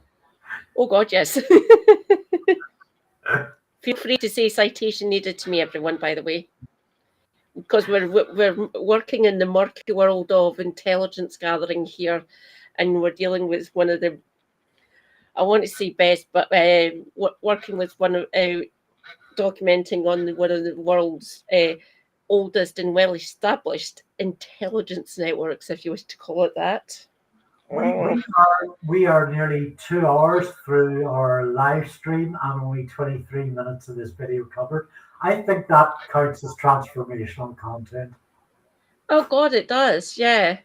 S2: Oh God, yes. Feel free to say citation needed to me, everyone, by the way. Because we're working in the murky world of intelligence gathering here, and we're dealing with one of the, I want to say best, but working with one of documenting on one of the world's oldest and well-established intelligence networks, if you wish to call it that.
S1: We are nearly 2 hours through our live stream and only 23 minutes of this video covered. I think that counts as transformational content.
S2: Oh God, it does, yeah.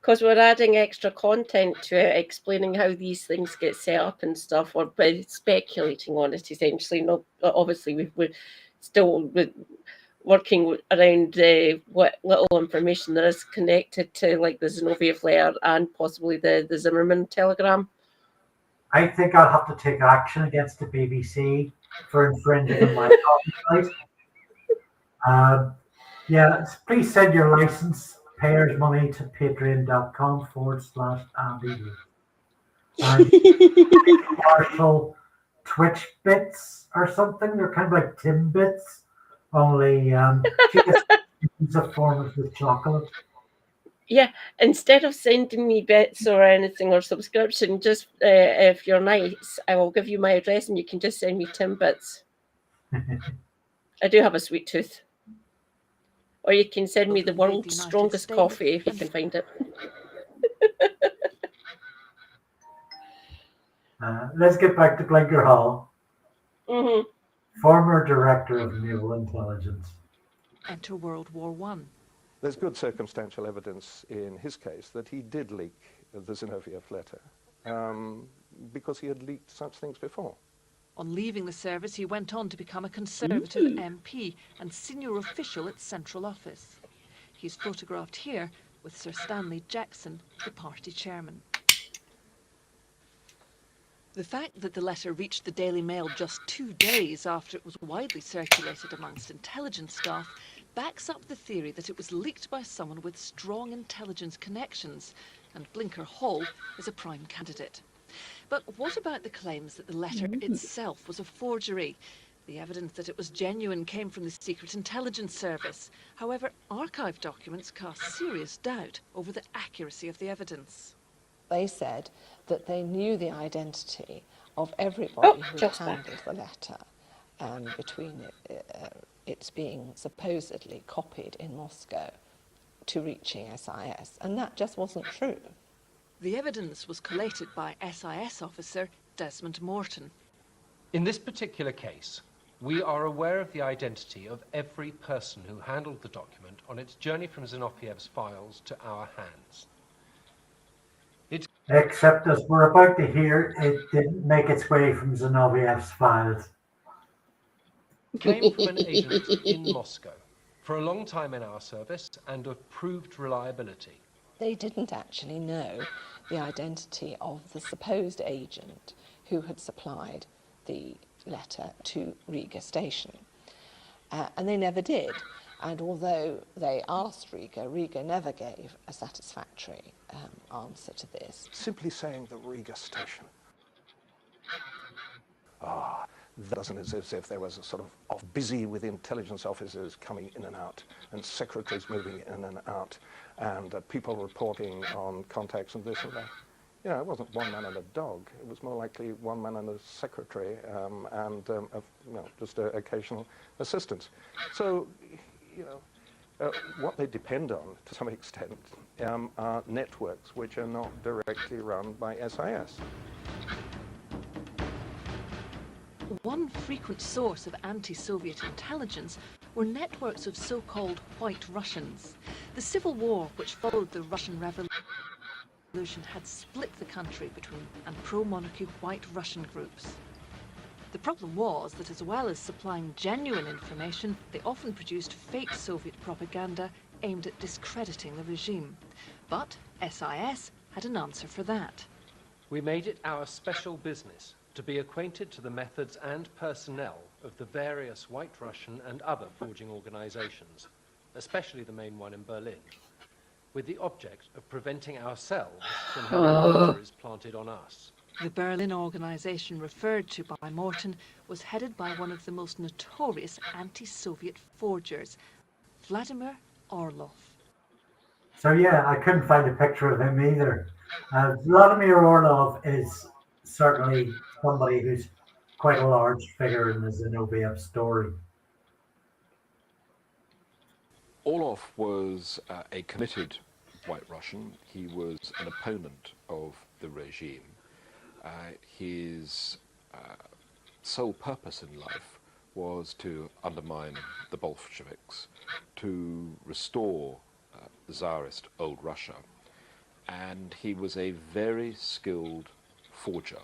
S2: Because we're adding extra content to it, explaining how these things get set up and stuff, or speculating on it, essentially. No, obviously, we're still working around what little information there is connected to, like the Zinoviev letter and possibly the Zimmerman telegram.
S1: I think I'll have to take action against the BBC for infringing on my copyright. Yeah, please send your license payers money to patreon.com/Andy. Partial Twitch bits or something. They're kind of like Timbits, only it's a form of the chocolate.
S2: Yeah, instead of sending me bits or anything or subscription, just if you're nice, I will give you my address and you can just send me Timbits. I do have a sweet tooth. Or you can send me the world's strongest coffee if you can find it.
S1: Let's get back to Blinker Hall.
S2: Mm-hmm.
S1: Former Director of Naval Intelligence.
S3: Enter World War I.
S8: There's good circumstantial evidence in his case that he did leak the Zinoviev letter because he had leaked such things before.
S3: On leaving the service, he went on to become a Conservative MP and senior official at Central Office. He's photographed here with Sir Stanley Jackson, the party chairman. The fact that the letter reached the Daily Mail just 2 days after it was widely circulated amongst intelligence staff backs up the theory that it was leaked by someone with strong intelligence connections, and Blinker Hall is a prime candidate. But what about the claims that the letter itself was a forgery? The evidence that it was genuine came from the Secret Intelligence Service. However, archive documents cast serious doubt over the accuracy of the evidence.
S10: They said that they knew the identity of everybody who had handled the letter between its being supposedly copied in Moscow to reaching SIS, and that just wasn't true.
S3: The evidence was collated by SIS officer Desmond Morton.
S9: In this particular case, we are aware of the identity of every person who handled the document on its journey from Zinoviev's files to our hands.
S1: Except, as we're about to hear, it didn't make its way from Zinoviev's files.
S9: Came from an agent in Moscow for a long time in our service and of proved reliability.
S10: They didn't actually know the identity of the supposed agent who had supplied the letter to Riga station. And they never did. And although they asked Riga, Riga never gave a satisfactory answer to this.
S8: Simply saying the Riga station. That doesn't as if there was a sort of busy with intelligence officers coming in and out, and secretaries moving in and out, and people reporting on contacts and this and that. You know, it wasn't one man and a dog. It was more likely one man and a secretary and just occasional assistants. So, you know, what they depend on, to some extent, are networks which are not directly run by SIS.
S3: One frequent source of anti-Soviet intelligence were networks of so-called White Russians. The civil war which followed the Russian Revolution had split the country between and pro-monarchy White Russian groups. The problem was that as well as supplying genuine information, they often produced fake Soviet propaganda aimed at discrediting the regime. But SIS had an answer for that.
S9: We made it our special business to be acquainted to the methods and personnel of the various White Russian and other forging organizations, especially the main one in Berlin, with the object of preventing ourselves from having forgeries planted on us.
S3: The Berlin organization referred to by Morton was headed by one of the most notorious anti-Soviet forgers, Vladmir Orlov.
S1: So yeah, I couldn't find a picture of him either. Vladmir Orlov is certainly somebody who's quite a large figure in the Zinoviev story.
S8: Orlov was a committed White Russian. He was an opponent of the regime. His sole purpose in life was to undermine the Bolsheviks, to restore Tsarist old Russia. And he was a very skilled forger.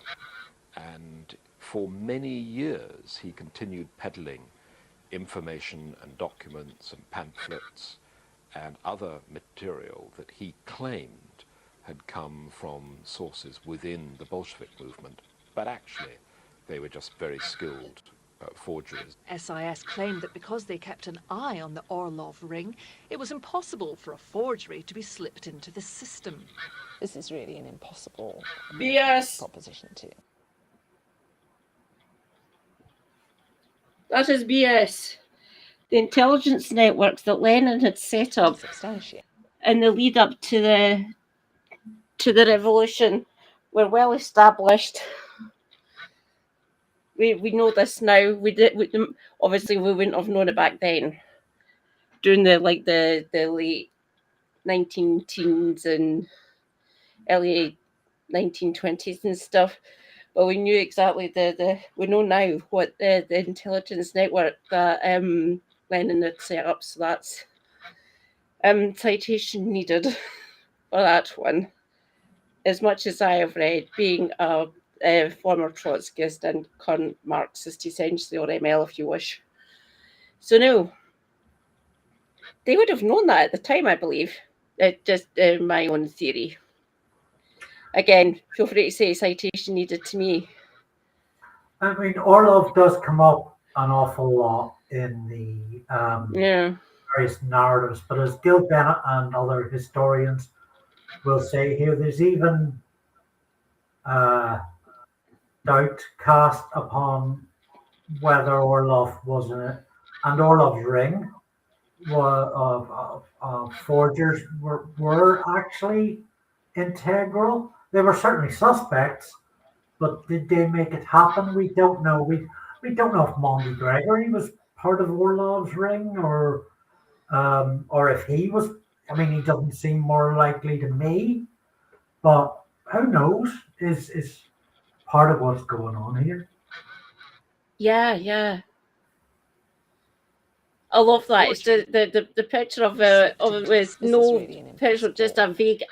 S8: And for many years he continued peddling information and documents and pamphlets and other material that he claimed had come from sources within the Bolshevik movement, but actually they were just very skilled forgeries.
S3: SIS claimed that because they kept an eye on the Orlov ring, it was impossible for a forgery to be slipped into the system.
S10: This is really an impossible proposition to.
S2: That is BS. The intelligence networks that Lenin had set up in the lead up to the revolution were well established. We know this now. Obviously we wouldn't have known it back then, during the late 19-teens and early 1920s and stuff. But we knew exactly we know now what the intelligence network that Lenin had set up. So that's citation needed for that one. As much as I have read, being a former Trotskyist and current Marxist, essentially, or ML if you wish. So no, they would have known that at the time, I believe. Just my own theory. Again, feel free to say citation needed to me.
S1: I mean, Orlov does come up an awful lot in the various narratives, but as Gil Bennett and other historians will say here, there's even doubt cast upon whether Orlov was in it, and Orlov's ring of forgers were actually integral. They were certainly suspects, but did they make it happen? We don't know. We don't know if Maundy Gregory was part of Orlov's ring, or if he was. I mean, he doesn't seem more likely to me, but who knows? Is part of what's going on here.
S2: Yeah. I love that. It's the picture of it with no picture, just a vague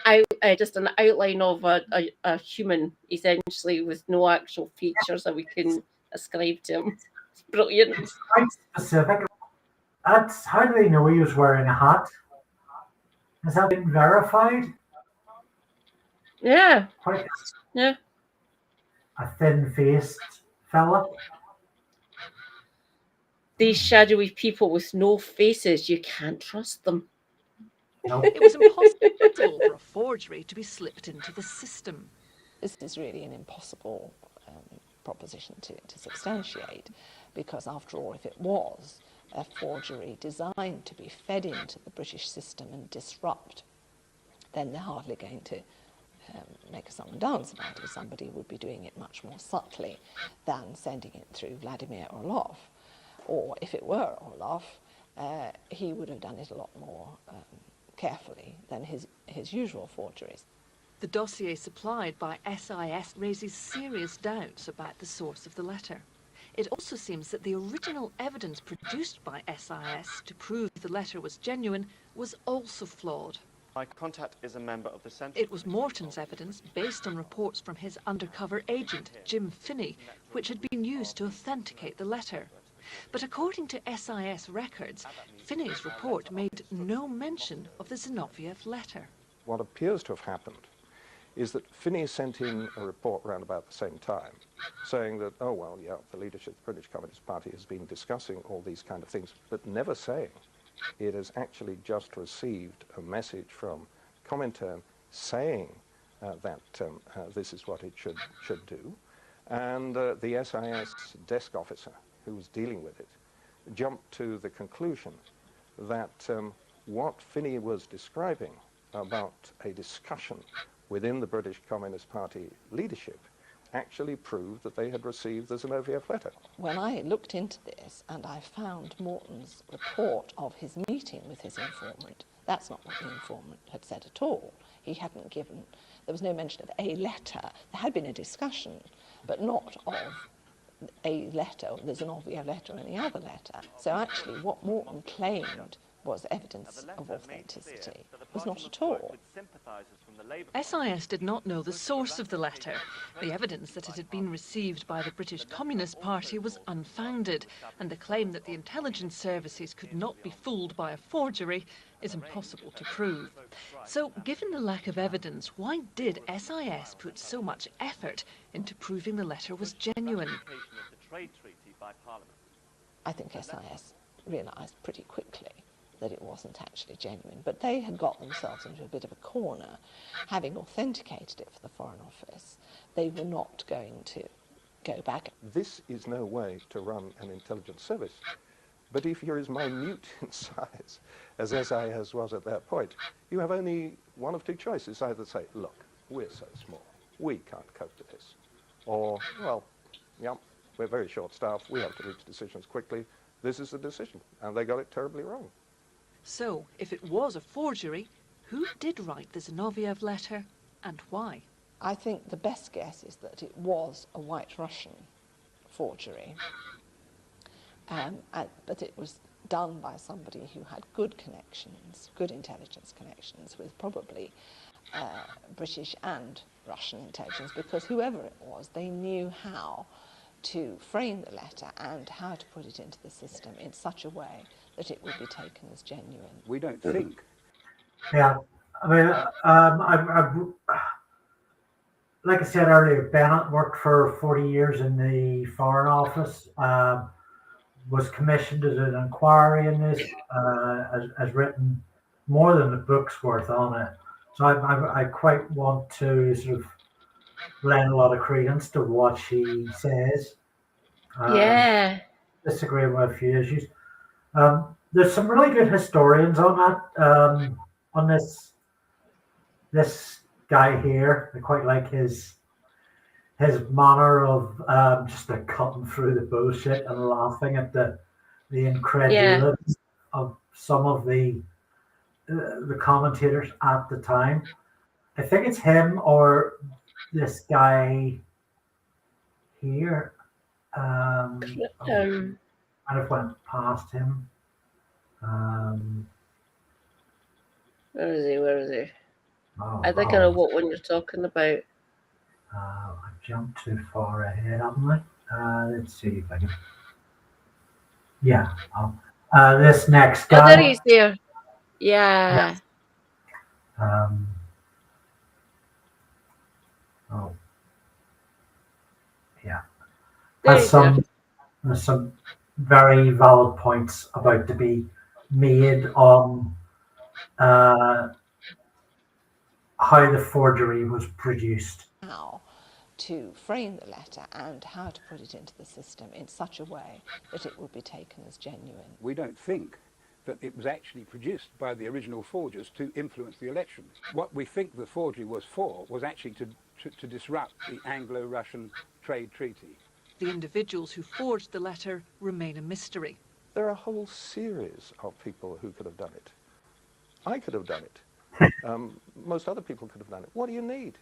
S2: just an outline of a human, essentially, with no actual features that we can ascribe to him. It's brilliant.
S1: It's quite specific. That's how do they know he was wearing a hat? Has that been verified?
S2: Yeah.
S1: A thin-faced fella.
S2: These shadowy people with no faces, you can't trust them.
S1: Nope.
S3: It was impossible for a forgery to be slipped into the system.
S10: This is really an impossible proposition to substantiate, because after all, if it was a forgery designed to be fed into the British system and disrupt, then they're hardly going to make a song and dance about it. Somebody would be doing it much more subtly than sending it through Vladimir Orlov. Or if it were Orlov, he would have done it a lot more carefully than his usual forgeries.
S3: The dossier supplied by SIS raises serious doubts about the source of the letter. It also seems that the original evidence produced by SIS to prove the letter was genuine was also flawed.
S11: My contact is a member of the Central...
S3: It was Morton's evidence, based on reports from his undercover agent, Jim Finney, which had been used to authenticate the letter. But according to SIS records, Finney's report made no mention of the Zinoviev letter.
S8: What appears to have happened is that Finney sent in a report around about the same time, saying that, oh, well, yeah, the leadership of the British Communist Party has been discussing all these kind of things, but never saying it has actually just received a message from Comintern saying that this is what it should do. And the SIS desk officer who was dealing with it jumped to the conclusion that what Finney was describing about a discussion within the British Communist Party leadership actually proved that they had received the Zinoviev letter.
S10: When I looked into this and I found Morton's report of his meeting with his informant, that's not what the informant had said at all. He hadn't given, there was no mention of a letter. There had been a discussion, but not of a letter, the Zinoviev letter or any other letter. So actually what Morton claimed was evidence of authenticity was not at all.
S3: SIS did not know the source of the letter. The evidence that it had been received by the British Communist Party was unfounded, and the claim that the intelligence services could not be fooled by a forgery is impossible to prove. So, given the lack of evidence, why did SIS put so much effort into proving the letter was genuine?
S10: I think SIS realised pretty quickly that it wasn't actually genuine, but they had got themselves into a bit of a corner. Having authenticated it for the Foreign Office, they were not going to go back.
S8: This is no way to run an intelligence service. But if you're as minute in size as SIS was at that point, you have only one of two choices. Either say, look, we're so small, we can't cope with this. Or, well, yeah, we're very short-staffed, we have to reach decisions quickly. This is the decision. And they got it terribly wrong.
S3: So, if it was a forgery, who did write the Zinoviev letter and why?
S10: I think the best guess is that it was a White Russian forgery, but it was done by somebody who had good connections, good intelligence connections with probably British and Russian intelligence, because whoever it was, they knew how to frame the letter and how to put it into the system in such a way that it would be taken as genuine.
S7: We don't think.
S1: Yeah, I mean, like I said earlier, Bennett worked for 40 years in the Foreign Office, was commissioned to do an inquiry in this, has written more than a book's worth on it. So I quite want to sort of lend a lot of credence to what she says.
S2: Yeah.
S1: Disagree with a few issues. There's some really good historians on that, on this guy here. I quite like his manner of just cutting through the bullshit and laughing at the incredulity of some of the commentators at the time. I think it's him or this guy here. I have went past him.
S2: Where is he? Where is he?
S1: Oh,
S2: I think I know what one you're talking about.
S1: I jumped too far ahead, haven't I? Let's see if I can. Yeah. This next guy.
S2: Oh, there he's there. Yeah.
S1: Oh. Yeah.
S2: There's
S1: some very valid points about to be made on how the forgery was produced.
S10: How to frame the letter and how to put it into the system in such a way that it would be taken as genuine.
S7: We don't think that it was actually produced by the original forgers to influence the election. What we think the forgery was for was actually to disrupt the Anglo-Russian trade treaty.
S3: The individuals who forged the letter remain a mystery.
S8: There are a whole series of people who could have done it. I could have done it. Most other people could have done it. What do you need?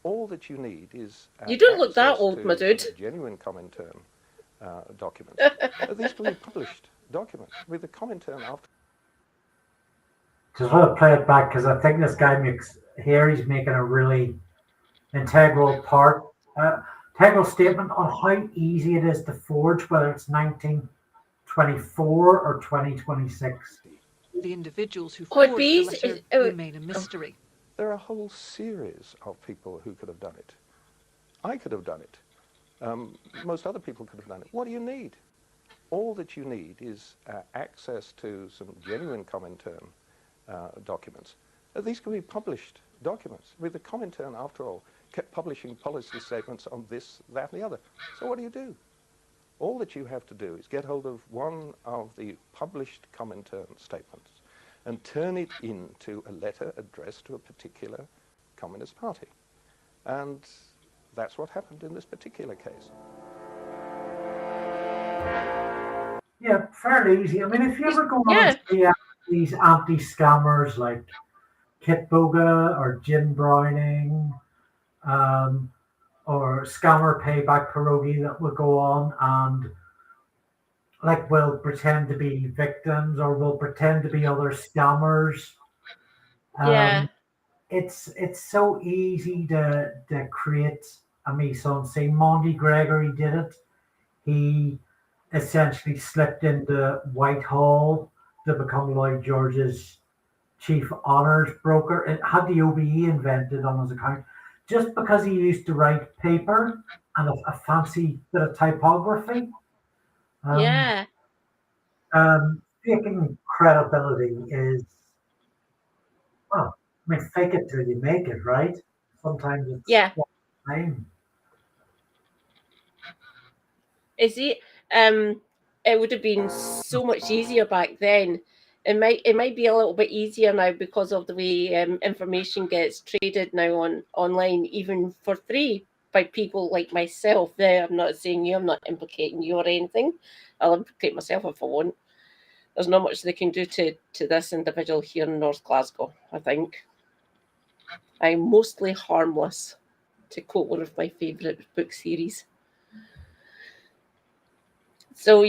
S8: All that you need is
S2: you don't look that old, my dude.
S8: Genuine Comintern documents. These can be published documents with the Comintern after.
S1: just want to play it back because I think this guy he's making a really integral statement on how easy it is to forge, whether it's 1924 or 2026.
S3: The individuals who forged the letter remain a mystery.
S8: There are a whole series of people who could have done it. I could have done it. Most other people could have done it. What do you need? All that you need is access to some genuine Comintern documents. These can be published documents. I mean, the Comintern, after all, kept publishing policy statements on this, that, and the other. So what do? All that you have to do is get hold of one of the published Comintern statements and turn it into a letter addressed to a particular Communist Party. And that's what happened in this particular case.
S1: Yeah, fairly easy. I mean, if you ever go on and see these anti-scammers like Kit Boga or Jim Browning, or Scammer Payback Pierogi that will go on and will pretend to be victims or will pretend to be other scammers. It's so easy to create a mise-en-scene. Maundy Gregory did it. He essentially slipped into Whitehall to become Lloyd George's chief honours broker. It had the OBE invented on his account just because he used to write paper and a fancy bit of typography. Faking credibility is, well, I mean, fake it till you make it, right? Sometimes it's time.
S2: Is it? It would have been so much easier back then. It might be a little bit easier now because of the way information gets traded now online, even for free by people like myself. There, I'm not saying you, I'm not implicating you or anything. I'll implicate myself if I want. There's not much they can do to this individual here in North Glasgow, I think. I'm mostly harmless, to quote one of my favourite book series. So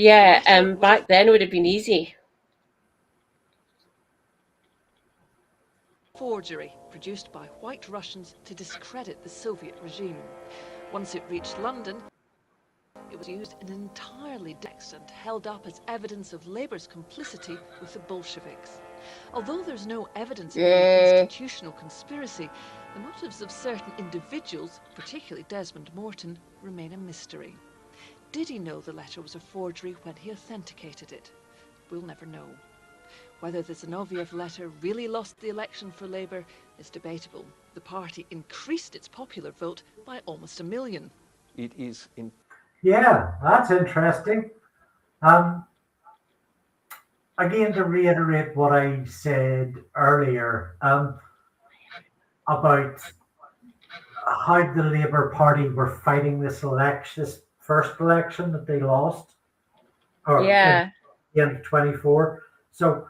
S2: back then it would have been easy.
S3: Forgery produced by white Russians to discredit the Soviet regime. Once it reached London, it was used in entirely text and held up as evidence of Labour's complicity with the Bolsheviks. Although there's no evidence of an institutional conspiracy, the motives of certain individuals, particularly Desmond Morton, remain a mystery. Did he know the letter was a forgery when he authenticated it? We'll never know. Whether the Zinoviev letter really lost the election for Labour is debatable. The party increased its popular vote by almost 1 million.
S8: It is in.
S1: Yeah, that's interesting. Again, to reiterate what I said earlier about how the Labour Party were fighting this first election that they lost, or in the end of 24. So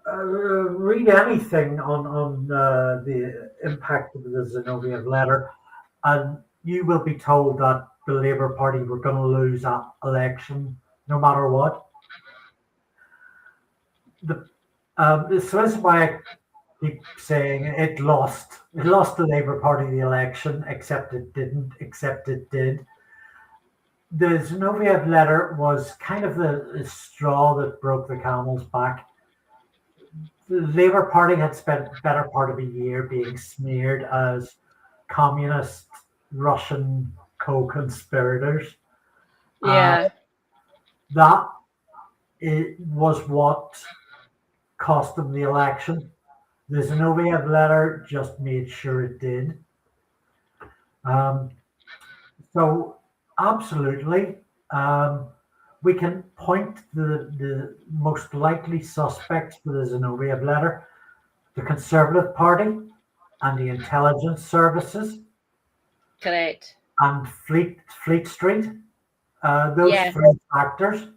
S1: read anything on the impact of the Zinoviev letter, and you will be told that the Labour Party were going to lose that election no matter what. So this is why I keep saying it lost the Labour Party the election, except it didn't, except it did. The Zinoviev letter was kind of the straw that broke the camel's back. The Labour Party had spent the better part of a year being smeared as communist Russian co-conspirators. That was what cost them the election. The Zinoviev letter just made sure it did. So absolutely, we can point to the most likely suspects for the Zinoviev letter: the Conservative Party and the intelligence services.
S2: Correct.
S1: And Fleet Street. Those three factors.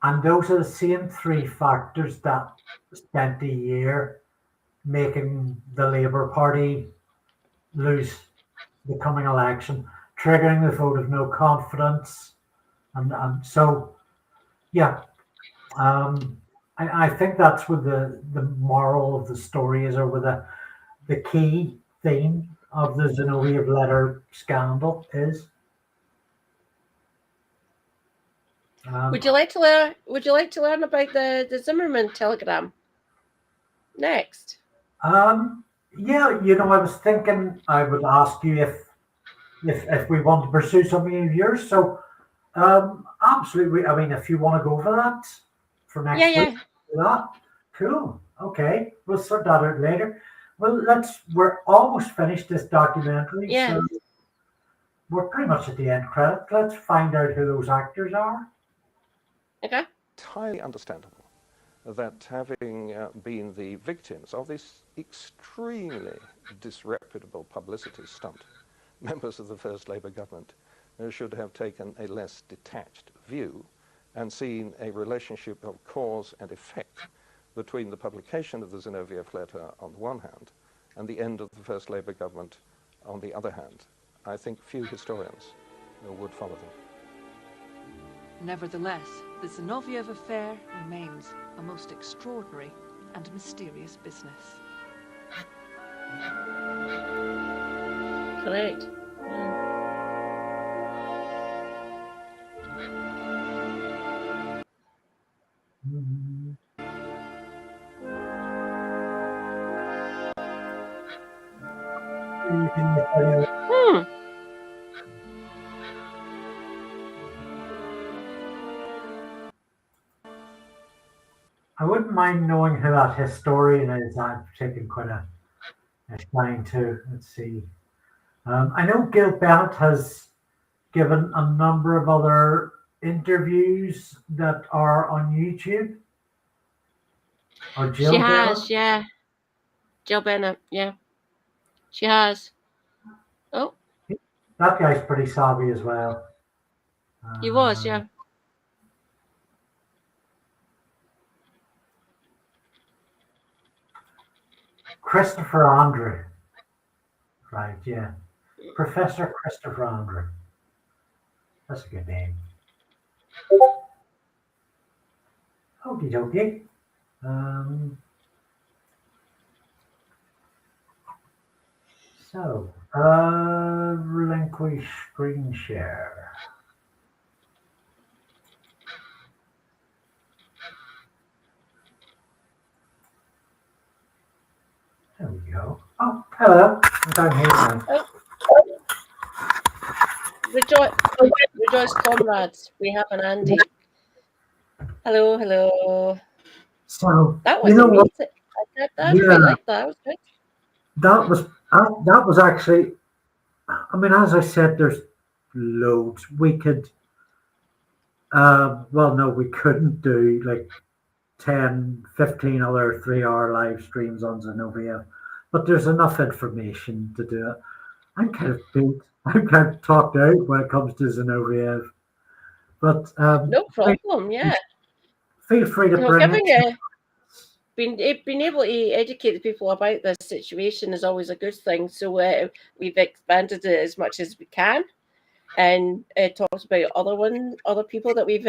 S1: And those are the same three factors that spent a year making the Labour Party lose the coming election, triggering the vote of no confidence. And so, I think that's what the moral of the story is, or with the key theme of the Zinoviev letter scandal is.
S2: Would you like to learn? Would you like to learn about the Zimmerman telegram next?
S1: Yeah, I was thinking I would ask you if we want to pursue something of yours. So, absolutely. I mean, if you want to go for that for next week, that cool. Okay, we'll sort that out later. Well, we're almost finished this documentary.
S2: Yeah.
S1: So we're pretty much at the end credit. Let's find out who those actors are.
S2: Okay.
S8: Entirely understandable that having been the victims of this extremely disreputable publicity stunt, members of the first Labour government should have taken a less detached view and seen a relationship of cause and effect between the publication of the Zinoviev letter on the one hand and the end of the first Labour government on the other hand. I think few historians would follow them.
S3: Nevertheless, the Zinoviev affair remains a most extraordinary and mysterious business.
S2: Correct.
S1: I wouldn't mind knowing who that historian is. I've taken quite a time to. Let's see. I know Gil Bennett has given a number of other interviews that are on YouTube. Or Jill
S2: She has,
S1: Bennett.
S2: yeah. Jill Bennett, yeah. She has. Oh.
S1: That guy's pretty savvy as well.
S2: He was, yeah.
S1: Christopher Andrew. Right, yeah. Professor Christopher Andrew. That's a good name. Okie dokie. So, relinquish screen share. There we go. Oh, hello. I'm down here now.
S2: Rejoice, comrades. We have an Andy. Hello, hello.
S1: So,
S2: that was amazing. I quite like that. That was good.
S1: That was actually, I mean, as I said, there's loads. We could, well, no, we couldn't do like 10, 15 other 3-hour live streams on Zinoviev, but there's enough information to do it. I'm kind of beat. I'm kind of talked out when it comes to Zinoviev, but
S2: no problem. Yeah,
S1: feel free to bring it.
S2: Being able to educate the people about this situation is always a good thing. So we've expanded it as much as we can, and talked about other people that we've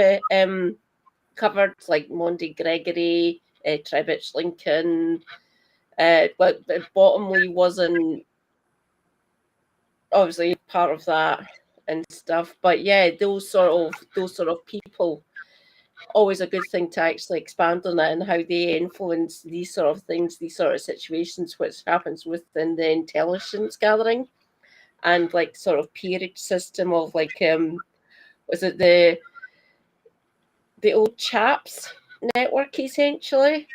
S2: covered, like Maundy, Gregory, Tribich, Lincoln. But Bottomley wasn't obviously part of that and stuff. But yeah, those sort of people. Always a good thing to actually expand on it and how they influence these sort of things, these sort of situations, which happens within the intelligence gathering and like sort of peerage system of like was it the old chaps network essentially?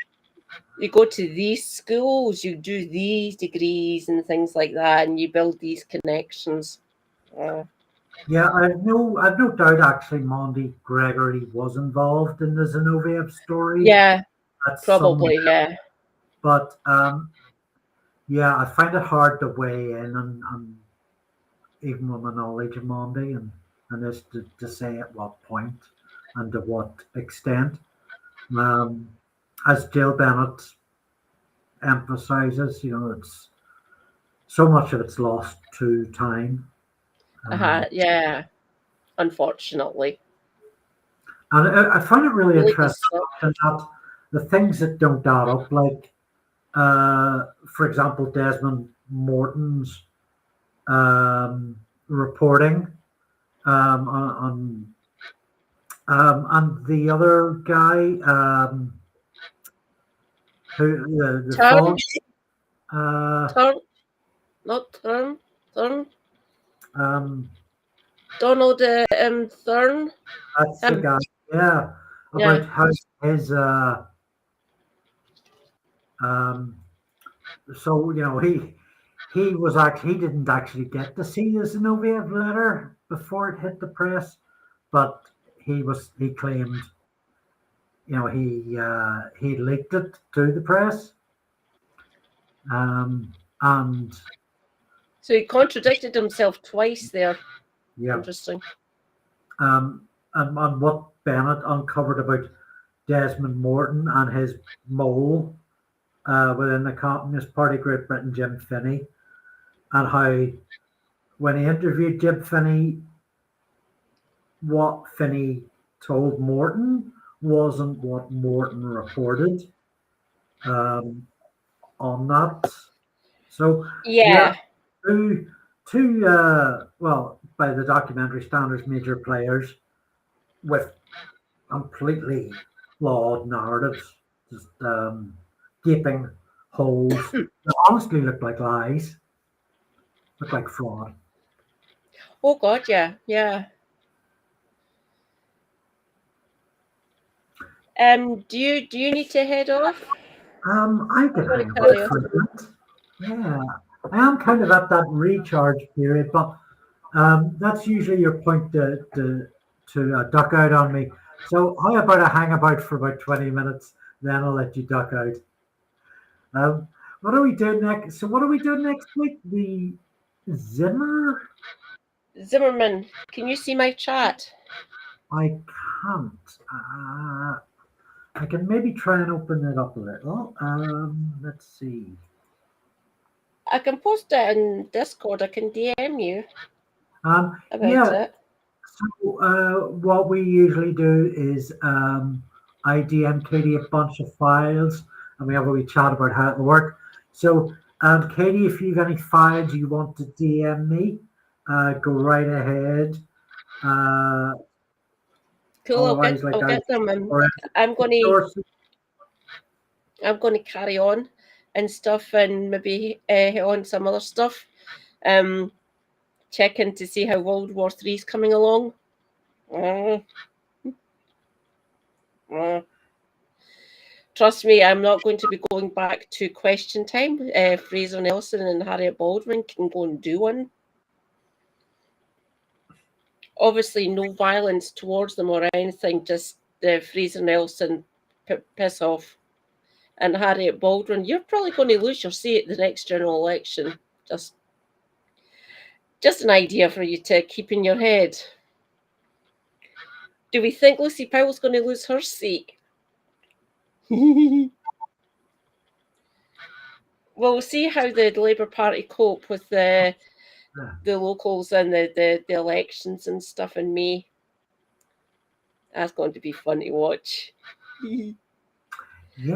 S2: You go to these schools, you do these degrees and things like that, and you build these connections.
S1: Yeah, I've no doubt actually Maundy Gregory was involved in the Zinoviev story.
S2: Yeah, probably, yeah.
S1: But yeah, I find it hard to weigh in on even with my knowledge of Maundy and this to say at what point and to what extent. As Jill Bennett emphasizes, it's so much of it's lost to time.
S2: Yeah, unfortunately.
S1: And I find it really interesting that the things that don't add up, like, for example, Desmond Morton's reporting on and the other guy who the
S2: Thurn?
S1: Thurn,
S2: not Thurn. Donald Thurn.
S1: That's the guy. Yeah, about how his so he was actually, he didn't actually get to see the Zinoviev letter before it hit the press, but he claimed, he leaked it to the press, and
S2: so he contradicted himself twice there.
S1: Yeah,
S2: interesting.
S1: And what Bennett uncovered about Desmond Morton and his mole within the Communist Party, Great Britain, Jim Finney, and how when he interviewed Jim Finney, what Finney told Morton wasn't what Morton reported on that. So two well, by the documentary standards, major players with completely flawed narratives, just gaping holes that honestly look like lies, look like fraud.
S2: Oh God, yeah. Do you need to head off?
S1: I can hang about for a bit. Yeah, I am kind of at that recharge period, but that's usually your point to duck out on me. So how about I hang about for about 20 minutes, then I'll let you duck out. What are we doing next? So what are we doing next week? The
S2: Zimmerman. Can you see my chat?
S1: I can't. I can maybe try and open it up a little. Let's see.
S2: I can post it in Discord. I can DM you about it.
S1: So what we usually do is I DM Katie a bunch of files, and we have a wee chat about how it'll work. So Katie, if you have any files you want to DM me, go right ahead.
S2: Cool. I'll get them. I'm going to carry on and stuff, and maybe on some other stuff. Checking to see how World War III is coming along. Trust me, I'm not going to be going back to question time. Fraser Nelson and Harriet Baldwin can go and do one. Obviously, no violence towards them or anything, just Fraser Nelson piss off. And Harriet Baldwin, you're probably going to lose your seat at the next general election. Just an idea for you to keep in your head. Do we think Lucy Powell's going to lose her seat? We'll see how the Labour Party cope with the locals and the elections and stuff in May. That's going to be fun to watch.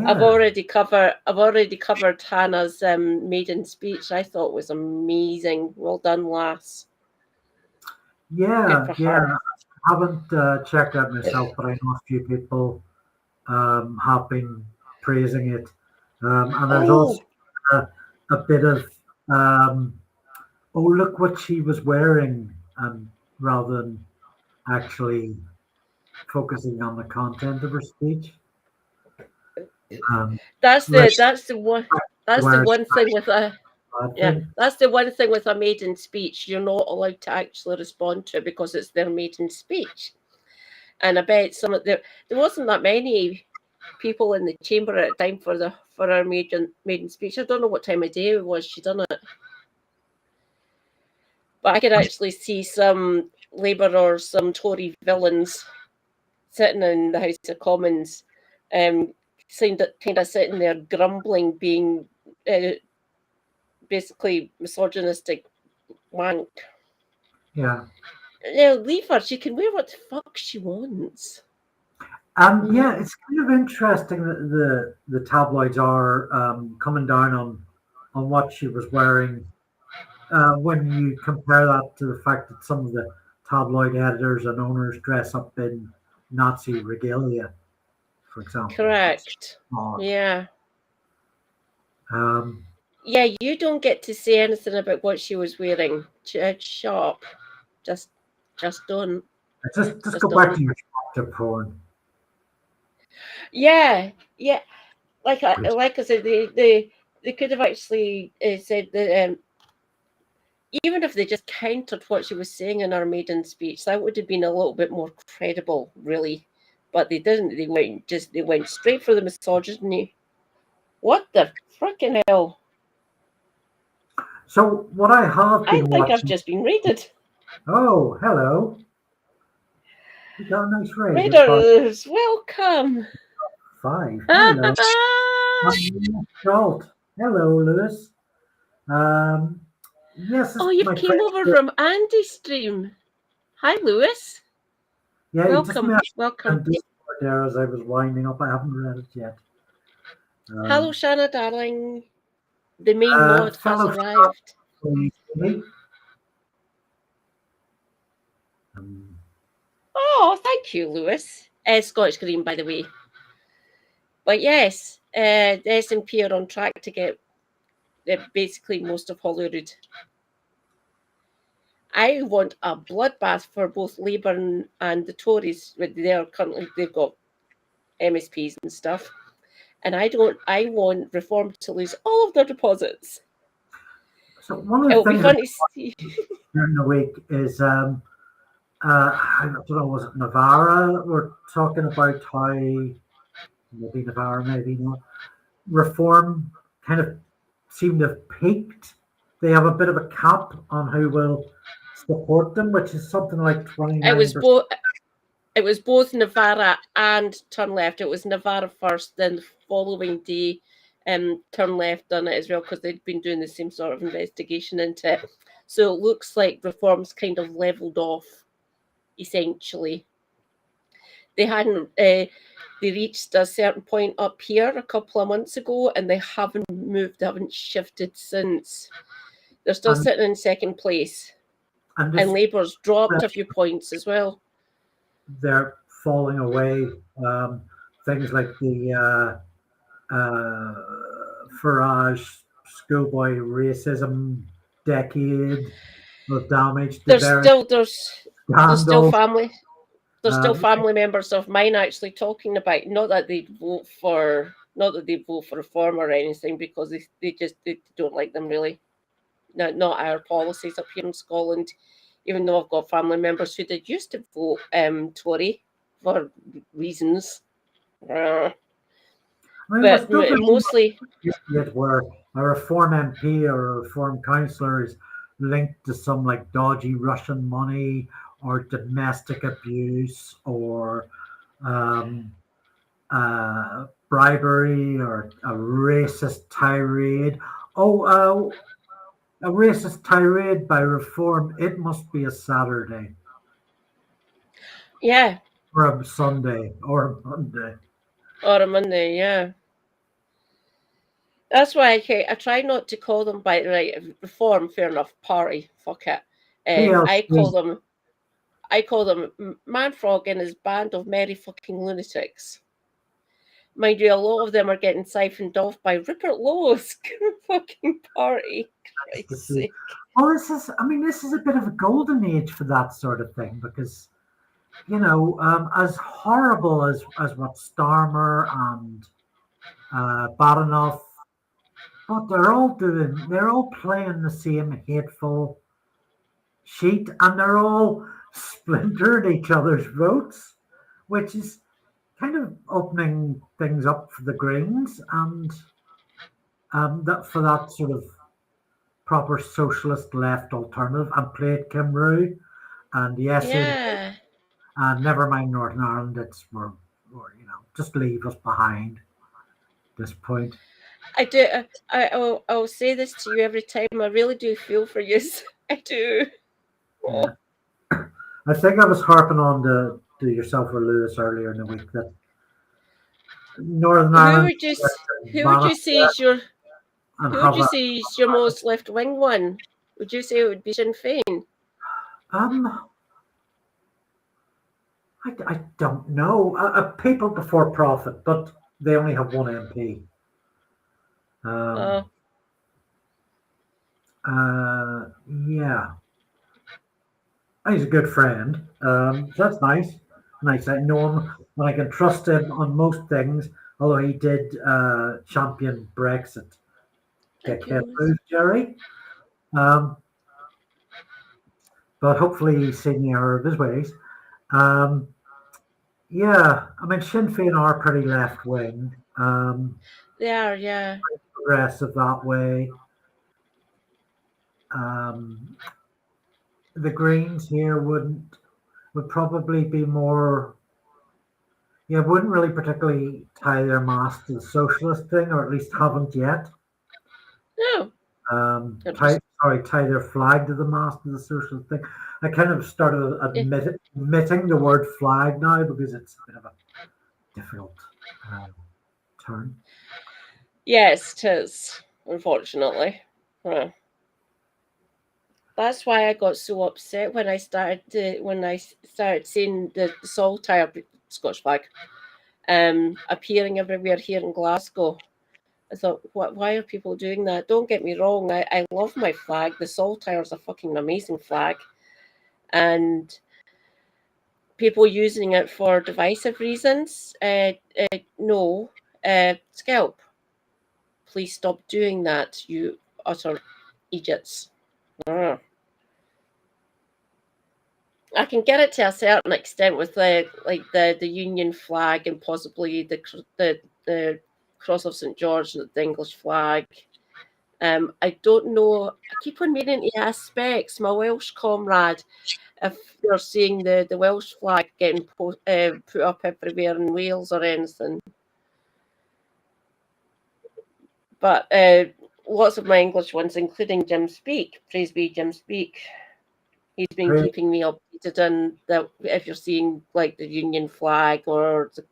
S2: I've already covered Hannah's maiden speech. I thought it was amazing. Well done, lass.
S1: Yeah. I haven't checked out myself, but I know a few people have been praising it. And there's also a bit of look what she was wearing, rather than actually focusing on the content of her speech.
S2: That's the one thing with a maiden speech. You're not allowed to actually respond to it because it's their maiden speech. And I bet there wasn't that many people in the chamber at the time for our maiden speech. I don't know what time of day it was she done it, but I could actually see some Labour or some Tory villains sitting in the House of Commons, kind of sitting there grumbling, being basically misogynistic wank.
S1: Yeah.
S2: Leave her. She can wear what the fuck she wants.
S1: Yeah, it's kind of interesting that the tabloids are coming down on what she was wearing when you compare that to the fact that some of the tabloid editors and owners dress up in Nazi regalia, for example.
S2: Correct. Yeah. Yeah, you don't get to say anything about what she was wearing. Shop. Just don't.
S1: Just go back to your chapter porn.
S2: Yeah. Like I said, they could have actually said that even if they just countered what she was saying in her maiden speech, that would have been a little bit more credible, really. But they didn't. They went straight for the misogyny. What the frickin' hell?
S1: So what I have been
S2: I think
S1: watching...
S2: I've just been raided.
S1: Oh, hello. You got a nice raid.
S2: Raiders, welcome.
S1: 5. Hello. Hello, Lewis. Yes.
S2: Oh, you came over from Andy's stream. Hi, Lewis.
S1: Yeah,
S2: welcome. Welcome.
S1: There, as I was winding up, I haven't read it yet.
S2: Hello, Shanna, darling. The main mod has arrived. Oh, thank you, Lewis. Scotch Green, by the way. But yes, the SNP are on track to get basically most of Holyrood. I want a bloodbath for both Labour and the Tories. They've got MSPs and stuff. And I want Reform to lose all of their deposits.
S1: So one of the things during the week is I don't know, was it Navarra? We're talking about how maybe Navarra, maybe not. Reform kind of seem to have peaked. They have a bit of a cap on who will support them, which is something like 29%.
S2: It was both Navarra and Turn Left. It was Navarra first, then the following day, Turn Left done it as well because they'd been doing the same sort of investigation into it. So it looks like Reform's kind of leveled off, essentially. They hadn't. They reached a certain point up here a couple of months ago, and they haven't moved. They haven't shifted since. They're still sitting in second place, and Labour's dropped a few points as well.
S1: They're falling away. Things like the Farage schoolboy racism decade of damage.
S2: There's still family members of mine actually talking about not that they vote for Reform or anything, because they don't like them really. Not our policies up here in Scotland. Even though I've got family members who did used to vote Tory for reasons. But mostly...
S1: Where a Reform MP or a Reform councillor is linked to some like dodgy Russian money or domestic abuse or bribery or a racist tirade. A racist tirade by Reform, it must be a Saturday.
S2: Yeah.
S1: Or a Sunday, or a Monday.
S2: Or a Monday, yeah. That's why I try not to call them by Reform, fair enough, party, fuck it. I call them Manfrog and his band of merry fucking lunatics. Mind you, a lot of them are getting siphoned off by Rupert Lowe's fucking party.
S1: Well, this is a bit of a golden age for that sort of thing because, as horrible as what Starmer and Badenoff, what they're all playing the same hateful sheet, and they're all splintering each other's votes, which is kind of opening things up for the Greens and that for that sort of proper socialist left alternative, and played Kim Rue and and never mind Northern Ireland. We're just leave us behind at this point.
S2: I'll say this to you every time. I really do feel for you. I do.
S1: Yeah. I think I was harping on to yourself or Lewis earlier in the week that Northern
S2: Who
S1: Ireland.
S2: would you say is your most left wing one? Would you say it would be Sinn Féin?
S1: I don't know. People before profit, but they only have one MP. Yeah. He's a good friend. So that's nice. Nice. I know him and I can trust him on most things, although he did champion Brexit. Get moved, Jerry. But hopefully he's seen the error of his ways. Yeah, I mean, Sinn Féin are pretty left-wing.
S2: They are, yeah.
S1: Progressive that way. The Greens here would probably be more, wouldn't really particularly tie their mast to the socialist thing, or at least haven't yet.
S2: No.
S1: Tie their flag to the mast of the socialist thing. I kind of started admitting the word flag now because it's a bit of a difficult term.
S2: Yes, it is, unfortunately. Yeah. That's why I got so upset when I started seeing the saltire Scottish flag appearing everywhere here in Glasgow. I thought, why are people doing that? Don't get me wrong, I love my flag. The saltire is a fucking amazing flag. And people using it for divisive reasons, no. Scalp, please stop doing that, you utter idiots. I can get it to a certain extent with the Union flag and possibly the Cross of St. George, the English flag. I don't know. I keep on meaning to ask Specs, my Welsh comrade, if you're seeing the Welsh flag getting put up everywhere in Wales or anything. But lots of my English ones, including Jim Speak, praise be Jim Speak. He's been keeping me updated on that. If you're seeing like the Union flag or the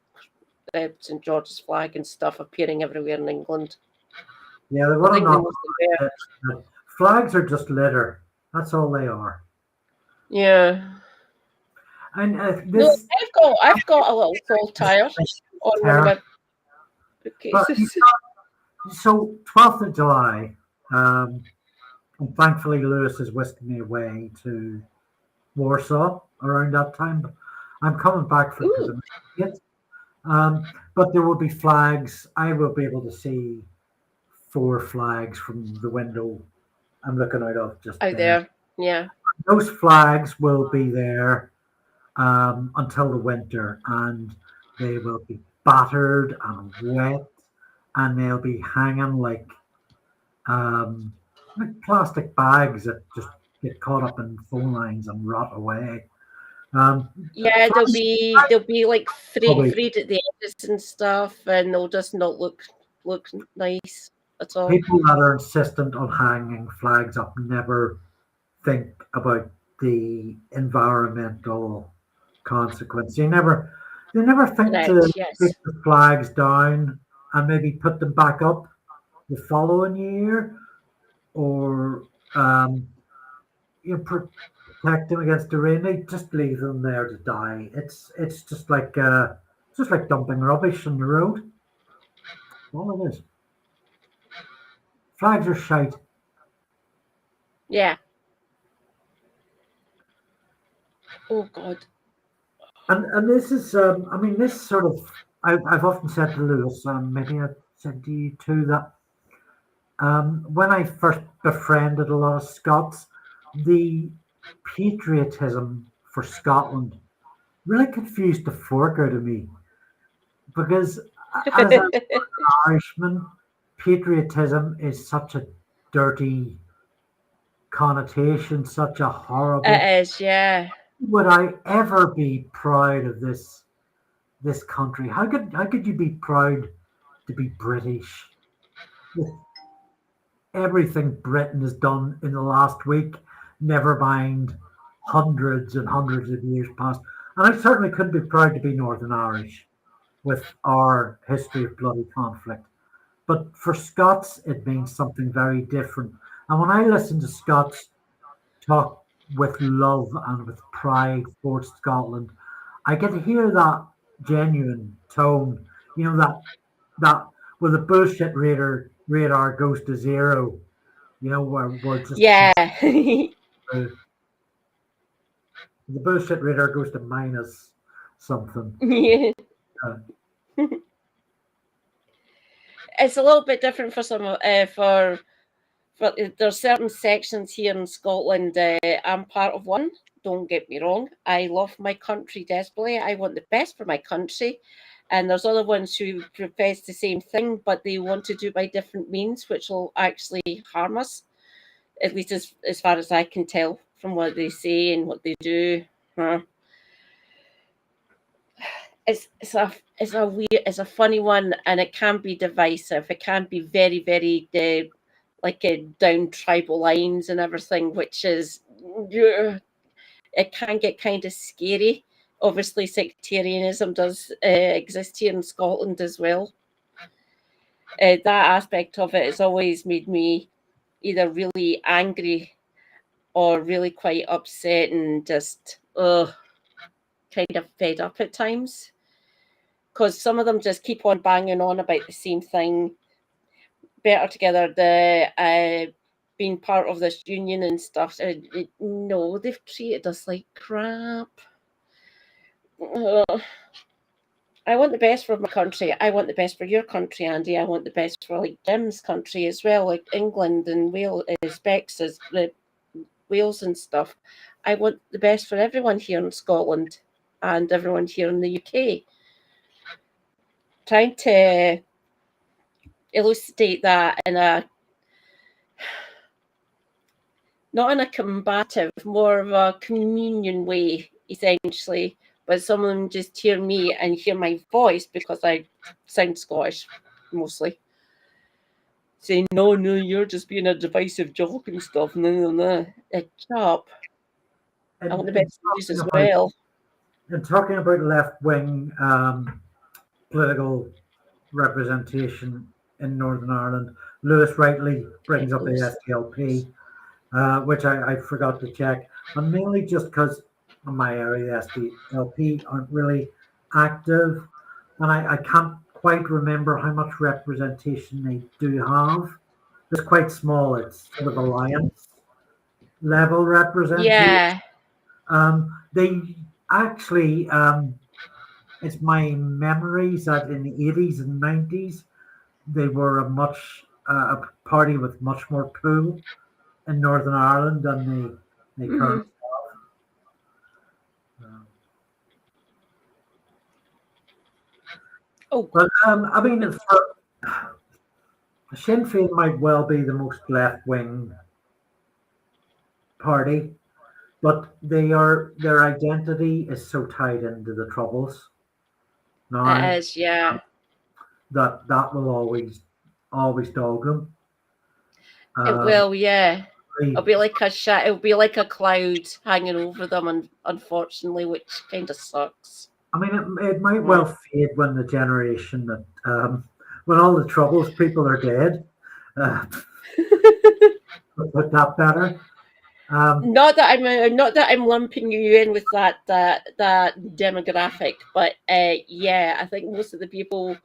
S2: St. George's flag and stuff appearing everywhere in England.
S1: Yeah, they want to know. Flags are just litter. That's all they are.
S2: Yeah.
S1: And
S2: I've got a little saltire on one of my bookcases.
S1: So 12th of July, and thankfully Lewis has whisked me away to Warsaw around that time. But I'm coming back for it. But there will be flags. I will be able to see 4 flags from the window I'm looking out of just
S2: out there. Yeah.
S1: Those flags will be there until the winter, and they will be battered and wet, and they'll be hanging like plastic bags that just get caught up in phone lines and rot away.
S2: Yeah, they'll be like frayed at the edges and stuff, and they'll just not look nice at all.
S1: People that are insistent on hanging flags up never think about the environmental consequence. They never think to take the flags down and maybe put them back up the following year, or protect them against the rain. They just leave them there to die. It's just like dumping rubbish on the road. All it is. Flags are shite.
S2: Yeah. Oh God.
S1: And this is this sort of I've often said to Lewis, maybe I said to you too, that when I first befriended a lot of Scots, the patriotism for Scotland really confused the fork out of me, because as an Irishman, patriotism is such a dirty connotation, such a horrible.
S2: It is, yeah.
S1: Would I ever be proud of this country? How could you be proud to be British? With everything Britain has done in the last week, never mind hundreds and hundreds of years past. And I certainly couldn't be proud to be Northern Irish. with our history of bloody conflict. But for Scots, it means something very different. And when I listen to Scots talk with love and with pride for Scotland, I get to hear that genuine tone. You know, that when the bullshit radar goes to zero, you know, where we're just the bullshit radar goes to minus something.
S2: Yeah. It's a little bit different for some for there's certain sections here in Scotland. I'm part of one. Don't get me wrong. I love my country desperately. I want the best for my country. And there's other ones who profess the same thing, but they want to do it by different means, which will actually harm us, at least as far as I can tell from what they say and what they do. It's a funny one, and it can be divisive. It can be very, very down tribal lines and everything, which is it can get kind of scary. Obviously, sectarianism does exist here in Scotland as well. That aspect of it has always made me either really angry or really quite upset and just kind of fed up at times. Because some of them just keep on banging on about the same thing. Better together, being part of this union and stuff. No, they've treated us like crap. I want the best for my country. I want the best for your country, Andy. I want the best for like Jim's country as well, like England and Wales, Wales and stuff. I want the best for everyone here in Scotland and everyone here in the UK. Trying to elucidate that in not in a combative, more of a communion way, essentially. But some of them just hear me and hear my voice because I sound Scottish, mostly. Saying, no, you're just being a divisive joke and stuff. No. Shut up. I want the best news as well.
S1: And talking about left-wing political representation in Northern Ireland, Lewis rightly brings up the SDLP, which I forgot to check, and mainly just because in my area the SDLP aren't really active, and I can't quite remember how much representation they do have. It's quite small. It's sort of alliance level representation.
S2: Yeah.
S1: They actually, it's my memories that in the 80s and 90s, they were a party with much more pull in Northern Ireland than they currently have. But I mean, Sinn Féin might well be the most left-wing party, but their identity is so tied into the Troubles now.
S2: It is, yeah.
S1: That will always dog them.
S2: It will, yeah. It'll be like a cloud hanging over them, unfortunately, which kind of sucks.
S1: I mean, it might well fade when the generation that when all the Troubles people are dead. Put that better.
S2: Not that I'm lumping you in with that demographic, but yeah, I think most of the people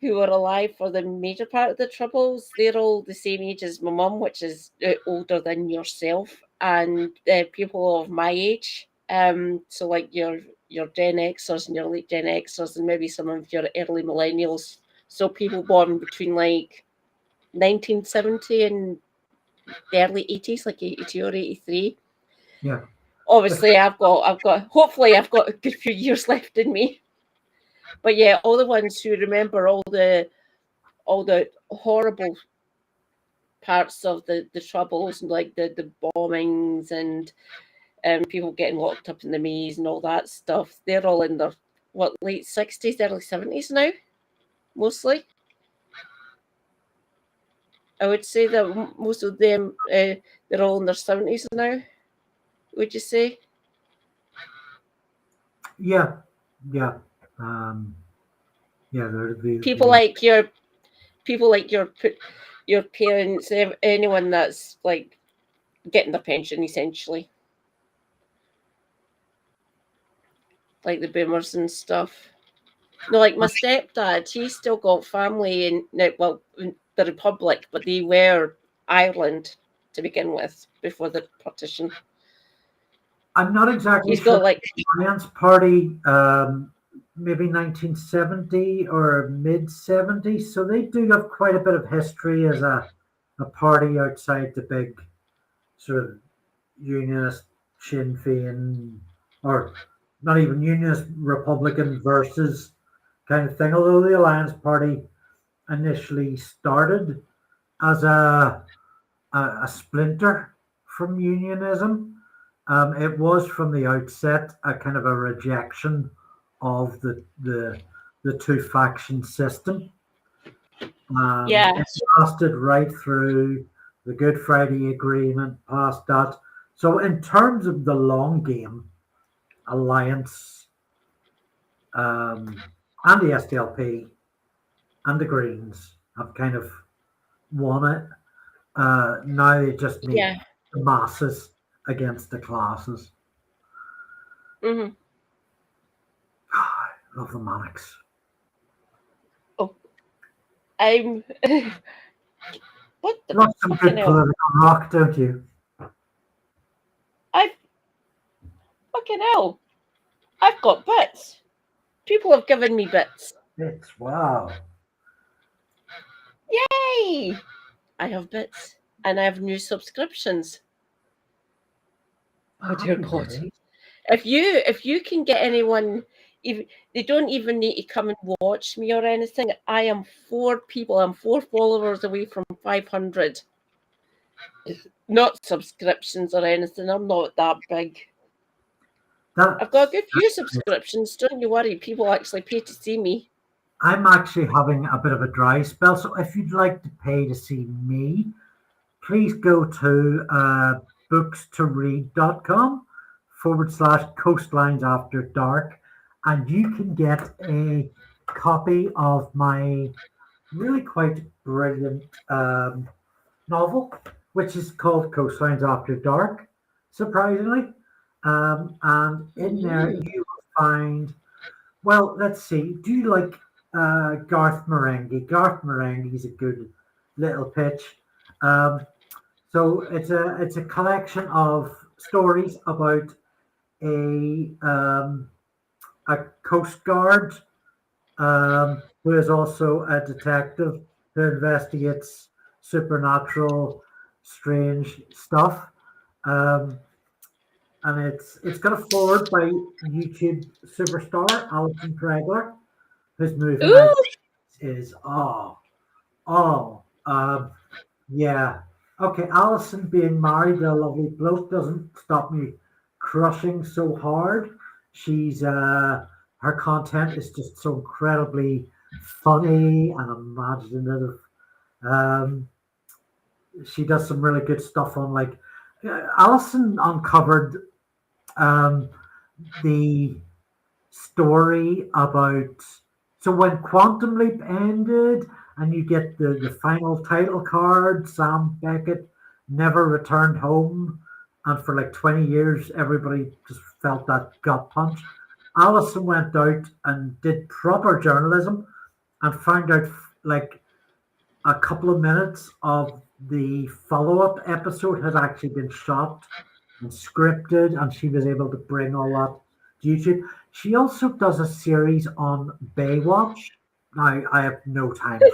S2: who were alive for the major part of the Troubles, they're all the same age as my mum, which is older than yourself, and people of my age. So like your Gen Xers and your late Gen Xers, and maybe some of your early millennials. So people born between like 1970 and the early 80s, like 82 or 83.
S1: Yeah.
S2: Obviously, hopefully I've got a good few years left in me. But yeah, all the ones who remember all the horrible parts of the Troubles, and like the bombings and people getting locked up in the maze and all that stuff, they're all in their late 60s, early 70s now, mostly. I would say that most of them, they're all in their 70s now, would you say?
S1: Yeah. Yeah,
S2: people like your parents, anyone that's like getting their pension essentially, like the boomers and stuff. No, like my stepdad, he's still got family in the Republic, but they were Ireland to begin with before the partition.
S1: I'm not exactly
S2: He's
S1: sure.
S2: got like
S1: The Alliance Party, maybe 1970 or mid 70s, so they do have quite a bit of history as a party outside the big sort of unionist Sinn Féin, or not even unionist Republican versus kind of thing. Although the Alliance Party initially started as a splinter from unionism, it was from the outset a kind of a rejection of the two faction system. It lasted right through the Good Friday Agreement, past that. So in terms of the long game, Alliance and the SDLP and the Greens have kind of won it. Now they just need the masses against the classes.
S2: Mm-hmm.
S1: I love the Mannix.
S2: I'm what the
S1: Love some good political rock, don't you?
S2: Fucking hell. I've got bits. People have given me bits.
S1: Bits, wow.
S2: Yay! I have bits and I have new subscriptions. Oh dear God. If you can get anyone, if they don't even need to come and watch me or anything, I am 4 followers away from 500. Not subscriptions or anything. I'm not that big. I've got a good few subscriptions. Don't you worry. People actually pay to see me.
S1: I'm actually having a bit of a dry spell, so if you'd like to pay to see me, please go to bookstoread.com/coastlines after dark, and you can get a copy of my really quite brilliant novel, which is called Coastlines After Dark, surprisingly. And in there you will find, well, let's see, do you like Garth Marenghi? Garth Marenghi is a good little pitch. So it's a collection of stories about a Coast Guard who is also a detective who investigates supernatural, strange stuff. And it's got a forward by YouTube superstar Alison Pregler, whose movie is yeah. Okay, Alison being married to a lovely bloke doesn't stop me crushing so hard. She's her content is just so incredibly funny and imaginative. She does some really good stuff on, like, Alison uncovered the story about, so when Quantum Leap ended and you get the final title card, Sam Beckett never returned home, and for like 20 years everybody just felt that gut punch. Alison went out and did proper journalism and found out like a couple of minutes of the follow-up episode had actually been shot and scripted, and she was able to bring all that to YouTube. She also does a series on Baywatch. Now, I have no time for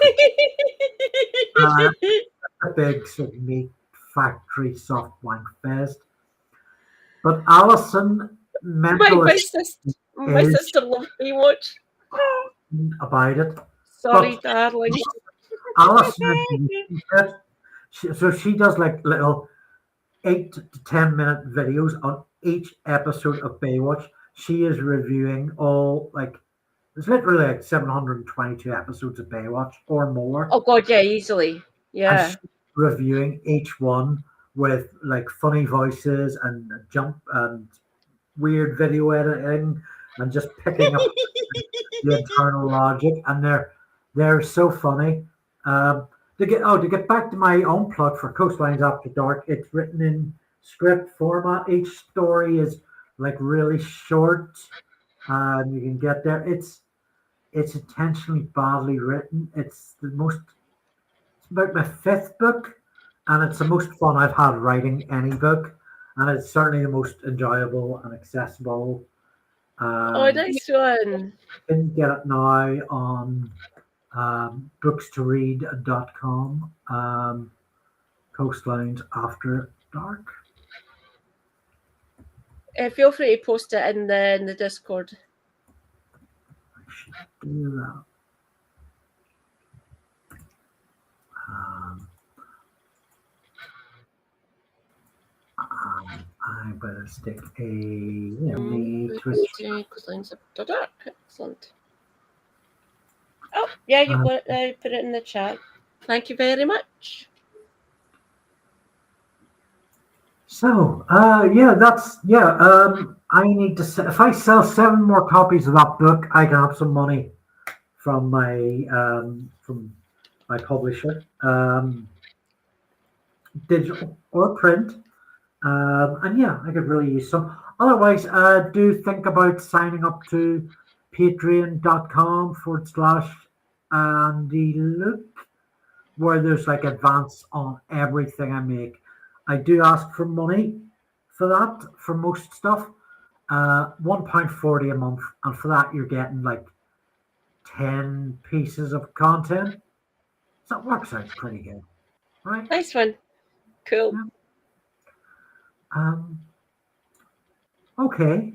S1: a big sort of meat factory soft wank fest. But Alison,
S2: my sister loves Baywatch.
S1: About it.
S2: Sorry, darling.
S1: Alison, so she does like little 8 to 10 minute videos on each episode of Baywatch. She is reviewing all, like, there's literally like 722 episodes of Baywatch or more.
S2: Oh God, yeah, easily, yeah.
S1: And she's reviewing each one with like funny voices and jump and weird video editing and just picking up the internal logic, and they're so funny. To get back to my own plot for Coastlines After Dark, it's written in script format. Each story is like really short. You can get there. It's intentionally badly written. It's about my 5th book, and it's the most fun I've had writing any book, and it's certainly the most enjoyable and accessible.
S2: Nice one.
S1: You can get it now on bookstoread.com. Coastlines After Dark.
S2: Feel free to post it in the Discord.
S1: I should do that. I better stick a Twitch.
S2: Coastlines After Dark. Excellent. Oh, yeah, you got it there. Put it in the chat. Thank you very much.
S1: So, I need to. If I sell 7 more copies of that book, I can have some money from my publisher, digital or print. I could really use some. Otherwise, do think about signing up to patreon.com/Andy Luke, where there's like advance on everything I make. I do ask for money for that, for most stuff. £1.40 a month, and for that you're getting like 10 pieces of content. So it works out pretty good, right?
S2: Nice one. Cool.
S1: Yeah. Okay.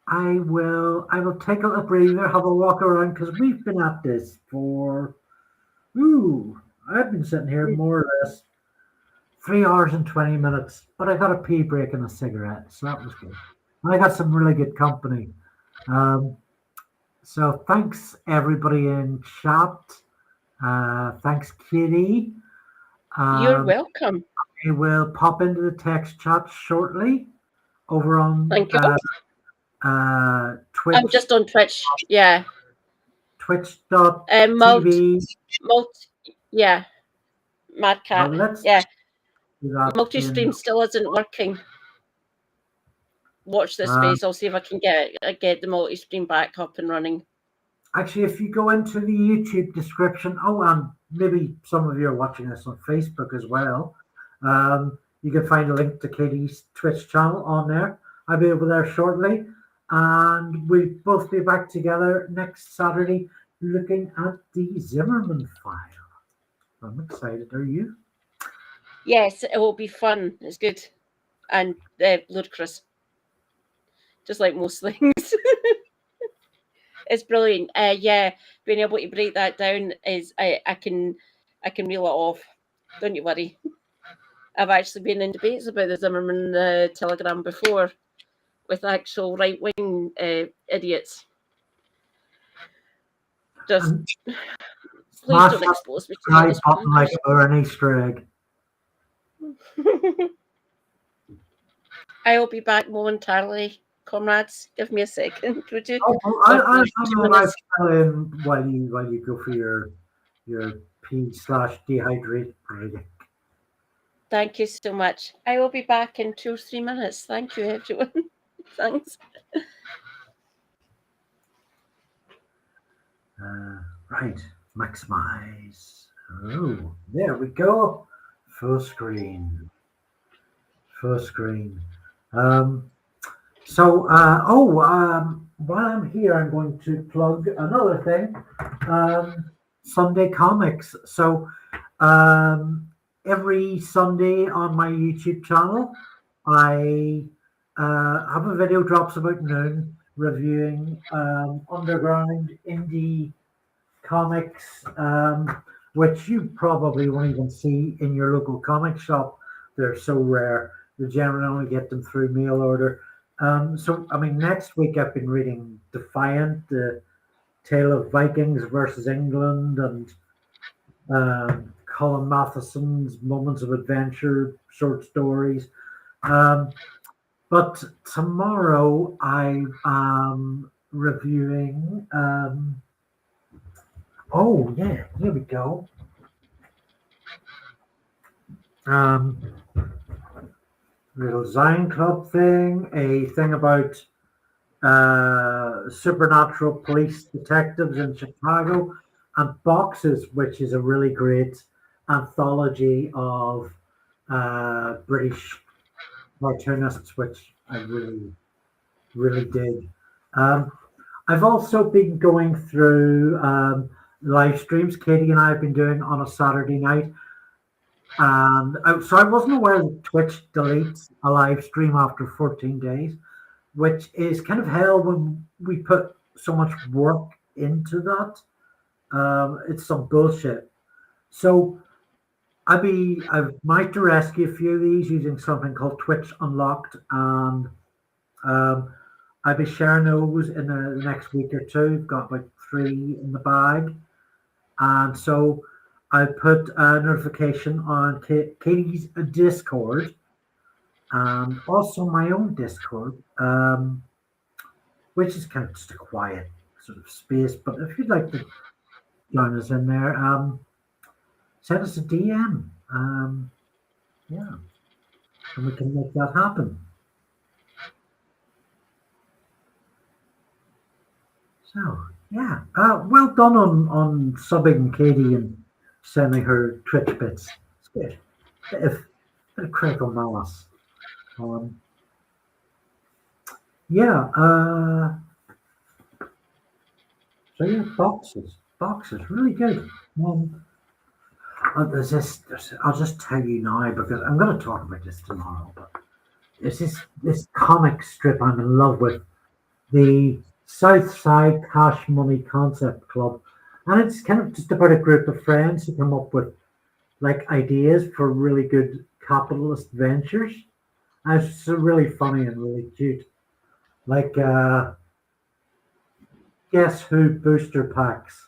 S1: I will take a little breather, have a walk around, because we've been at this for I've been sitting here more or less 3 hours and 20 minutes, but I got a pee break and a cigarette, so that was good. And I got some really good company. So thanks everybody in chat. Thanks, Kitty.
S2: You're welcome.
S1: I will pop into the text chat shortly over on
S2: Thank you.
S1: Twitch.
S2: I'm just on Twitch. Yeah.
S1: Twitch.tv.
S2: Yeah. Mad Cat. Yeah. Multi-stream still isn't working. Watch this space. I'll see if I can get the multi-stream back up and running.
S1: Actually, if you go into the YouTube description, and maybe some of you are watching this on Facebook as well, you can find a link to Katie's Twitch channel on there. I'll be over there shortly, and we'll both be back together next Saturday looking at the Zimmerman file. I'm excited. Are you?
S2: Yes, it will be fun. It's good and ludicrous, just like most things. It's brilliant. Being able to break that down is I can reel it off. Don't you worry. I've actually been in debates about the Zimmerman telegram before with actual right-wing idiots. Just please don't expose me to this.
S1: Like an Easter egg.
S2: I will be back momentarily, comrades. Give me a second, would you?
S1: I'll while you go for your pee/dehydrate break.
S2: Thank you so much. I will be back in 2 or 3 minutes. Thank you, everyone. Thanks.
S1: Right, maximize. Oh, there we go. Full screen. While I'm here, I'm going to plug another thing. Sunday Comics. So every Sunday on my YouTube channel, I have a video drops about noon reviewing underground indie comics, which you probably won't even see in your local comic shop. They're so rare. You generally only get them through mail order. Next week I've been reading Defiant, the tale of Vikings versus England, and Colin Matheson's Moments of Adventure short stories. But tomorrow I am reviewing. Oh yeah, here we go. Little Zion Club thing, a thing about supernatural police detectives in Chicago, and Boxes, which is a really great anthology of British cartoonists, which I really dig. I've also been going through live streams Katie and I have been doing on a Saturday night. And so I wasn't aware that Twitch deletes a live stream after 14 days, which is kind of hell when we put so much work into that. It's some bullshit. So I might to rescue a few of these using something called Twitch Unlocked, and I'll be sharing those in the next week or two. Got like 3 in the bag, and so I put a notification on Katie's Discord and also my own Discord, which is kind of just a quiet sort of space. But if you'd like to join us in there, send us a DM. Yeah, and we can make that happen. So yeah, well done on subbing Katie and sending her Twitch bits. It's good. Bit of critical malice. Yeah. So yeah, boxes, really good. There's this. I'll just tell you now because I'm going to talk about this tomorrow. But it's this comic strip I'm in love with, the Southside Cash Money Concept Club. And it's kind of just about a group of friends who come up with like ideas for really good capitalist ventures. And it's so really funny and really cute. Like Guess Who booster packs.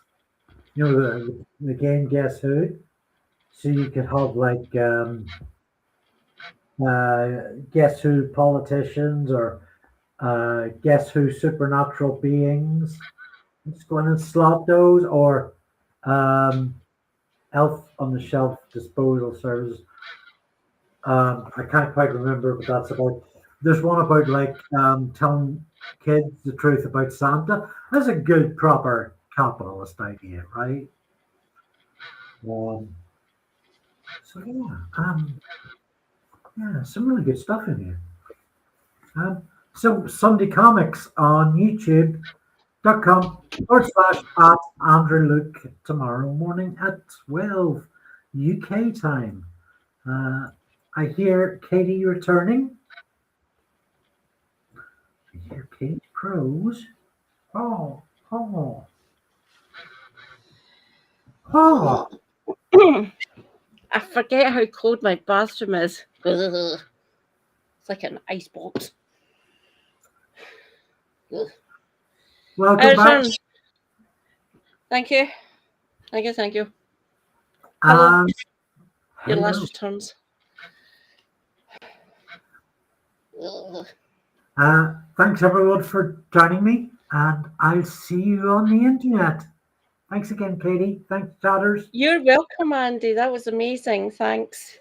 S1: You know the game Guess Who? So you could have like Guess Who politicians or Guess Who supernatural beings. Let's go in and slot those, or Elf on the Shelf disposal service. I can't quite remember what that's about. There's one about like telling kids the truth about Santa. That's a good, proper capitalist idea, right? So yeah, some really good stuff in here. So Sunday Comics on YouTube.com/@AndrewLuke tomorrow morning at 12 UK time. I hear Katie returning. I hear Katie crows. Oh.
S2: I forget how cold my bathroom is. It's like an ice box.
S1: Welcome back.
S2: Thank you. Hello. Your
S1: Hello.
S2: last returns.
S1: Thanks everyone for joining me, and I'll see you on the internet. Thanks again, Katie. Thanks, chatters.
S2: You're welcome, Andy. That was amazing. Thanks.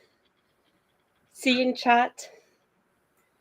S2: See you in chat.